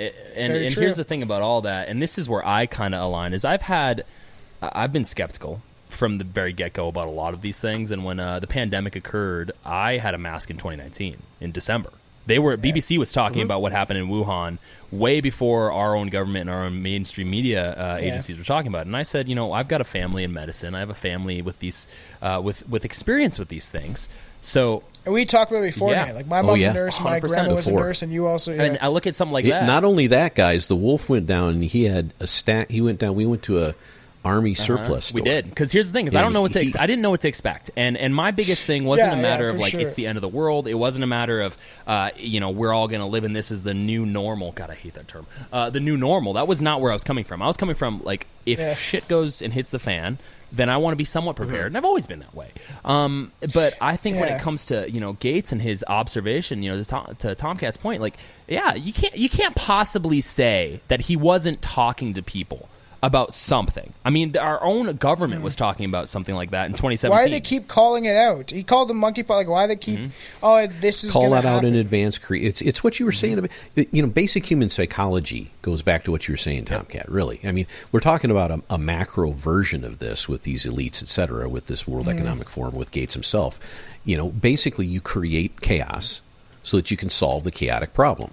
here's the thing about all that, and this is where I kind of align, is I've been skeptical from the very get-go about a lot of these things, and when the pandemic occurred, I had a mask in 2019, in December. BBC was talking about what happened in Wuhan way before our own government and our own mainstream media agencies were talking about it. And I said, I've got a family in medicine. I have a family with these, with experience with these things. So, and we talked about it beforehand. Like my mom's a nurse, my grandma was a nurse, and you also. And I look at something like that. Not only that, guys. The Wolf went down, and he had a stack. He went down. We went to a Army surplus store. We did, because here's the thing: is I don't know what to. I didn't know what to expect, and my biggest thing wasn't a matter of it's the end of the world. It wasn't a matter of we're all going to live in this is the new normal. God, I hate that term. The new normal. That was not where I was coming from. I was coming from if shit goes and hits the fan, then I want to be somewhat prepared, and I've always been that way. But I think when it comes to Gates and his observation, to Tomcat's point, you can't possibly say that he wasn't talking to people about something. I mean, our own government was talking about something like that in 2017. Why do they keep calling it out? He called the monkeypox. Like, why they keep? Oh, this is call that happen. out in advance. It's what you were saying about, basic human psychology goes back to what you were saying, Tomcat. Really, I mean, we're talking about a macro version of this with these elites, etc., with this World Economic Forum, with Gates himself. Basically, you create chaos so that you can solve the chaotic problem,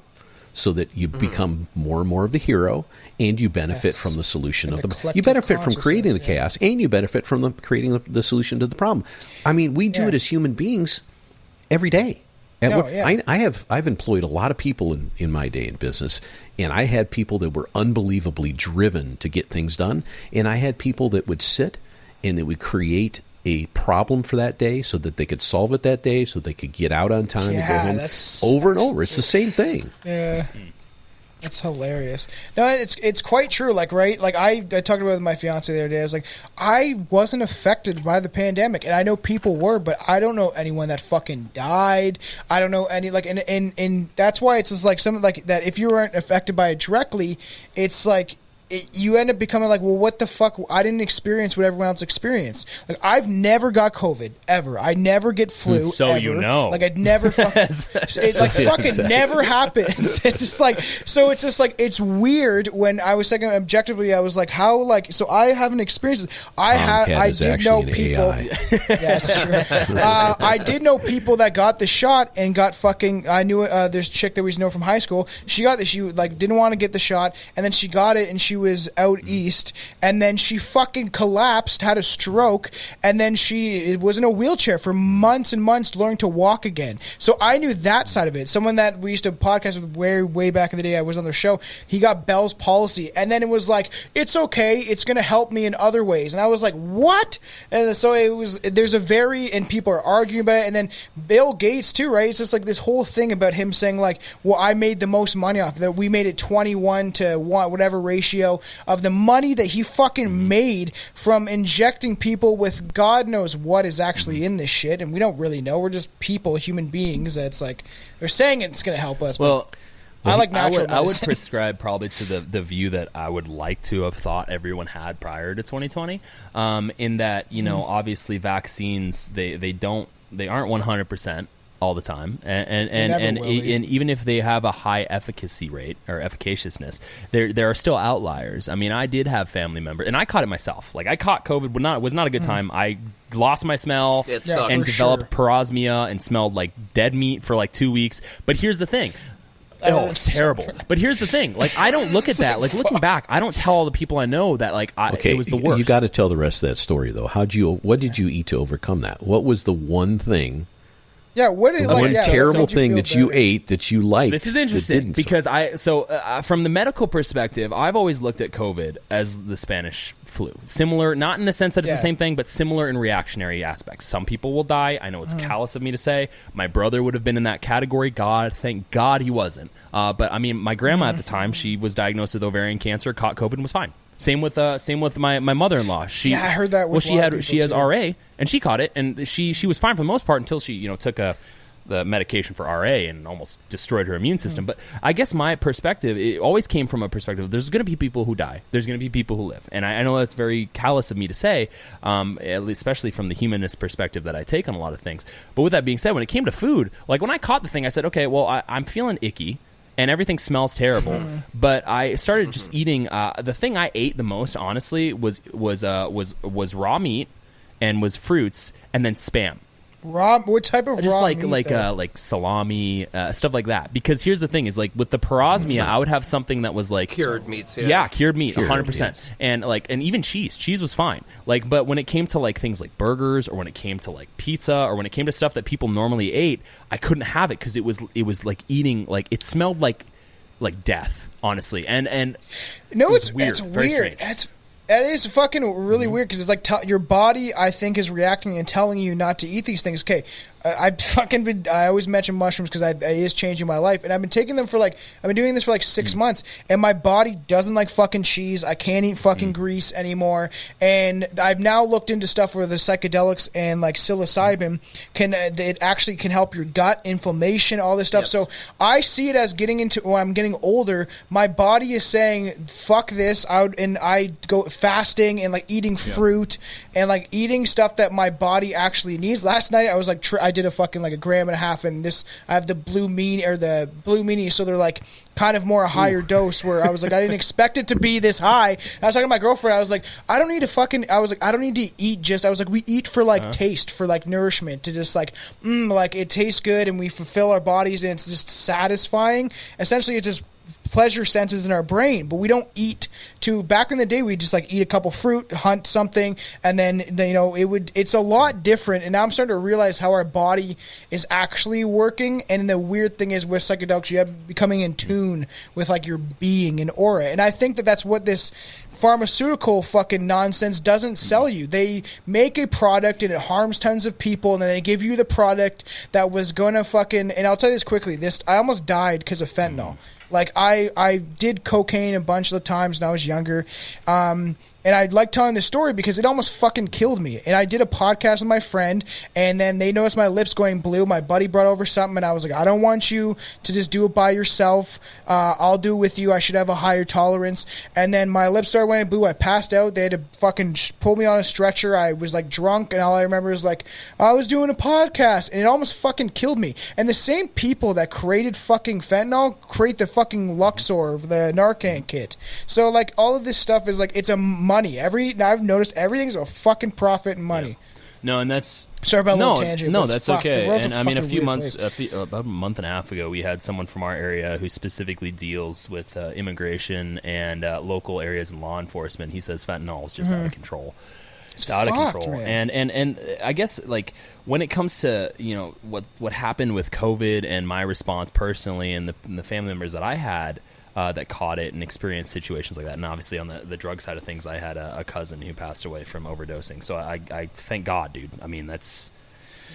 so that you become more and more of the hero, and you benefit from the solution of the. You benefit from creating the chaos, and you benefit from creating the solution to the problem. I mean, we do it as human beings every day. I've employed a lot of people in my day in business, and I had people that were unbelievably driven to get things done, and I had people that would sit and that would create a problem for that day so that they could solve it that day, so they could get out on time and go home. Over and over. It's the same thing. Yeah. That's hilarious. No, it's quite true. Like, right? Like, I talked about it with my fiance the other day. I was like, I wasn't affected by the pandemic, and I know people were, but I don't know anyone that fucking died. I don't know any, like, and that's why it's just like something like that. If you weren't affected by it directly, it's like, you end up becoming like, well, what the fuck? I didn't experience what everyone else experienced. Like, I've never got COVID ever. I never get flu. So ever. you know, like, I'd never fucking. It like fucking never happens. It's just like, so it's just like, it's weird. When I was thinking objectively, I was like, how, like, so I haven't experienced it. I did know people. Yeah, that's true. I did know people that got the shot and got fucking. I knew there's a chick that we know from high school. She got this. She like didn't want to get the shot, and then she got it, and she was out east, and then she fucking collapsed, had a stroke, and then she was in a wheelchair for months and months, learning to walk again. So I knew that side of it. Someone that we used to podcast with way back in the day, I was on their show, he got Bell's palsy, and then it was like, it's okay, it's going to help me in other ways. And I was like, what? And so it was, there's a very, and people are arguing about it, and then Bill Gates too, right? It's just like this whole thing about him saying like, well, I made the most money off that. We made it 21 to 1, whatever ratio of the money that he fucking made from injecting people with God knows what is actually in this shit, and we don't really know. We're just people, human beings. That's like, they're saying it's going to help us. Well, I like natural medicine. I would prescribe probably to the view that I would like to have thought everyone had prior to 2020, in that, obviously vaccines, they aren't 100% all the time, and even if they have a high efficacy rate or efficaciousness, there are still outliers. I mean, I did have family members, and I caught it myself. Like, I caught COVID, but it was not a good time. I lost my smell and developed parosmia and smelled like dead meat for like 2 weeks. But here's the thing. Oh, it's terrible. But here's the thing. Like, I don't look at that. Like, looking back, I don't tell all the people I know that, like, it was the worst. You got to tell the rest of that story, though. What did you eat to overcome that? What was the one thing? Yeah, one terrible thing that you ate that you liked? This is interesting because from the medical perspective, I've always looked at COVID as the Spanish flu. Similar, not in the sense that it's the same thing, but similar in reactionary aspects. Some people will die. I know it's callous of me to say. My brother would have been in that category. Thank God he wasn't. But I mean, my grandma at the time, she was diagnosed with ovarian cancer, caught COVID, and was fine. Same with my mother-in-law. I heard that. With she has RA, and she caught it, and she was fine for the most part until she took the medication for RA and almost destroyed her immune system. But I guess my perspective, it always came from a perspective of there's going to be people who die, there's going to be people who live, and I know that's very callous of me to say, especially from the humanist perspective that I take on a lot of things. But with that being said, when it came to food, like when I caught the thing, I said, okay, well, I'm feeling icky. And everything smells terrible, but I started just eating. The thing I ate the most, honestly, was raw meat, and was fruits, and then Spam. What type of raw meat? Like salami, stuff like that. Because here's the thing: is like with the parosmia, I would have something that was like cured meats. Yeah, cured meat, 100%, and even cheese. Cheese was fine. Like, but when it came to like things like burgers, or when it came to like pizza, or when it came to stuff that people normally ate, I couldn't have it because it was like eating, like it smelled like death, honestly. And no, it's weird. Weird. That is fucking really weird because it's like your body, I think, is reacting and telling you not to eat these things. Okay, I always mention mushrooms because it is changing my life, and I've been taking them for I've been doing this for 6 months, and my body doesn't like fucking cheese. I can't eat fucking grease anymore, and I've now looked into stuff where the psychedelics and psilocybin it actually can help your gut, inflammation, all this stuff. Yes. So I see it as getting into when I'm getting older, my body is saying fuck this out, and I go fasting and eating fruit and eating stuff that my body actually needs. Last night I was I did a fucking a gram and a half, and I have the blue meanie, so they're kind of more a higher dose, where I was I didn't expect it to be this high. I was talking to my girlfriend, I was I don't need to eat we eat for taste, for nourishment, to just it tastes good and we fulfill our bodies and it's just satisfying. Essentially it's just pleasure senses in our brain, but we don't eat to. Back in the day, we just eat a couple fruit, hunt something, and then it's a lot different. And now I'm starting to realize how our body is actually working. And the weird thing is with psychedelics, you have becoming in tune with your being and aura. And I think that that's what this pharmaceutical fucking nonsense doesn't sell you. They make a product and it harms tons of people, and then they give you the product that was gonna fucking. And I'll tell you this quickly. I almost died because of fentanyl. I did cocaine a bunch of the times when I was younger. And I like telling this story because it almost fucking killed me. And I did a podcast with my friend, and then they noticed my lips going blue. My buddy brought over something, and I was I don't want you to just do it by yourself. I'll do it with you. I should have a higher tolerance. And then my lips started going blue. I passed out. They had to fucking pull me on a stretcher. I was drunk, and all I remember is I was doing a podcast, and it almost fucking killed me. And the same people that created fucking fentanyl create the fucking Luxor, the Narcan kit. So all of this stuff is it's a money. I've noticed everything's a fucking profit and money. Yeah. No, and that's sorry about a little tangent. No, that's okay. And I mean, about a month and a half ago, we had someone from our area who specifically deals with immigration and local areas and law enforcement. He says fentanyl is just out of control. It's out of control. Man. And I guess when it comes to what happened with COVID and my response personally, and the family members that I had that caught it and experienced situations like that, and obviously on the drug side of things, I had a cousin who passed away from overdosing. So I thank God, dude. I mean, that's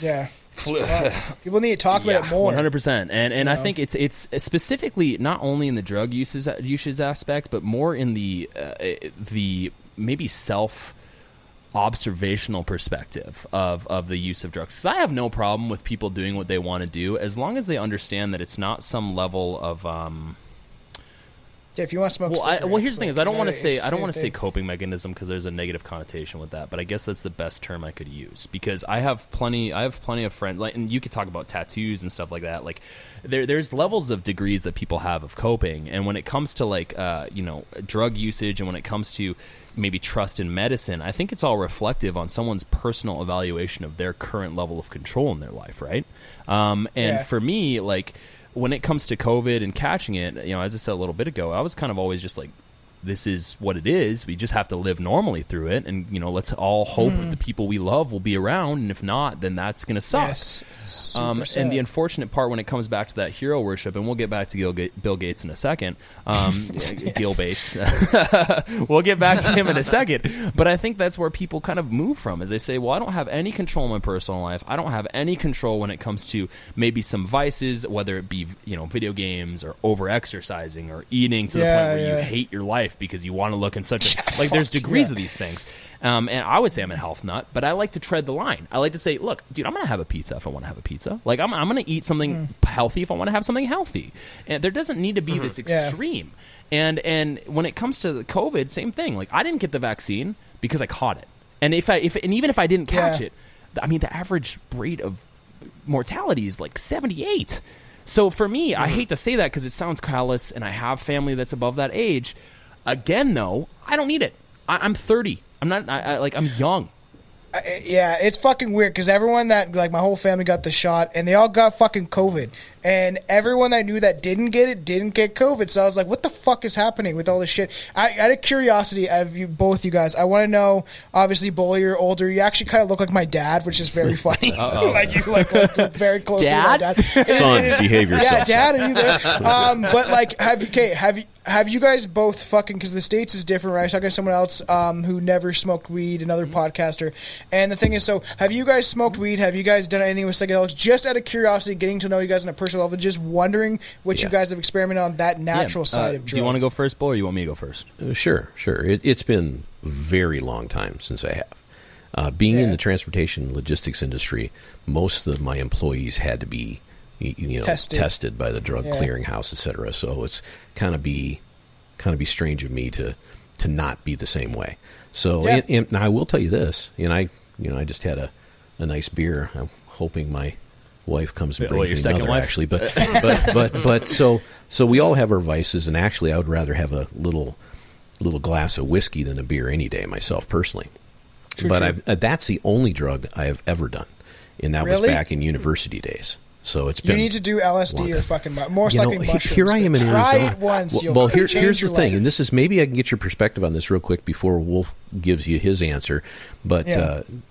people need to talk about it more. 100%. And I think it's specifically not only in the drug usage aspect, but more in the maybe self observational perspective of the use of drugs. 'Cause I have no problem with people doing what they want to do as long as they understand that it's not some level of if you want to smoke cigarettes, here's the thing is I don't want to say coping mechanism, because there's a negative connotation with that, but I guess that's the best term I could use, because I have plenty of friends, and you could talk about tattoos and stuff like that. There's levels of degrees that people have of coping, and when it comes to drug usage, and when it comes to maybe trust in medicine, I think it's all reflective on someone's personal evaluation of their current level of control in their life, right? For me, when it comes to COVID and catching it, as I said a little bit ago, I was kind of always just this is what it is. We just have to live normally through it, and let's all hope that the people we love will be around, and if not, then that's going to suck. Yes, and the unfortunate part when it comes back to that hero worship, and we'll get back to Bill Gates in a second, Gil Bates, we'll get back to him in a second, but I think that's where people kind of move from, is they say, well, I don't have any control in my personal life. I don't have any control when it comes to maybe some vices, whether it be video games or over exercising or eating to the point where you hate your life because you want to look in such a there's degrees of these things, and I would say I'm a health nut, but I like to tread the line. I like to say, look, dude, I'm gonna have a pizza if I want to have a pizza. I'm gonna eat something healthy if I want to have something healthy, and there doesn't need to be this extreme. And when it comes to the COVID, same thing. I didn't get the vaccine because I caught it, and even if I didn't catch it, I mean, the average rate of mortality is 78. So for me, I hate to say that because it sounds callous, and I have family that's above that age. Again, though, I don't need it. I'm 30. I'm not. I'm young. It's fucking weird because everyone that my whole family got the shot, and they all got fucking COVID. and everyone I knew that didn't get it didn't get COVID. So I was like, what the fuck is happening with all this shit? Out of curiosity, out of you both, you guys, I want to know. Obviously, Bull, you're older. You actually kind of look like my dad, which is very funny. Like you look very close to my dad. Son, behave yourself. Yeah, Dad, are you there? But like, have you guys both fucking, because the States is different, right? I was talking to someone else who never smoked weed, another podcaster. And the thing is, so have you guys smoked weed? Have you guys done anything with psychedelics? Just out of curiosity, getting to know you guys on a personal level, just wondering what you guys have experimented on that natural side of drugs. Do you want to go first, Bull, or you want me to go first? Sure. It's been a very long time since I have. Being in the transportation and logistics industry, most of my employees had to be tested by the drug clearinghouse, et cetera. So it's kind of be strange of me to not be the same way. So and I will tell you this, and I just had a nice beer. I'm hoping my wife comes and brings me another, actually. But so we all have our vices, and actually I would rather have a little glass of whiskey than a beer any day, myself personally. True. That's the only drug I have ever done, and that was back in university days. So it's been. You need to do LSD or fucking mushrooms. Here I am in Arizona. Try it once. Well, here's the thing, and this is maybe I can get your perspective on this real quick before Wolf gives you his answer. But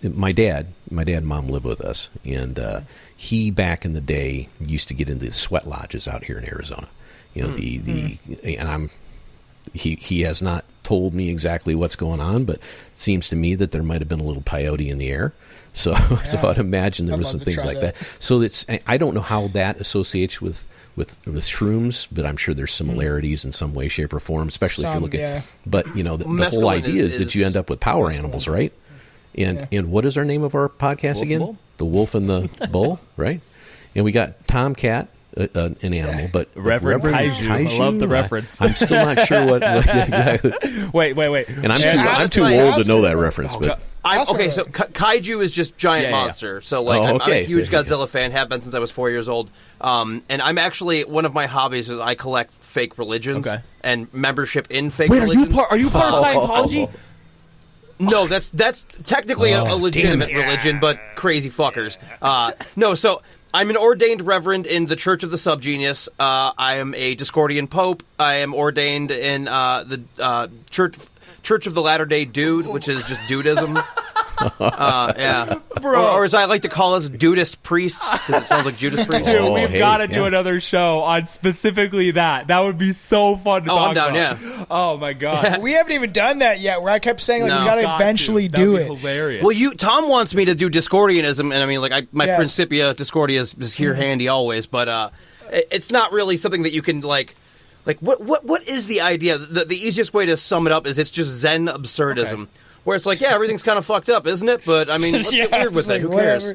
my dad and mom live with us, and he back in the day used to get into the sweat lodges out here in Arizona. He has not told me exactly what's going on, but it seems to me that there might have been a little peyote in the air. So I'd imagine there was some things like that. So I don't know how that associates with shrooms, but I'm sure there's similarities in some way, shape, or form, especially if you look at. But the whole idea is that you end up with power animals, right? And what is our name of our podcast again? The Wolf and the Bull, right? And we got Tomcat. An animal, but Reverend Kaiju. I love the reference. I'm still not sure what exactly. Wait. And I'm too old to know that reference. But so Kaiju is just giant monster. So I'm a huge Godzilla fan. Have been since I was 4 years old. And I'm actually, one of my hobbies is I collect fake religions and membership in fake religions. Are you part of Scientology? No, that's technically a legitimate religion, but crazy fuckers. No, so I'm an ordained reverend in the Church of the Subgenius. I am a Discordian Pope. I am ordained in the Church of the Latter-day Dude, which is just dudism. Or as I like to call us, dudist priests, because it sounds like Judas Priest. Dude, we've got to do another show on specifically that. That would be so fun to talk about. Yeah. Oh, my God. We haven't even done that yet, where I kept saying, we got to eventually do it. Hilarious. Well, Tom wants me to do Discordianism, and I mean, my Principia Discordia is here handy always, but it's not really something that you can, what is the idea? The easiest way to sum it up is it's just Zen absurdism. Okay. Where it's everything's kind of fucked up, isn't it? But, I mean, let's get weird with it. Who cares?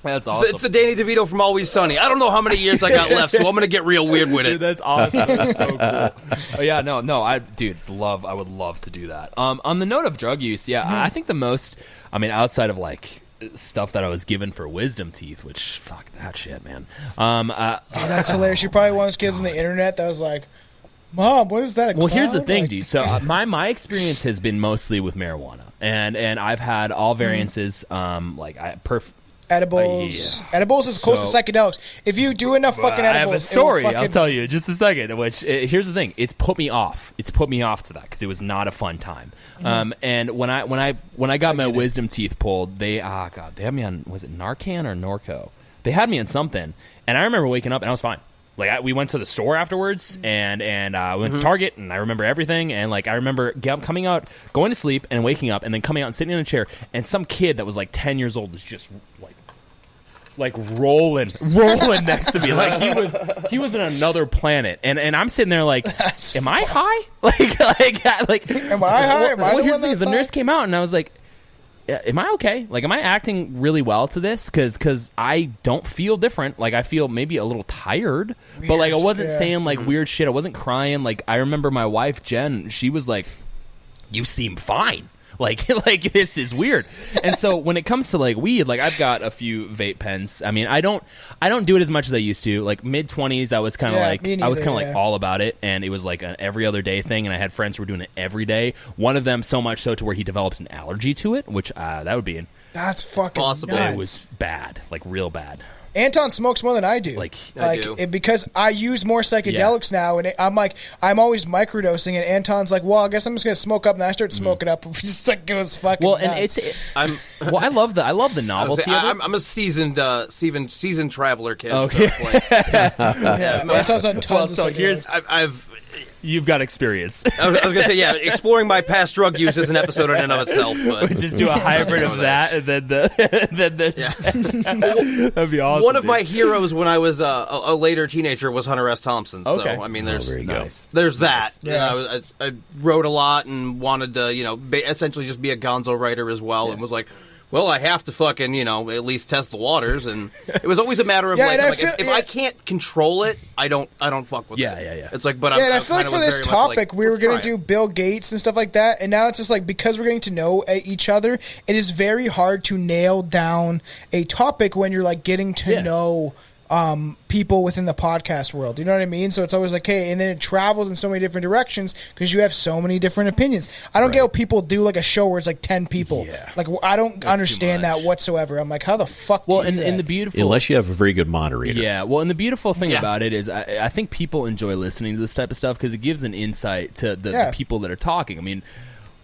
That's awesome. It's the Danny DeVito from Always Sunny. I don't know how many years I got left, so I'm going to get real weird with it. Dude, that's awesome. That's so cool. I would love to do that. On the note of drug use, I think the most, outside of, stuff that I was given for wisdom teeth, which, fuck that shit, man. That's hilarious. You're probably one of those kids on the internet that was like, Mom, what is that? Well, here's the thing, dude. So my experience has been mostly with marijuana, and I've had all variances. Edibles. Edibles is close to psychedelics. If you do enough fucking edibles, I have a story. I'll tell you in just a second. Here's the thing. It's put me off. It's put me off to that because it was not a fun time. And when I got my wisdom teeth pulled, they had me on, was it Narcan or Norco? They had me on something, and I remember waking up and I was fine. We went to the store afterwards, and we went to Target, and I remember everything. And I remember coming out, going to sleep, and waking up, and then coming out and sitting in a chair, and some kid that was 10 years old was just rolling next to me, he was in another planet, and I'm sitting there am I high? Am I high? Am I here's the thing: the nurse came out, and I was like, am I okay? Am I acting really well to this? Because I don't feel different. I feel maybe a little tired, but I wasn't saying weird shit. I wasn't crying. I remember my wife Jen. She was like, "You seem fine." This is weird. And so when it comes to weed, I've got a few vape pens. I don't do it as much as I used to. Mid-20s, I was kind of all about it, and it was an every other day thing, and I had friends who were doing it every day. One of them so much so to where he developed an allergy to it, which that would be that's fucking possible. nuts. It was bad, real bad. Anton smokes more than I do. I do. Because I use more psychedelics now, and I'm always microdosing, and Anton's like, well, I guess I'm just gonna smoke up, and I start smoking up, and just like goes fucking nuts. And I love the novelty of it. I'm a seasoned traveler kid. Okay. So it's like, Anton's on tons of psychedelics. You've got experience. I was going to say, yeah, exploring my past drug use is an episode in and of itself. But we just do a hybrid of that and then this. Yeah. That'd be awesome. One of my heroes when I was a later teenager was Hunter S. Thompson. Okay. So, I mean, there's nice. there's that. Yeah. I wrote a lot and wanted to, essentially just be a gonzo writer as well, and was like, well, I have to fucking, at least test the waters, and it was always a matter of if I can't control it, I don't fuck with it. Yeah. It's like, but and I feel like for this topic, we were going to do Bill Gates and stuff like that, and now it's just like, because we're getting to know each other, it is very hard to nail down a topic when you're like getting to know people within the podcast world. You know what I mean? So it's always like, hey, and then it travels in so many different directions because you have so many different opinions. I don't get how people do like a show where it's like 10 people. Yeah. Like, I don't understand that whatsoever. I'm like, how the fuck do you do that? And the beautiful... Unless you have a very good moderator. Yeah, well, and the beautiful thing about it is I think people enjoy listening to this type of stuff because it gives an insight to the people that are talking. I mean...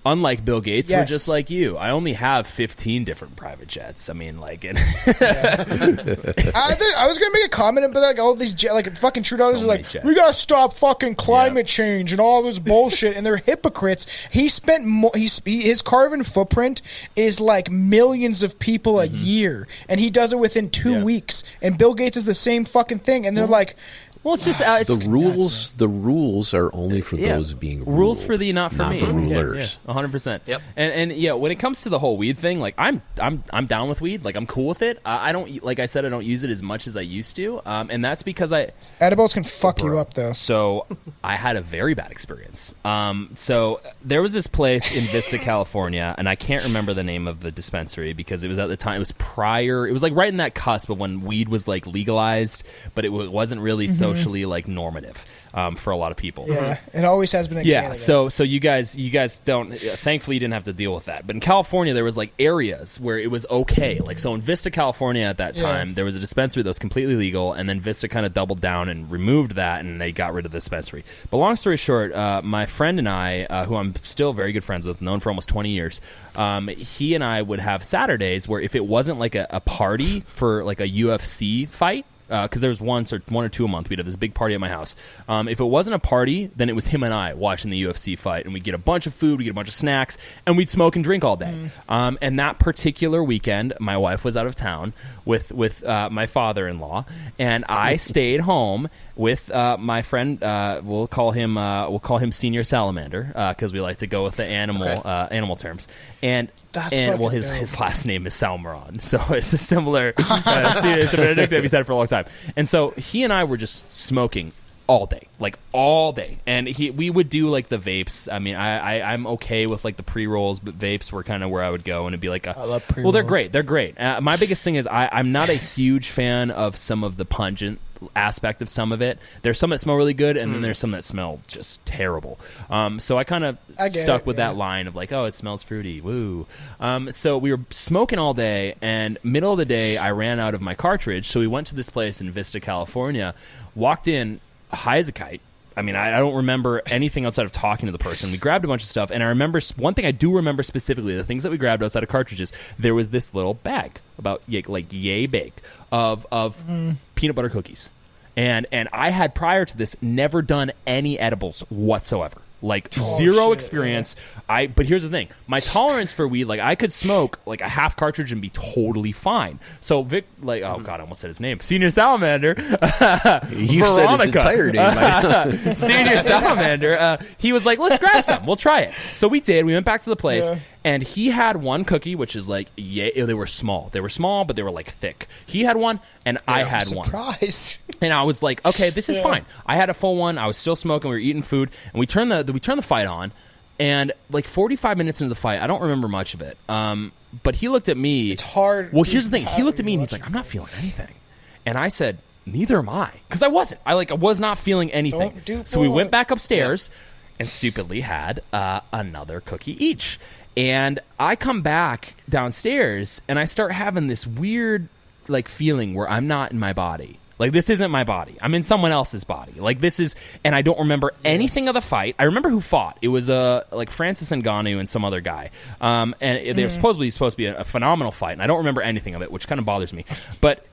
Unlike Bill Gates, we're just like you. I only have 15 different private jets. I mean, like... I was going to make a comment about like all these like fucking Trudeau are like, we got to stop fucking climate change and all this bullshit, and they're hypocrites. He spent his carbon footprint is like millions of people a year, and he does it within 2 weeks. And Bill Gates is the same fucking thing, and they're like... Well, it's just the rules are only for those being ruled, rules for thee, not for me. Not the rulers. 100%. Yep. And when it comes to the whole weed thing, like I'm down with weed. Like I'm cool with it. I don't, like I said, I don't use it as much as I used to. And that's because edibles can fuck you up though. So I had a very bad experience. So there was this place in Vista, California, and I can't remember the name of the dispensary because it was at the time. It was prior. It was like right in that cusp of when weed was like legalized, but it wasn't really socially like normative for a lot of people. Yeah, it always has been in Canada. So you guys don't, thankfully you didn't have to deal with that. But in California there was like areas where it was okay. Like so in Vista, California at that time, there was a dispensary that was completely legal, and then Vista kind of doubled down and removed that, and they got rid of the dispensary. But long story short, my friend and I, who I'm still very good friends with, known for almost 20 years, he and I would have Saturdays where if it wasn't like a party for like a UFC fight, because there was one or two a month, we'd have this big party at my house. If it wasn't a party, then it was him and I watching the UFC fight, and we'd get a bunch of food, we'd get a bunch of snacks, and we'd smoke and drink all day. And that particular weekend, my wife was out of town with my father-in-law, and I stayed home with my friend. We'll call him Senior Salamander because we like to go with the animal terms. And his last name is Salmaron, so it's a similar nickname he's had for a long time. And so he and I were just smoking all day, and we would do like the vapes. I mean, I'm okay with like the pre-rolls, but vapes were kind of where I would go, and it'd be like I love pre-rolls. Well, they're great. My biggest thing is I'm not a huge fan of some of the pungent aspect of some of it. There's some that smell really good, and then there's some that smell just terrible. So I kind of stuck with that line of like, oh, it smells fruity, woo. So we were smoking all day, and middle of the day I ran out of my cartridge, so we went to this place in Vista, California, walked in high as a kite. I mean, I don't remember anything outside of talking to the person. We grabbed a bunch of stuff, and I remember one thing I do remember specifically, the things that we grabbed outside of cartridges, there was this little bag about like yay big of peanut butter cookies. And I had prior to this never done any edibles whatsoever. Like zero experience. Yeah. But here's the thing: my tolerance for weed, like I could smoke like a half cartridge and be totally fine. So Vic, like, oh god, I almost said his name, Senior Salamander. You said his entire name. Senior Salamander. He was like, let's grab some. We'll try it. So we did. We went back to the place. Yeah. And he had one cookie, which is like, they were small. They were small, but they were like thick. He had one, and I had one. Surprise! And I was like, okay, this is fine. I had a full one. I was still smoking. We were eating food, and we turned the fight on. And like 45 minutes into the fight, I don't remember much of it. But he looked at me. It's hard. Well, here's the thing. He looked at me, and he's like, I'm not feeling anything. And I said, neither am I, because I wasn't. I was not feeling anything. So we went back upstairs, and stupidly had another cookie each. And I come back downstairs, and I start having this weird like feeling where I'm not in my body. Like, this isn't my body. I'm in someone else's body. Like, this is... And I don't remember anything of the fight. I remember who fought. It was, like, Francis Ngannou and some other guy. And they were supposed to be a phenomenal fight. And I don't remember anything of it, which kind of bothers me. But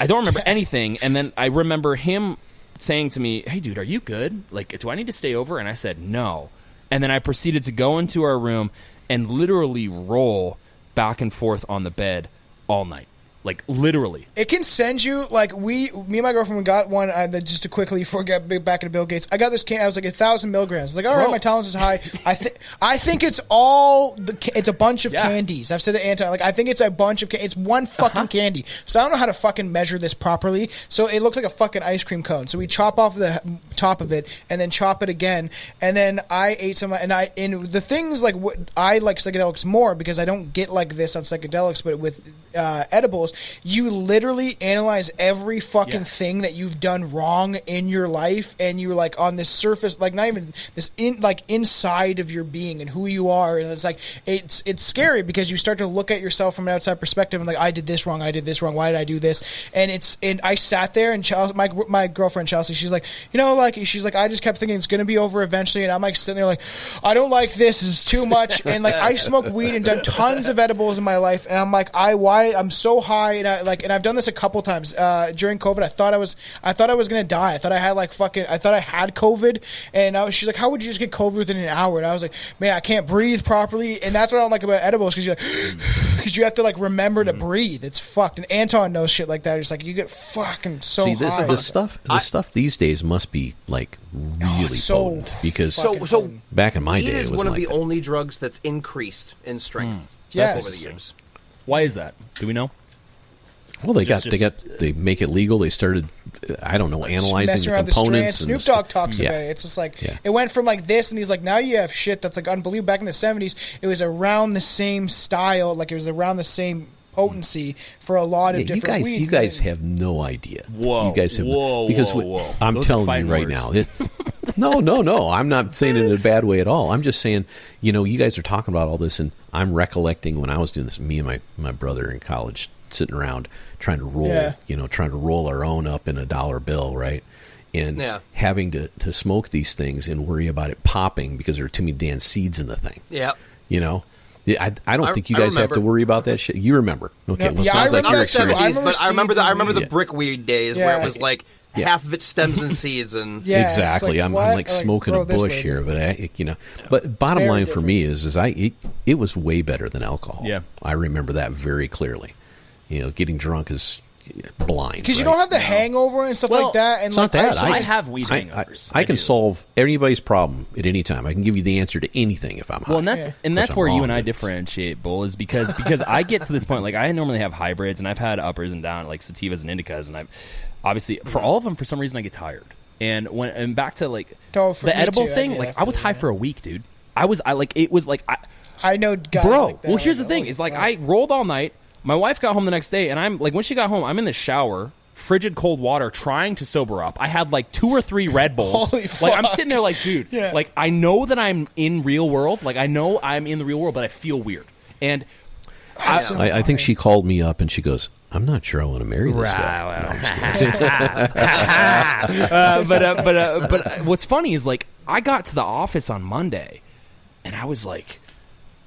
I don't remember anything. And then I remember him saying to me, hey, dude, are you good? Like, do I need to stay over? And I said, no. And then I proceeded to go into our room and literally roll back and forth on the bed all night. Like, literally. It can send you, like, me and my girlfriend, we got one, just to quickly get back into Bill Gates, I got this can, I was like 1,000 milligrams. I was like, all right, my tolerance is high. I think it's it's a bunch of candies. I've said to Anton, like, I think it's a bunch of it's one fucking candy. So I don't know how to fucking measure this properly. So it looks like a fucking ice cream cone. So we chop off the top of it and then chop it again. And then I ate some, and the things, like, I like psychedelics more because I don't get like this on psychedelics, but with edibles, you literally analyze every fucking thing that you've done wrong in your life, and you're like on this surface, like not even this inside of your being and who you are, and it's like it's scary because you start to look at yourself from an outside perspective and like, I did this wrong, why did I do this? And I sat there, and Chelsea, my girlfriend Chelsea, she's like, she's like, I just kept thinking it's gonna be over eventually, and I'm like sitting there like, I don't like this is too much, and like I smoked weed and done tons of edibles in my life, and I'm like, I'm so high, and I've done this a couple times during COVID. I thought I was gonna die. I thought I had COVID, and she's like, how would you just get COVID within an hour? And I was like, man, I can't breathe properly, and that's what I don't like about edibles, because you have to like remember to breathe. It's fucked. And Anton knows shit like that. It's like you get fucking so high. The stuff these days must be like really potent, because so back in my weed day, is it was one of like the that. only drugs that's increased in strength Yes. over the years. Why is that? Do we know? Well, they make it legal. They started, I don't know, analyzing the components. Snoop Dogg talks about it. It's just like it went from like this, and he's like, now you have shit that's like unbelievable. Back in the 70s, it was around the same style, like it was around the same potency for a lot of different weeds. You guys have no idea. Whoa, you guys have because whoa. I'm Those telling you right now. No. I'm not saying it in a bad way at all. I'm just saying, you guys are talking about all this, and I'm recollecting when I was doing this. Me and my brother in college, sitting around trying to roll our own up in a dollar bill, right? And having to smoke these things and worry about it popping because there are too many damn seeds in the thing. Yeah. I don't think you guys have to worry about that shit. You remember? Okay, well, sounds like you're experienced. But I remember the brick weed days where it was like half of it stems and seeds, and exactly. Like, I'm like smoking a bush here, but But bottom line for me is it was way better than alcohol. Yeah, I remember that very clearly. Getting drunk is blind because you don't have the hangover and stuff like that. And it's not that. I have weed hangovers. I can solve anybody's problem at any time. I can give you the answer to anything if I'm high. Well, and that's where you and I differentiate, Bull, is because I get to this point, like I normally have hybrids, and I've had uppers and downs, like sativas and indicas, and I've obviously for all of them, for some reason, I get tired. And back to like the edible thing, like I was high for a week, dude. I know guys bro. Like that. Well, here's the thing: is like I rolled all night. My wife got home the next day, and I'm like, when she got home, I'm in the shower, frigid cold water, trying to sober up. I had like 2 or 3 Red Bulls. Holy like fuck. I'm sitting there, like, dude, like I know that I'm in real world. Like I know I'm in the real world, but I feel weird. And I think she called me up and she goes, I'm not sure I want to marry this guy. No, but what's funny is like I got to the office on Monday, and I was like,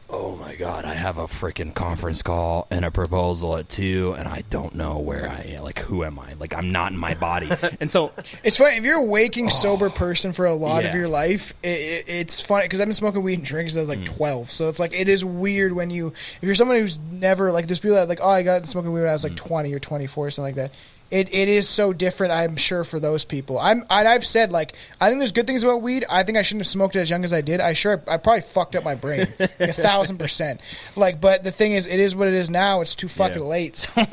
oh my God, I have a freaking conference call and a proposal at 2, and I don't know where I am. Like, who am I? Like, I'm not in my body. And so it's funny if you're a waking sober person for a lot of your life. It's funny because I've been smoking weed and drinking since I was like 12. So it's like it is weird when if you're someone who's never like there's people that like, oh, I got smoking weed when I was like 20 or 24 or something like that. It is so different, I'm sure, for those people. I've said, like, I think there's good things about weed. I think I shouldn't have smoked it as young as I did. I probably fucked up my brain 1,000%. Like, but the thing is, it is what it is now. It's too fucking late. I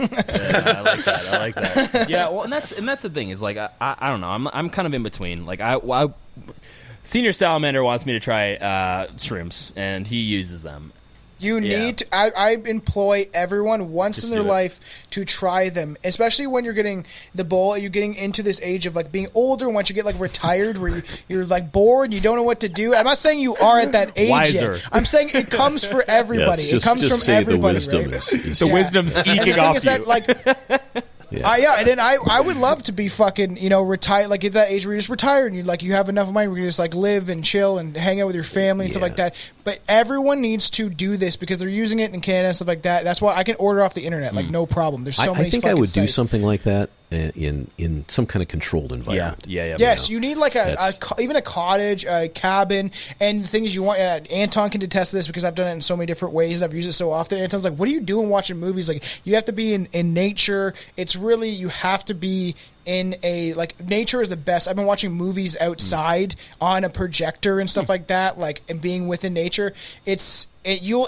like that. Yeah, well, and that's the thing is, like, I don't know. I'm kind of in between. Like, Senior Salamander wants me to try shrooms, and he uses them. You need to. I employ everyone once in their life to try them, especially when you're getting the bowl. You're getting into this age of like being older. Once you get like retired, where you're like bored, you don't know what to do. I'm not saying you are at that age yet. I'm saying it comes for everybody. Yes, it comes from everybody. The wisdom's eking off you. That, like, and then I would love to be fucking, retired, like at that age where you're just retired and you have enough money where you just like live and chill and hang out with your family and stuff like that. But everyone needs to do this because they're using it in Canada and stuff like that. That's why I can order off the internet, like no problem. There's so many. I think I would do something like that in some kind of controlled environment. Yeah. Yes, you need like even a cottage, a cabin, and the things you want. Anton can attest to this because I've done it in so many different ways. And I've used it so often. Anton's like, "What are you doing watching movies? Like, you have to be in nature. It's really you have to be." In a nature is the best. I've been watching movies outside on a projector and stuff like that, and being within nature. It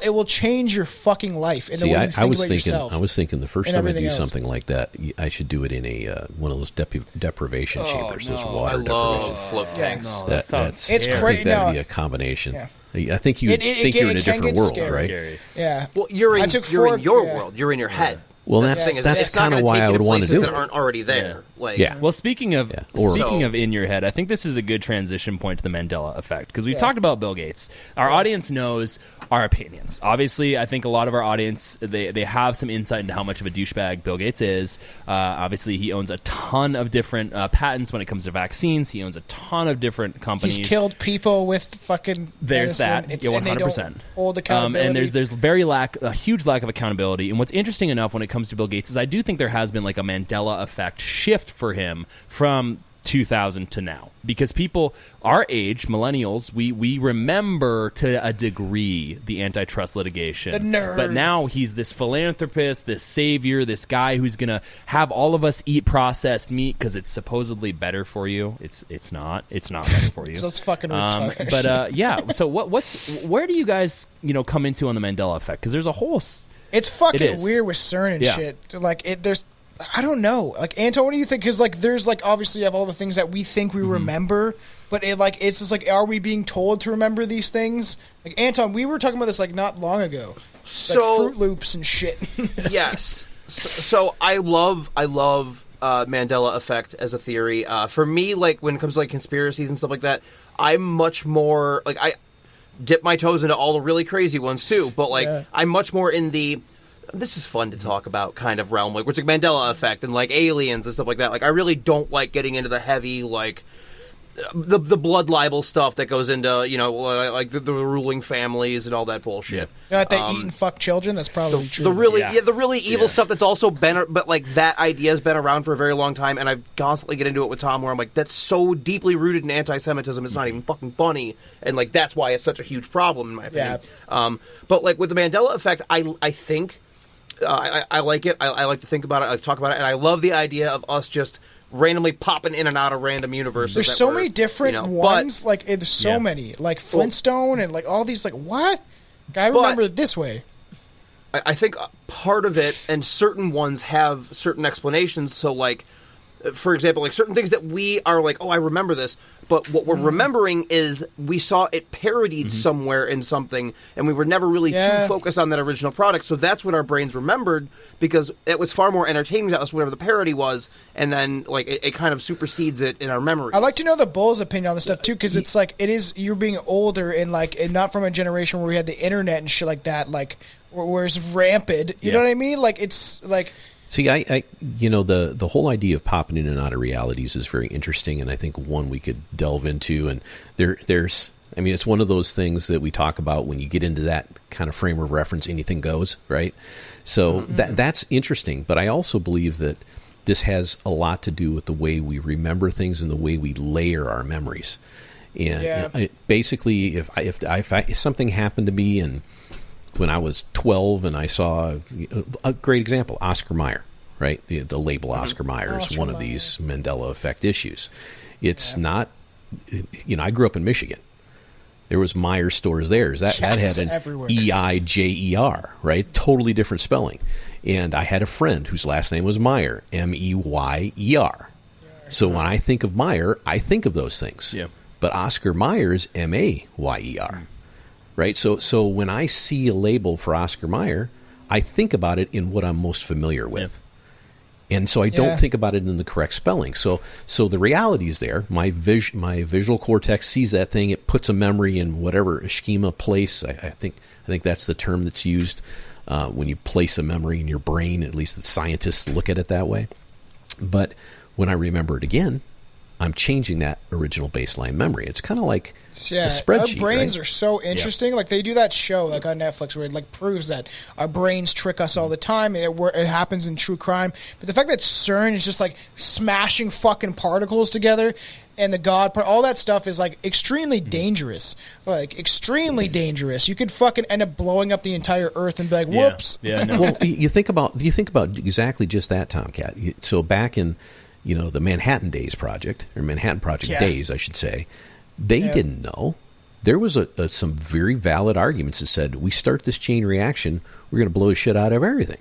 will change your fucking life. In the way you think about yourself. I was thinking the first time I do something like that, I should do it in a one of those deprivation chambers, those water deprivation float tanks. No, that sounds it's crazy. I think that'd be a combination. Yeah. I think you think you're in a different world, right? Scary. Yeah. Well, you're in your world. You're in your head. Well, that's kind of why I would want to do it. That aren't already there. Well, speaking of in your head, I think this is a good transition point to the Mandela Effect because we've talked about Bill Gates. Our audience knows our opinions. Obviously, I think a lot of our audience they have some insight into how much of a douchebag Bill Gates is. Obviously, he owns a ton of different patents when it comes to vaccines. He owns a ton of different companies. He's killed people with fucking. There's medicine. that. 100%. Hold accountability. And there's a huge lack of accountability. And what's interesting enough when it comes to Bill Gates is I do think there has been like a Mandela Effect shift for him from 2000 to now, because people our age, millennials, we remember to a degree the antitrust litigation. The nerd. But now he's this philanthropist, this savior, this guy who's gonna have all of us eat processed meat because it's supposedly better for you. It's not better for you. So it's fucking retarded. But so where do you guys come into on the Mandela Effect? Because there's a whole it's fucking weird with CERN and shit. There's I don't know. Like, Anton, what do you think? Because there's obviously you have all the things that we think we remember, but it's just are we being told to remember these things? Like, Anton, we were talking about this not long ago. So Fruit Loops and shit. Yes. So I love Mandela Effect as a theory. For me, when it comes to conspiracies and stuff like that, I'm much more I dip my toes into all the really crazy ones too. But I'm much more in the this is fun to talk about kind of realm, which is Mandela Effect and aliens and stuff like that. I really don't like getting into the heavy the blood libel stuff that goes into the ruling families and all that bullshit. They eat and fuck children. That's probably true. The really evil stuff that's also been, but that idea has been around for a very long time, and I constantly get into it with Tom, where I'm like, that's so deeply rooted in anti-Semitism, it's not even fucking funny, and that's why it's such a huge problem in my opinion. Yeah. But with the Mandela Effect, I think. I like it. I like to think about it. I like to talk about it, and I love the idea of us just randomly popping in and out of random universes. There's so many different ones. There's so many, Flintstone and all these. What? I remember it this way. I think part of it, and certain ones have certain explanations. So, for example, certain things that we are oh, I remember this. But what we're remembering is we saw it parodied somewhere in something, and we were never really too focused on that original product. So that's what our brains remembered, because it was far more entertaining to us, whatever the parody was, and then it kind of supersedes it in our memory. I like to know the Bull's opinion on this stuff too, because it's it is you're being older and and not from a generation where we had the internet and shit like that, where it's rampant. You know what I mean? It's See, the whole idea of popping in and out of realities is very interesting, and I think one we could delve into. And there's, it's one of those things that we talk about when you get into that kind of frame of reference, anything goes, right? So that's interesting, but I also believe that this has a lot to do with the way we remember things and the way we layer our memories. And basically, if something happened to me and when I was 12 and I saw a great example, Oscar Mayer, right? The label Oscar Mayer is one of these Mandela Effect issues. It's not, I grew up in Michigan. There was Meyer stores there. That had an everywhere. E-I-J-E-R, right? Totally different spelling. And I had a friend whose last name was Meyer, M-E-Y-E-R. So when I think of Meyer, I think of those things. Yeah. But Oscar Mayer is M-A-Y-E-R. right? So when I see a label for Oscar Mayer, I think about it in what I'm most familiar with. And so I don't think about it in the correct spelling. So the reality is there. My visual cortex sees that thing. It puts a memory in whatever schema place. I think that's the term that's used when you place a memory in your brain. At least the scientists look at it that way. But when I remember it again, I'm changing that original baseline memory. It's kind of like a spreadsheet. Our brains right? are so interesting. Yeah. Like they do that show like on Netflix where it like proves that our brains trick us all the time. It happens in true crime. But the fact that CERN is just like smashing fucking particles together and the God part, all that stuff is like extremely dangerous. Like extremely dangerous. You could fucking end up blowing up the entire Earth and be like, whoops. Yeah, no. Well, you think about exactly just that, Tomcat. So back in the Manhattan Days Project, or Manhattan Project Days, I should say, they didn't know. There was some very valid arguments that said, we start this chain reaction, we're going to blow the shit out of everything.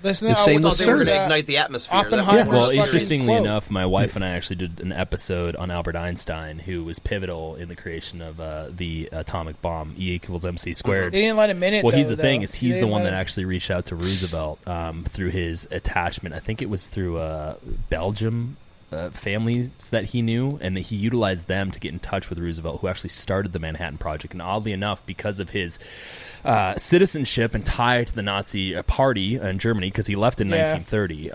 Listen, the same with CERN. Ignite the atmosphere. Well, interestingly enough, my wife and I actually did an episode on Albert Einstein, who was pivotal in the creation of the atomic bomb, E = MC squared. They didn't let him in it. Well, he's the thing is he's the one that actually reached out to Roosevelt through his attachment. I think it was through Belgium families that he knew, and that he utilized them to get in touch with Roosevelt, who actually started the Manhattan Project. And oddly enough, because of his citizenship and tie to the Nazi party in Germany, because he left in 1930,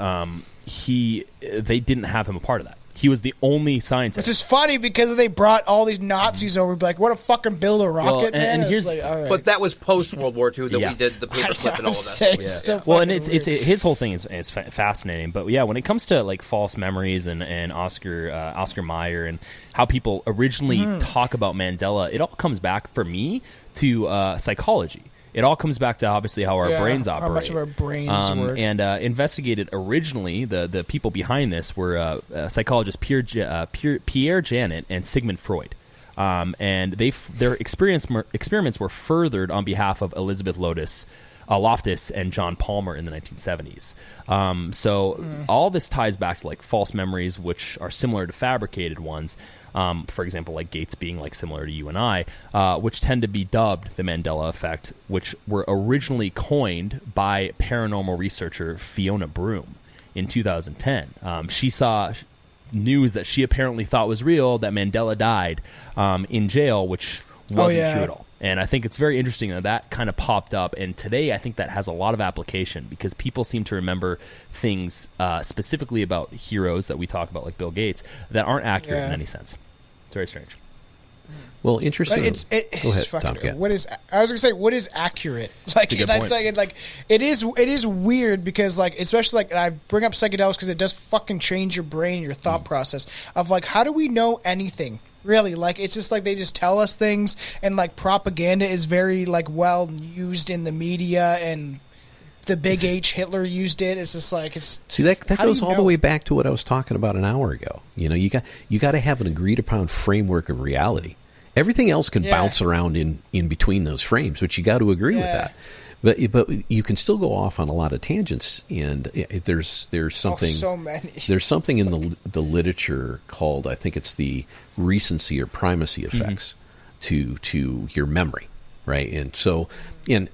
they didn't have him a part of that. He was the only scientist. Which is funny because they brought all these Nazis over. Be like, what a fucking build a rocket, man. And here's, like, all right. But that was post World War II that we did the paperclip and all of that. Well, and it's his whole thing is fascinating. But yeah, when it comes to like false memories and Oscar Mayer and how people originally talk about Mandela, it all comes back for me to psychology. It all comes back to obviously how our brains operate. How much of our brains work. And investigated originally, the people behind this were psychologists Pierre Janet and Sigmund Freud. And their experiments were furthered on behalf of Elizabeth Loftus and John Palmer in the 1970s. All this ties back to like false memories, which are similar to fabricated ones. For example, like Gates being like similar to you and I, which tend to be dubbed the Mandela Effect, which were originally coined by paranormal researcher Fiona Broome in 2010. She saw news that she apparently thought was real, that Mandela died in jail, which wasn't true at all. And I think it's very interesting that kind of popped up. And today I think that has a lot of application because people seem to remember things specifically about heroes that we talk about, like Bill Gates, that aren't accurate in any sense. It's very strange. Well, interesting. It's Go ahead, Tom. What is accurate? Like that's like it is weird because like especially like I bring up psychedelics because it does fucking change your brain, your thought process of like how do we know anything? Really, like it's just like they just tell us things, and like propaganda is very like well used in the media, and the big H Hitler used it. It's just like it's see that goes all the way back to what I was talking about an hour ago. You got to have an agreed upon framework of reality. Everything else can bounce around in between those frames, which you got to agree with that. But you can still go off on a lot of tangents, and there's something so many. There's something in the literature called, I think it's the recency or primacy effects to your memory, right? And so,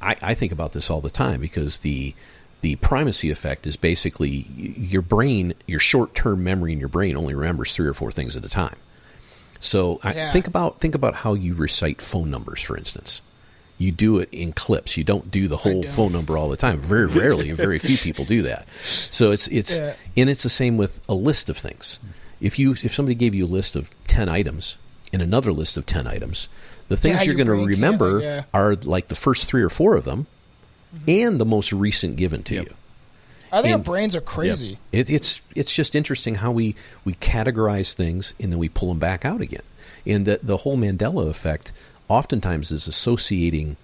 I think about this all the time because the primacy effect is basically your brain, your short-term memory in your brain only remembers 3 or 4 things at a time. So think about how you recite phone numbers, for instance. You do it in clips. You don't do the whole phone number all the time. Very rarely, and very few people do that. So it's and it's the same with a list of things. If somebody gave you a list of 10 items and another list of 10 items, the things you're going to remember are like the first 3 or 4 of them, and the most recent given to you. I think our brains are crazy. It's just interesting how we categorize things and then we pull them back out again. And the whole Mandela effect oftentimes is associating,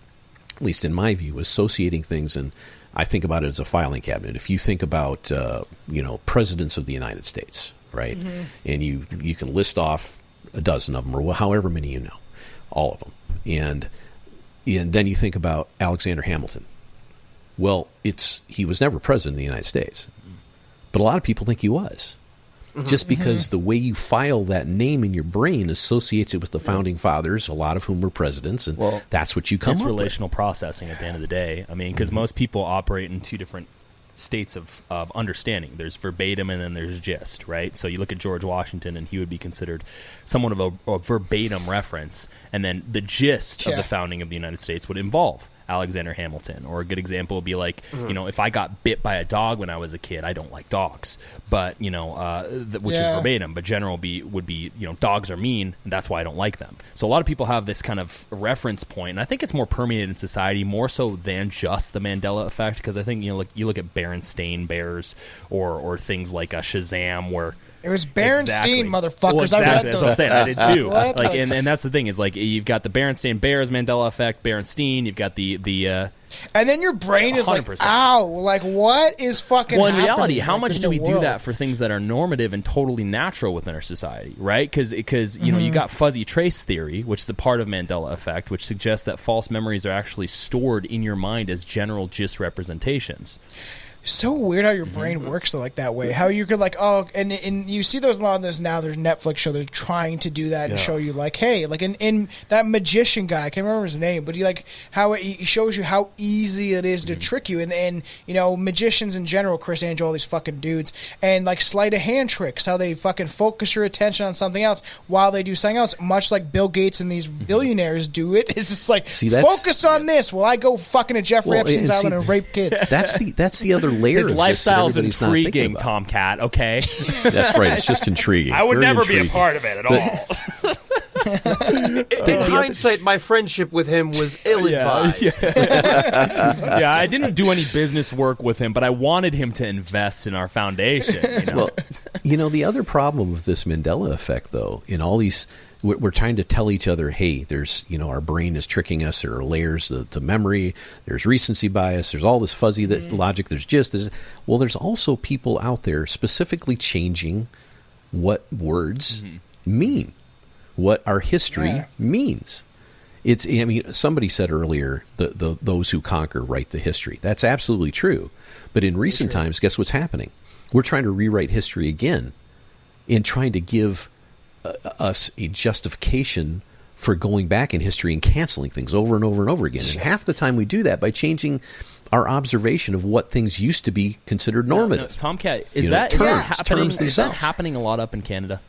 at least in my view, associating things, and I think about it as a filing cabinet. If you think about, presidents of the United States, right, and you can list off a dozen of them or however many you know, all of them, and then you think about Alexander Hamilton. Well, he was never president of the United States, but a lot of people think he was. just because the way you file that name in your brain associates it with the founding fathers, a lot of whom were presidents, and that's what you come It's up relational processing at the end of the day. I mean, because most people operate in two different states of understanding. There's verbatim and then there's gist, right? So you look at George Washington and he would be considered somewhat of a verbatim reference, and then the gist of the founding of the United States would involve Alexander Hamilton. Or a good example would be like, you know, if I got bit by a dog when I was a kid, I don't like dogs, but you know, which is verbatim, but general would be, you know, dogs are mean, and that's why I don't like them. So a lot of people have this kind of reference point, and I think it's more permeated in society more so than just the Mandela effect, because I think, you know, like you look at Berenstain Bears or things like Shazam, where it was Berenstain, motherfuckers. Well, exactly. I read That's those. what I'm saying. I did too. What? Like, and that's the thing is, like, you've got the Berenstain Bears Mandela effect, Berenstain. You've got the and then your brain is like, 100%. ow, like what is fucking well, in happening? reality, how like, much in do the we do world? that for things that are normative and totally natural within our society, right? Because you know, you got fuzzy trace theory, which is a part of Mandela effect, which suggests that false memories are actually stored in your mind as general gist representations. So weird how your brain works though, like that way. How you could like, oh, and you see those a lot of those now. There's Netflix show. They're trying to do that and show you like, hey, like in that magician guy, I can't remember his name, but he like how he shows you how easy it is to trick you. And you know, magicians in general, Chris Angel, all these fucking dudes, and like sleight of hand tricks, how they fucking focus your attention on something else while they do something else. Much like Bill Gates and these billionaires do it. It's just like, focus on this while I go fucking to Jeffrey Epstein's island and rape kids. That's the other layer. His of lifestyle's this that everybody's not thinking intriguing, about. Tomcat. Okay, That's right. It's just intriguing. I would Very never be a intriguing. part of it at all. In hindsight, my friendship with him was ill-advised. Yeah, I didn't do any business work with him, but I wanted him to invest in our foundation. You know? Well, you know, the other problem with this Mandela effect, though, in all these, we're trying to tell each other, hey, there's, you know, our brain is tricking us. There are layers to memory. There's recency bias. There's all this fuzzy logic. There's there's also people out there specifically changing what words mean, what our history means. It's, I mean, somebody said earlier, those who conquer write the history. That's absolutely true. But in recent times, guess what's happening? We're trying to rewrite history again in trying to give us a justification for going back in history and canceling things over and over and over again. And half the time we do that by changing our observation of what things used to be considered normative. No, Tomcat, is You know, that happening? terms Is that themselves. happening a lot up in Canada?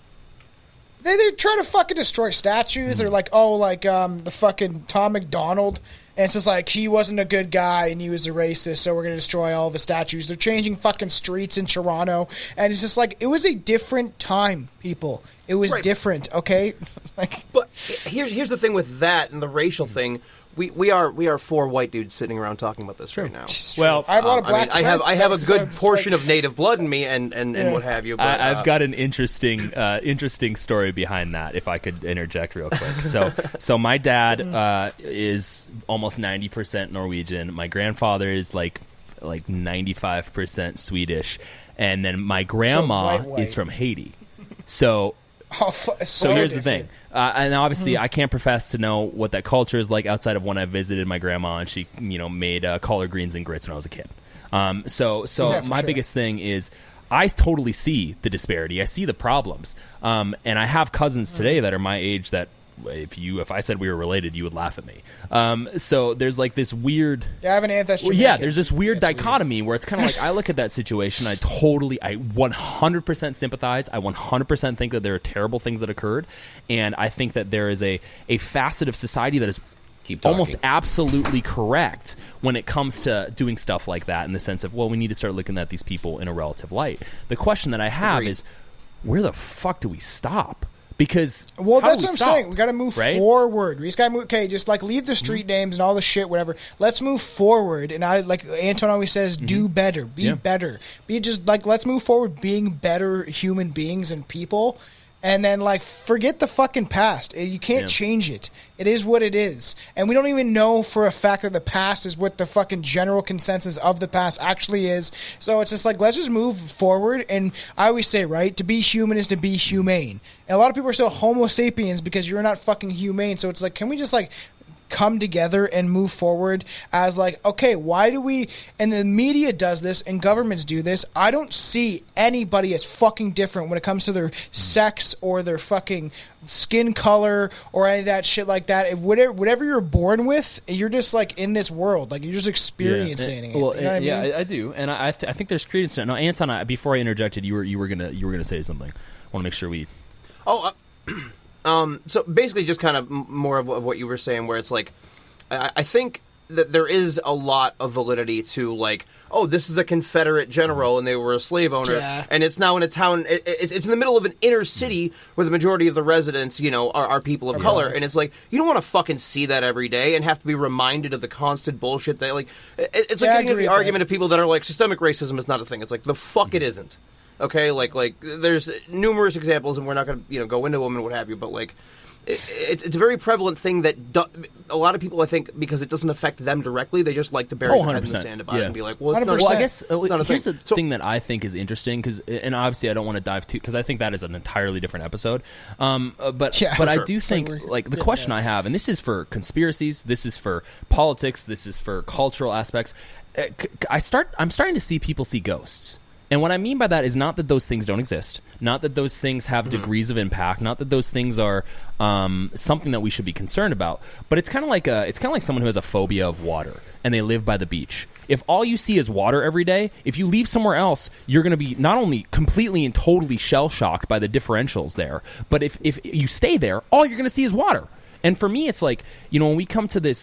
They're trying to fucking destroy statues. They're like, oh, like the fucking Tom McDonald. And it's just like, he wasn't a good guy and he was a racist, so we're going to destroy all the statues. They're changing fucking streets in Toronto. And it's just like, it was a different time, people. It was different, okay? Like, But here's the thing with that and the racial thing. We are four white dudes sitting around talking about this right now. Well, I have a lot of black I have friends, a though, so good it's portion like- of native blood in me and what have you. But, I've got an interesting story behind that, if I could interject real quick. So my dad is almost 90% Norwegian. My grandfather is like 95% Swedish, and then my grandma white. is from Haiti. So so here's the different. thing, and obviously I can't profess to know what that culture is like outside of when I visited my grandma and she, you know, made collard greens and grits when I was a kid. So Yeah, for my sure. biggest thing is I totally see the disparity. I see the problems, and I have cousins today that are my age that if I said we were related, you would laugh at me. So there's like this weird. Yeah, I have an aunt that's Well, Jamaican. there's this weird That's dichotomy where it's kind of like I look at that situation, I 100% sympathize. I 100% think that there are terrible things that occurred, and I think that there is a facet of society that is Keep talking. almost absolutely correct when it comes to doing stuff like that, in the sense of, well, we need to start looking at these people in a relative light. The question that I have Agreed. is, where the fuck do we stop? Because Well, how do that's we what I'm stop, saying. We got to move right? forward. We just got to move. Okay, just like leave the street names and all the shit, whatever. Let's move forward. And I like Anton always says, do better, be better, be just like let's move forward, being better human beings and people. And then, like, forget the fucking past. You can't change it. It is what it is. And we don't even know for a fact that the past is what the fucking general consensus of the past actually is. So it's just like, let's just move forward. And I always say, right, to be human is to be humane. And a lot of people are still homo sapiens because you're not fucking humane. So it's like, can we just, like, come together and move forward as like, okay, why do we, and the media does this and governments do this. I don't see anybody as fucking different when it comes to their sex or their fucking skin color or any of that shit like that. If whatever you're born with, you're just like in this world, like you're just experiencing it. Well, you know what I mean? I do, and I think there's credence to it. Now, Anton, before I interjected, you were gonna say something. I want to make sure we. So basically, just kind of more of what you were saying, where it's like, I think that there is a lot of validity to like, oh, this is a Confederate general and they were a slave owner, and it's now in a town. It's in the middle of an inner city where the majority of the residents, are people of color, and it's like you don't want to fucking see that every day and have to be reminded of the constant bullshit that like. It's like getting into the argument of people that are like systemic racism is not a thing. It's like the fuck it isn't. Okay, like there's numerous examples, and we're not going to go into them and what have you, but like it's a very prevalent thing that a lot of people, I think, because it doesn't affect them directly, they just like to bury their head in the sand about it and be like, well, it's not, well, I guess it's not a here's thing. the thing that I think is interesting, and obviously I don't want to dive too, because I think that is an entirely different episode. But I do think like the question I have, and this is for conspiracies, this is for politics, this is for cultural aspects. I'm starting to see people see ghosts. And what I mean by that is not that those things don't exist, not that those things have degrees of impact, not that those things are something that we should be concerned about. But it's kind of like someone who has a phobia of water and they live by the beach. If all you see is water every day, if you leave somewhere else, you're going to be not only completely and totally shell shocked by the differentials there, but if you stay there, all you're going to see is water. And for me, it's like, when we come to the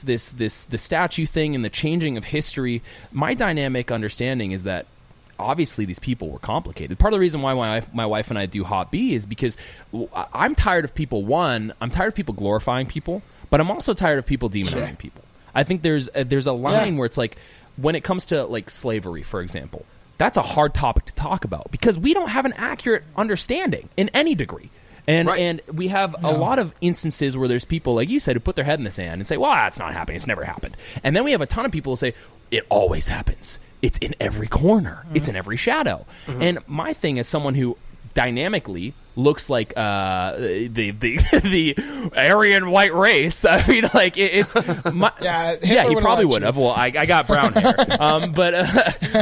statue thing and the changing of history, my dynamic understanding is that obviously these people were complicated. Part of the reason why my wife and I do Hot B is because I'm tired of people. I'm tired of people glorifying people, but I'm also tired of people demonizing people. I think there's a line where it's like, when it comes to like slavery, for example, that's a hard topic to talk about because we don't have an accurate understanding in any degree. And we have a lot of instances where there's people, like you said, who put their head in the sand and say, well, that's not happening. It's never happened. And then we have a ton of people who say, it always happens. It's in every corner. It's in every shadow. And my thing as someone who dynamically looks like the Aryan white race. I mean, like it's my, he probably would have. Well, I got brown hair. But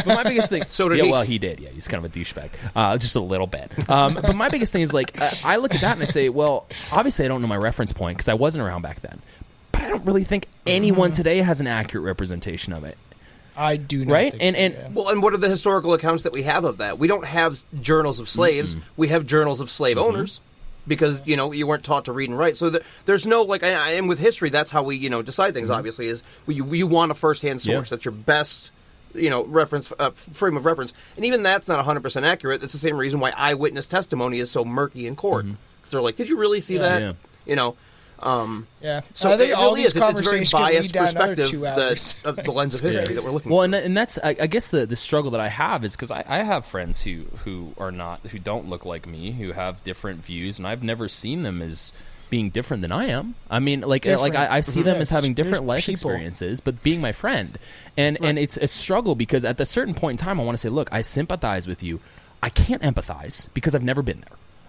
my biggest thing. So did he. Well, he did. Yeah, he's kind of a douchebag, just a little bit. But my biggest thing is like I look at that and I say, well, obviously I don't know my reference point because I wasn't around back then. But I don't really think anyone today has an accurate representation of it. I do not right? think and so, yeah. Well, and what are the historical accounts that we have of that? We don't have journals of slaves. We have journals of slave owners because, you weren't taught to read and write. So there's no, like, and with history, that's how we, decide things, obviously, is you want a first-hand source. That's your best, reference, frame of reference. And even that's not 100% accurate. That's the same reason why eyewitness testimony is so murky in court. Because they're like, did you really see that? Yeah. So I think it all really these is. It's a very conversations could biased lead down another perspective 2 hours. of the lens of history that we're looking Well, for. and that's I guess the struggle that I have is because I have friends who don't look like me, who have different views, and I've never seen them as being different than I am. I mean, I see them as having different life experiences, but being my friend, and it's a struggle because at a certain point in time, I want to say, look, I sympathize with you. I can't empathize because I've never been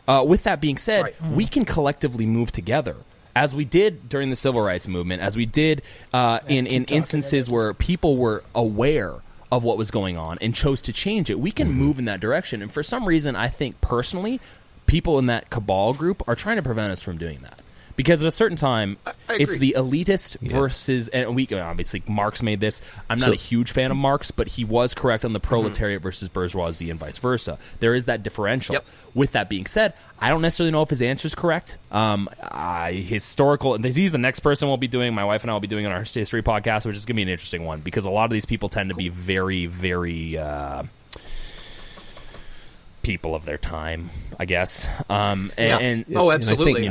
there. With that being said, we can collectively move together. As we did during the civil rights movement, as we did in instances where people were aware of what was going on and chose to change it, we can move in that direction. And for some reason, I think personally, people in that cabal group are trying to prevent us from doing that. Because at a certain time, it's the elitist versus, and we obviously Marx made this. I'm not a huge fan of Marx, but he was correct on the proletariat versus bourgeoisie and vice versa. There is that differential. With that being said, I don't necessarily know if his answer is correct. Historical, he's the next person we'll be doing. My wife and I will be doing on our history podcast, which is going to be an interesting one because a lot of these people tend to be very, very. People of their time, I guess. Absolutely.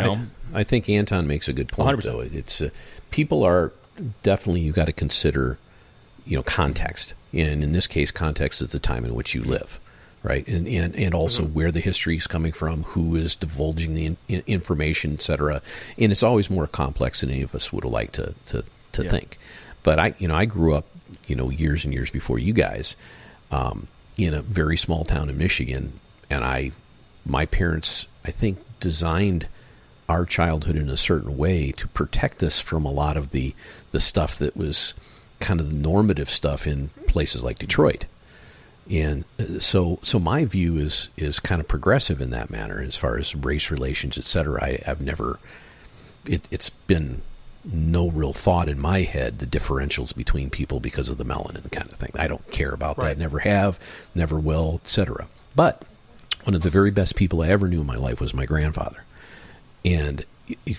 I think Anton makes a good point, 100%. though. It's people are definitely, you got to consider, context. And in this case, context is the time in which you live, right? And also where the history is coming from, who is divulging the information, et cetera. And it's always more complex than any of us would have liked to think. But I grew up, years and years before you guys, in a very small town in Michigan, and my parents, I think, designed our childhood in a certain way to protect us from a lot of the stuff that was kind of the normative stuff in places like Detroit. And so my view is kind of progressive in that manner as far as race relations, et cetera. I've never, it's been no real thought in my head, the differentials between people because of the melanin kind of thing. I don't care about that, never have, never will, et cetera. But one of the very best people I ever knew in my life was my grandfather. And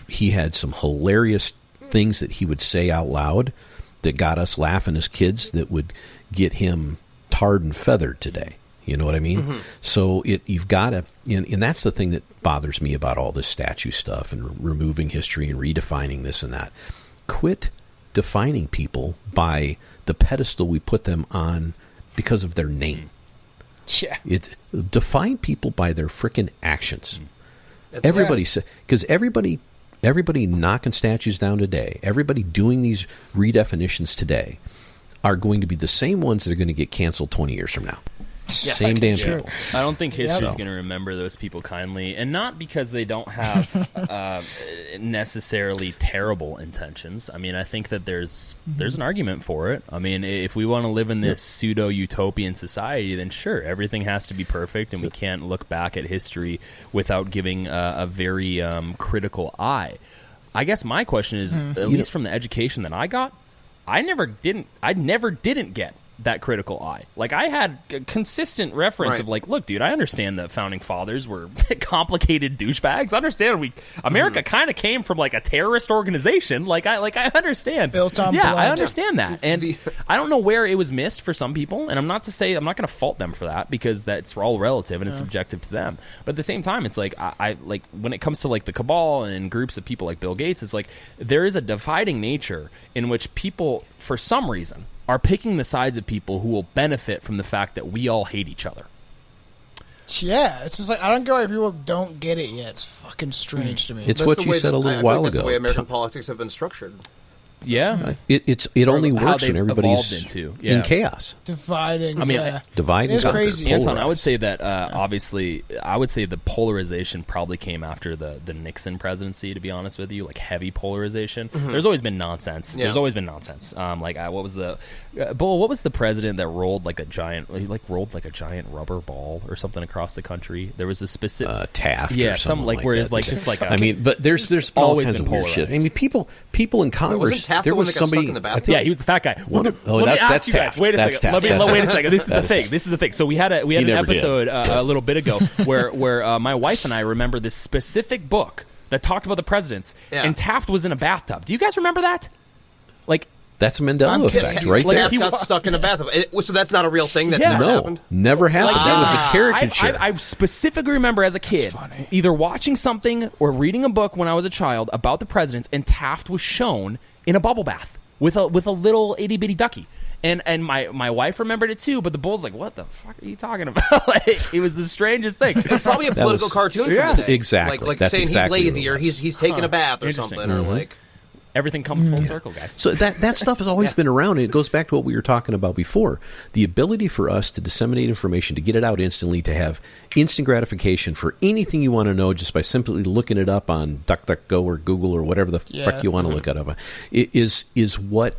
he had some hilarious things that he would say out loud that got us laughing as kids that would get him tarred and feathered today. You know what I mean? Mm-hmm. So you've got to, and that's the thing that bothers me about all this statue stuff and removing history and redefining this and that. Quit defining people by the pedestal we put them on because of their name. Yeah. Define people by their frickin' actions. Everybody say, because everybody knocking statues down today, everybody doing these redefinitions today are going to be the same ones that are going to get canceled 20 years from now. Yes, same damn people. I don't think history's going to remember those people kindly, and not because they don't have necessarily terrible intentions. I mean, I think that there's an argument for it. I mean, if we want to live in this pseudo-utopian society, then sure, everything has to be perfect, and we can't look back at history without giving a very critical eye. I guess my question is, at least from the education that I got, I never didn't get that critical eye. Like, I had a consistent reference of like, look, dude, I understand that founding fathers were complicated douchebags. I understand America kind of came from like a terrorist organization. I understand. Built on blood. blood. I understand that. And I don't know where it was missed for some people, and I'm not going to fault them for that, because that's all relative and it's subjective to them. But at the same time, it's like, I like, when it comes to like the cabal and groups of people like Bill Gates, it's like there is a dividing nature in which people, for some reason, are picking the sides of people who will benefit from the fact that we all hate each other. Yeah, it's just like, I don't get why people don't get it yet. It's fucking strange to me. It's what you said a little while ago. That's the way American politics have been structured. Yeah, it only works when everybody's in chaos, dividing. I mean, dividing. It's crazy. Anton, I would say that obviously, I would say the polarization probably came after the Nixon presidency. To be honest with you, like heavy polarization. Mm-hmm. There's always been nonsense. Yeah. There's always been nonsense. What was the president that rolled like a giant rubber ball or something across the country? There was a specific Taft. Yeah, or something like where that. it's like just like. I mean, but there's all kinds of weird shit. I mean, people in Congress. There was somebody. Yeah, he was the fat guy. That's Taft. Wait a second. Wait a second. This is the thing. So we had an episode a little bit ago where my wife and I remember this specific book that talked about the presidents, and Taft was in a bathtub. Do you guys remember that? Like, that's a Mandela effect, right there. Taft got stuck in a bathtub. So that's not a real thing. That never happened. Never happened. That was a caricature. I specifically remember as a kid either watching something or reading a book when I was a child about the presidents, and Taft was shown in a bubble bath with a little itty bitty ducky, and my wife remembered it too. But the bull's like, "What the fuck are you talking about?" Like, it was the strangest thing. It's probably a political cartoon. From the day. Exactly. Like that's saying exactly he's lazy or he's taking a bath or something, or like. Everything comes full circle, guys. So that stuff has always been around, and it goes back to what we were talking about before. The ability for us to disseminate information, to get it out instantly, to have instant gratification for anything you want to know just by simply looking it up on DuckDuckGo or Google or whatever the fuck you want to look it up on, is what...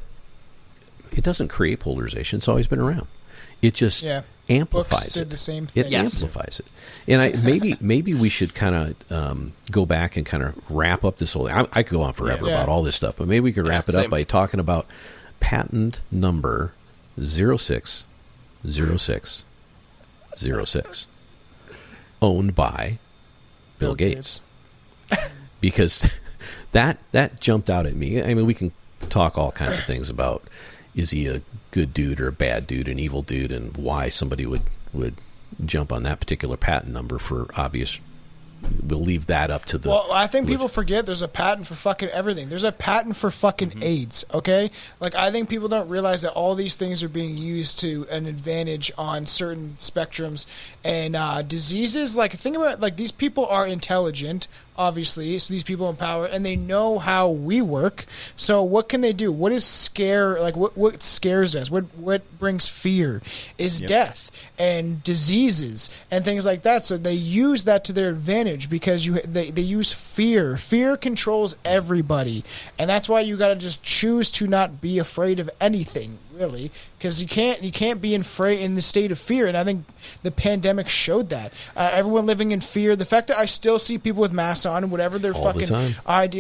It doesn't create polarization. It's always been around. It just amplifies Books did it. the same thing. It amplifies it. And maybe we should kind of go back and kind of wrap up this whole thing. I could go on forever about all this stuff, but maybe we could wrap it up by talking about patent number 060606, owned by Bill Gates. Because that jumped out at me. I mean, we can talk all kinds of things about, is he a good dude or a bad dude, an evil dude, and why somebody would jump on that particular patent number for obvious. We'll leave that up to the... Well, I think people forget there's a patent for fucking everything. There's a patent for fucking AIDS, okay? Like, I think people don't realize that all these things are being used to an advantage on certain spectrums and diseases. Like, think about it, like, these people are intelligent. obviously, so these people in power, and they know how we work. So what can they do? What is scare? Like what scares us? What brings fear? Is death and diseases and things like that. So they use that to their advantage because they use fear. Fear controls everybody, and that's why you got to just choose to not be afraid of anything, really, because you can't be in the state of fear. And I think the pandemic showed that. Everyone living in fear. The fact that I still see people with masks on and whatever they're All the time.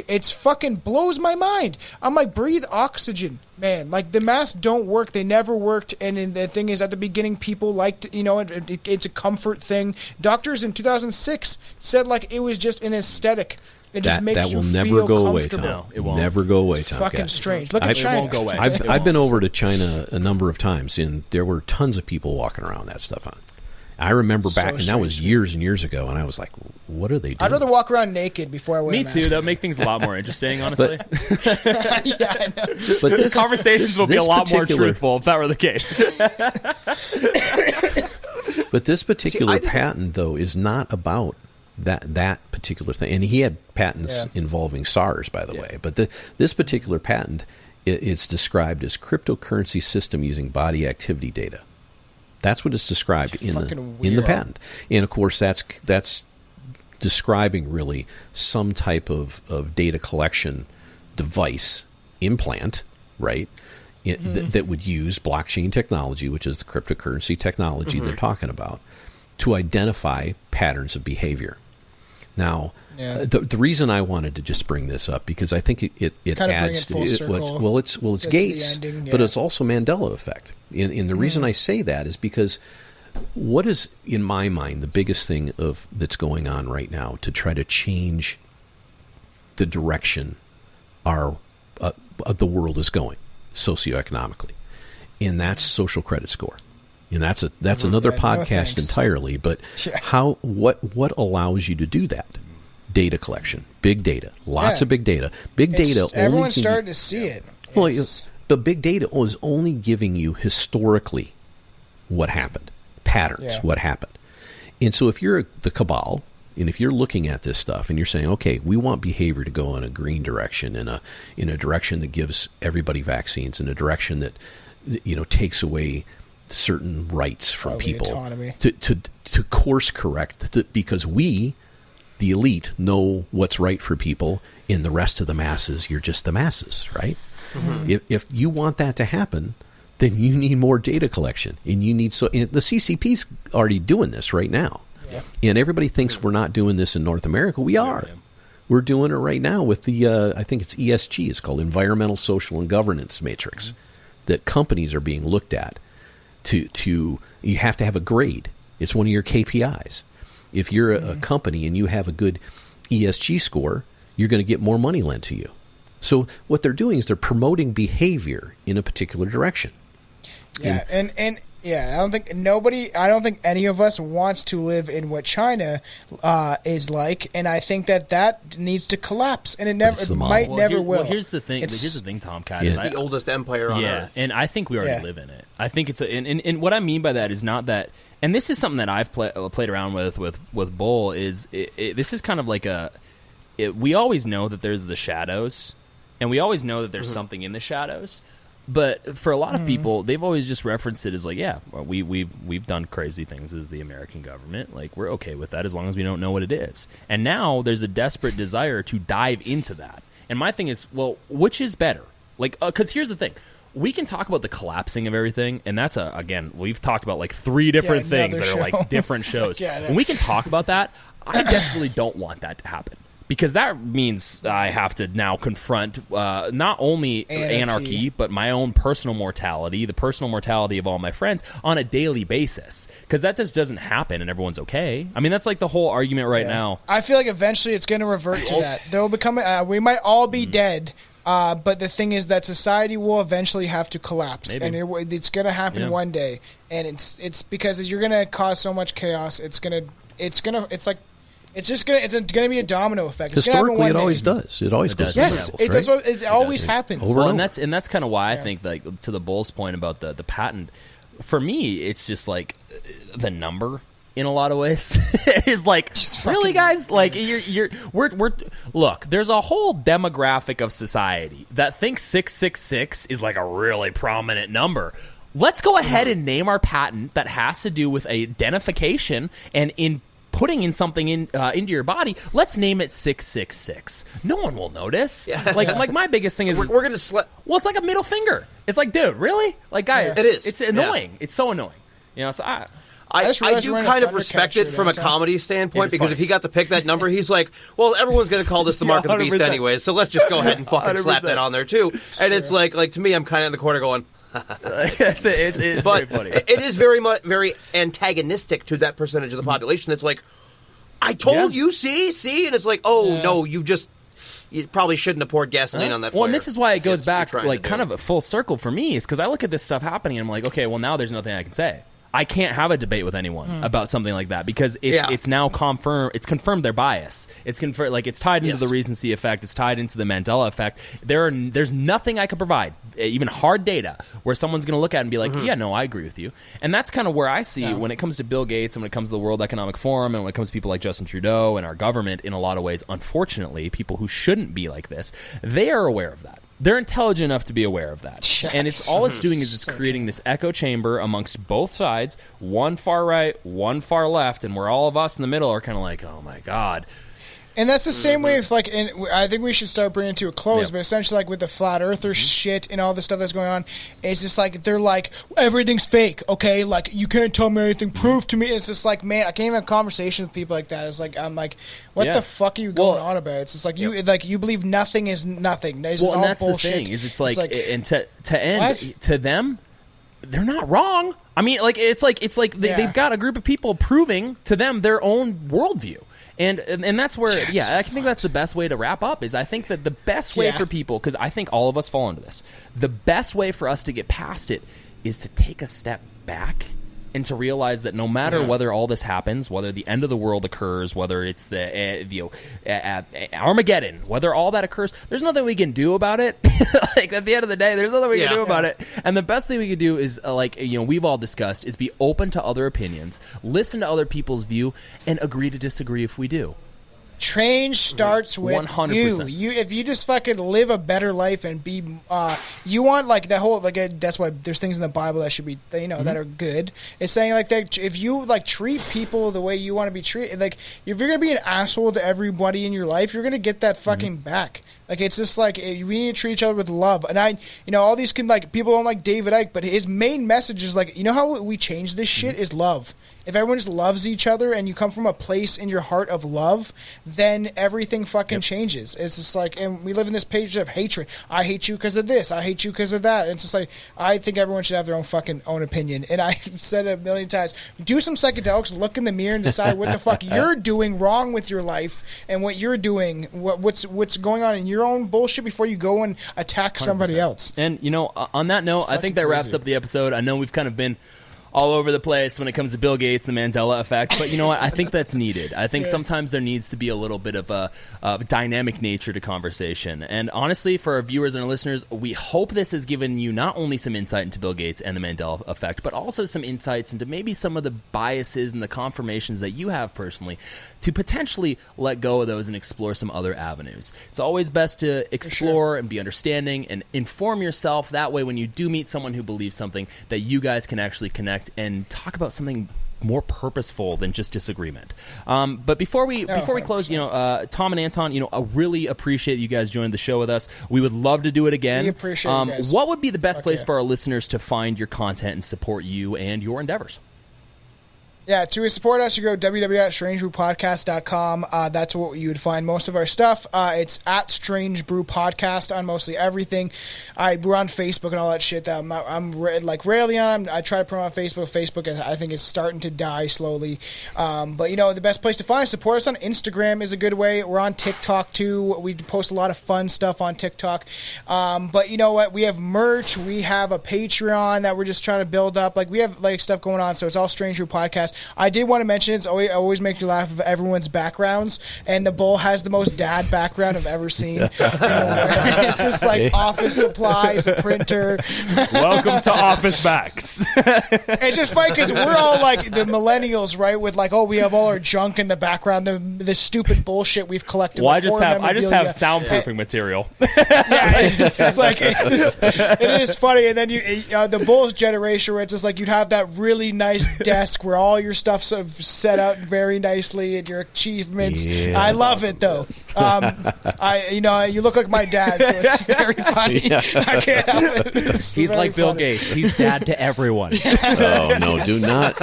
it's fucking blows my mind. I'm like, breathe oxygen, man. Like, the masks don't work. They never worked. And the thing is, at the beginning, people liked, it's a comfort thing. Doctors in 2006 said like it was just an aesthetic. It just makes that will you never feel go away, comfortable. Tom. No, it won't. Never go away, It's Tom. fucking strange. Look at China. It won't go away. I've been over to China a number of times, and there were tons of people walking around that stuff on. I remember back, and that was years and years ago, and I was like, what are they doing? I'd rather walk around naked before I wear a Me mask. too. That would make things a lot more interesting, honestly. Yeah, I know. But this, Conversations will be a this lot more particular- truthful if that were the case. But this particular I didn't- patent, though, is not about that particular thing. And he had patents involving SARS, by the way. But this particular patent, it's described as cryptocurrency system using body activity data. That's what it's described in the patent. And of course, that's describing really some type of data collection device implant, right? That would use blockchain technology, which is the cryptocurrency technology they're talking about, to identify patterns of behavior. Now, the reason I wanted to just bring this up, because I think it Kind of adds bring it full circle. it's Get to the Gates, ending, but yeah. it's also Mandela Effect. And the reason I say that is because what is, in my mind, the biggest thing that's going on right now to try to change the direction the world is going socioeconomically, and that's social credit score. And that's another podcast entirely. But what allows you to do that? Data collection, big data, lots of big data. Big data. Everyone's starting to see it. Well, the big data is only giving you historically what happened, patterns, what happened. And so if you're the cabal, and if you're looking at this stuff and you're saying, okay, we want behavior to go in a green direction, in a direction that gives everybody vaccines, in a direction that takes away certain rights from people, autonomy. to course correct, because we, the elite, know what's right for people, and the rest of the masses, you're just the masses, right? Mm-hmm. If you want that to happen, then you need more data collection, and you need and the CCP's already doing this right now. Yeah. And everybody thinks we're not doing this in North America. We are. Yeah. We're doing it right now with the I think it's ESG. It's called Environmental, Social, and Governance Matrix. That companies are being looked at. To you have to have a grade. It's one of your KPIs. If you're a company and you have a good ESG score, you're going to get more money lent to you. So what they're doing is they're promoting behavior in a particular direction. Yeah, and I don't think any of us wants to live in what China is like, and I think that needs to collapse, and it might never will. Well, here's the thing, Tom. Cat, it's the oldest empire on Earth. And I think we already live in it. I think it's and what I mean by that is not that, and this is something that I've played around with Bull. Is this is kind of like we always know that there's the shadows, and we always know that there's something in the shadows. But for a lot of people, they've always just referenced it as like, we've done crazy things as the American government. Like, we're okay with that as long as we don't know what it is. And now there's a desperate desire to dive into that. And my thing is, well, which is better? Like, because here's the thing. We can talk about the collapsing of everything, and that's again, we've talked about like 3 different things that are like different shows. And we can talk about that. I desperately don't want that to happen. Because that means I have to now confront not only anarchy, but my own personal mortality, the personal mortality of all my friends on a daily basis. Because that just doesn't happen and everyone's okay. I mean, that's like the whole argument right now. I feel like eventually it's going to revert to that. There will become we might all be dead, but the thing is that society will eventually have to collapse. Maybe. And it's going to happen one day. And it's because as you're going to cause so much chaos, it's gonna be a domino effect. Historically, it always does. It always goes. Yes, it always happens. Well, and that's kind of why I think, like, to the Bull's point about the patent. For me, it's just like the number. in a lot of ways. Is like, really, guys? Like, we're look, there's a whole demographic of society that thinks 666 is like a really prominent number. Let's go ahead and name our patent that has to do with identification and in putting in something into your body. Let's name it 666. No one will notice. Yeah. Like my biggest thing is we're gonna well, it's like a middle finger. It's like, dude, really? Like, guys, it is. It's annoying. It's so annoying. You know, so I do kind of respect it from a comedy standpoint, because if he got to pick that number, he's like, well, everyone's going to call this the Mark of the Beast anyways, so let's just go ahead and fucking 100%. Slap that on there too. And it's like to me, I'm kind of in the corner going, it's very funny. It is very antagonistic to that percentage of the population that's like, I told you, see? And it's like, no, you probably shouldn't have poured gasoline on that fire. Well, and this is why it goes back like kind of a full circle for me, is because I look at this stuff happening and I'm like, okay, well, now there's nothing I can say. I can't have a debate with anyone about something like that, because it's now confirmed. It's confirmed their bias. It's confirmed, like, it's tied into the recency effect. It's tied into the Mandela effect. There's nothing I could provide, even hard data, where someone's going to look at it and be like, yeah, no, I agree with you. And that's kind of where I see when it comes to Bill Gates and when it comes to the World Economic Forum and when it comes to people like Justin Trudeau and our government, in a lot of ways, unfortunately, people who shouldn't be like this, they are aware of that. They're intelligent enough to be aware of that. Yes. And it's doing is it's creating this echo chamber amongst both sides, one far right, one far left, and where all of us in the middle are kind of like, oh my God. And that's the same way with, like, I think we should start bringing it to a close, but essentially, like, with the flat earther shit and all the stuff that's going on, it's just like, they're like, everything's fake, okay? Like, you can't tell me anything, prove to me. And it's just like, man, I can't even have a conversation with people like that. It's like, I'm like, what the fuck are you going on about? It's just like, you believe nothing is nothing. It's and all that's bullshit. The thing, is it's like and to end, to them, they're not wrong. I mean, like, it's like they've got a group of people proving to them their own worldview. And that's where, I think that's the best way to wrap up, is I think that the best way for people, because I think all of us fall into this, the best way for us to get past it is to take a step back and to realize that no matter whether all this happens, whether the end of the world occurs, whether it's the Armageddon, whether all that occurs, there's nothing we can do about it. Like, at the end of the day, there's nothing we can do about it. And the best thing we can do is, we've all discussed, is be open to other opinions, listen to other people's view, and agree to disagree if we do. Change starts with 100%. You. If you just fucking live a better life and be, you want, like, that whole, like, that's why there's things in the Bible that should be, that are good. It's saying, like, that if you, like, treat people the way you want to be treated, like, if you're gonna be an asshole to everybody in your life, you're gonna get that fucking back. Like, it's just like, we need to treat each other with love. And all these people don't like David Icke, but his main message is, like, how we change this shit is love. If everyone just loves each other and you come from a place in your heart of love, then everything fucking changes. It's just like, and we live in this page of hatred. I hate you because of this. I hate you because of that. And it's just like, I think everyone should have their own opinion. And I said it a million times, do some psychedelics, look in the mirror and decide what the fuck you're doing wrong with your life and what you're doing, what's going on in your own bullshit before you go and attack 100%. Somebody else. And, on that note, I think that wraps up the episode. I know we've kind of been all over the place when it comes to Bill Gates and the Mandela effect, but you know what? I think that's needed. I think sometimes there needs to be a little bit of a dynamic nature to conversation. And honestly, for our viewers and our listeners, we hope this has given you not only some insight into Bill Gates and the Mandela effect, but also some insights into maybe some of the biases and the confirmations that you have personally, to potentially let go of those and explore some other avenues. It's always best to explore and be understanding and inform yourself. That way, when you do meet someone who believes something, that you guys can actually connect and talk about something more purposeful than just disagreement. But before we close, Tom and Anton, I really appreciate you guys joining the show with us. We would love to do it again. We appreciate you guys. What would be the best place for our listeners to find your content and support you and your endeavors? Yeah, to support us, you go www.strangebrewpodcast.com. That's what you would find most of our stuff. It's at Strange Brew Podcast on mostly everything. We're on Facebook and all that shit. I'm like rarely on. I try to promote on Facebook. Facebook, I think, is starting to die slowly. But, the best place to find us, support us on Instagram is a good way. We're on TikTok, too. We post a lot of fun stuff on TikTok. But you know what? We have merch. We have a Patreon that we're just trying to build up. Like, we have, like, stuff going on. So it's all Strange Brew Podcast. podcast. I did want to mention it always make you laugh of everyone's backgrounds, and the bull has the most dad background I've ever seen. It's just like office supplies, a printer. Welcome to Office Backs. It's just funny because we're all like the millennials, right? With like, we have all our junk in the background, the stupid bullshit we've collected. Well, I just have soundproofing material. It's just like it is funny. And then the Bulls generation, where it's just like you'd have that really nice desk where all your stuff's sort of set out very nicely and your achievements. Yeah, I love it though. You look like my dad, so it's very funny. I can't help it. He's like Bill Gates. He's dad to everyone. Oh no, do not.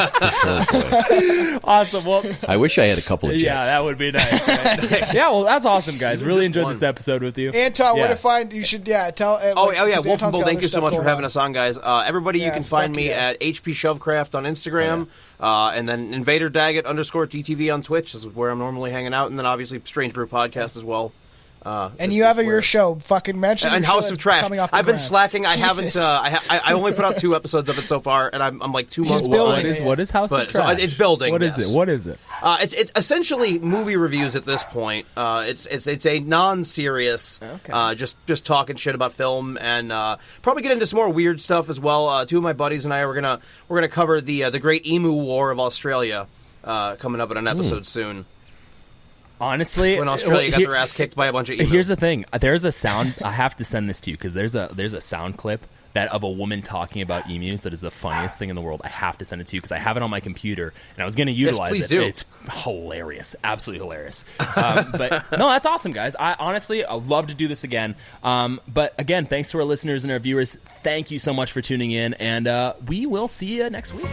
Awesome. Well, I wish I had a couple of checks. yeah, that would be nice. Right? Yeah, well, that's awesome, guys. Really enjoyed this episode with you. Anton, where to find you should tell. Wolf and Bull, thank you so much for having us on, guys. Everybody, you can find me at HP Shovecraft on Instagram, and then Invader Daggett _TTV on Twitch. This is where I'm normally hanging out, and then obviously Strange Brew Podcast as well. And you have your show, fucking mentioned, and House of Trash. I've been slacking. I Jesus. haven't. I only put out 2 episodes of it so far, and I'm like 2 months behind. What is House of Trash? It's building. What is it? What is it? It's essentially movie reviews at this point. It's a non-serious, just talking shit about film, and probably get into some more weird stuff as well. 2 of my buddies and I we're gonna cover the Great Emu War of Australia, coming up in an episode soon. Honestly, when Australia got their ass kicked by a bunch of emu. Here's the thing. There's a sound. I have to send this to you because there's a sound clip that of a woman talking about emus that is the funniest thing in the world. I have to send it to you because I have it on my computer and I was going to utilize please it. Do. It's hilarious, absolutely hilarious. But no, that's awesome, guys. I'd love to do this again. But again, thanks to our listeners and our viewers. Thank you so much for tuning in, and we will see you next week.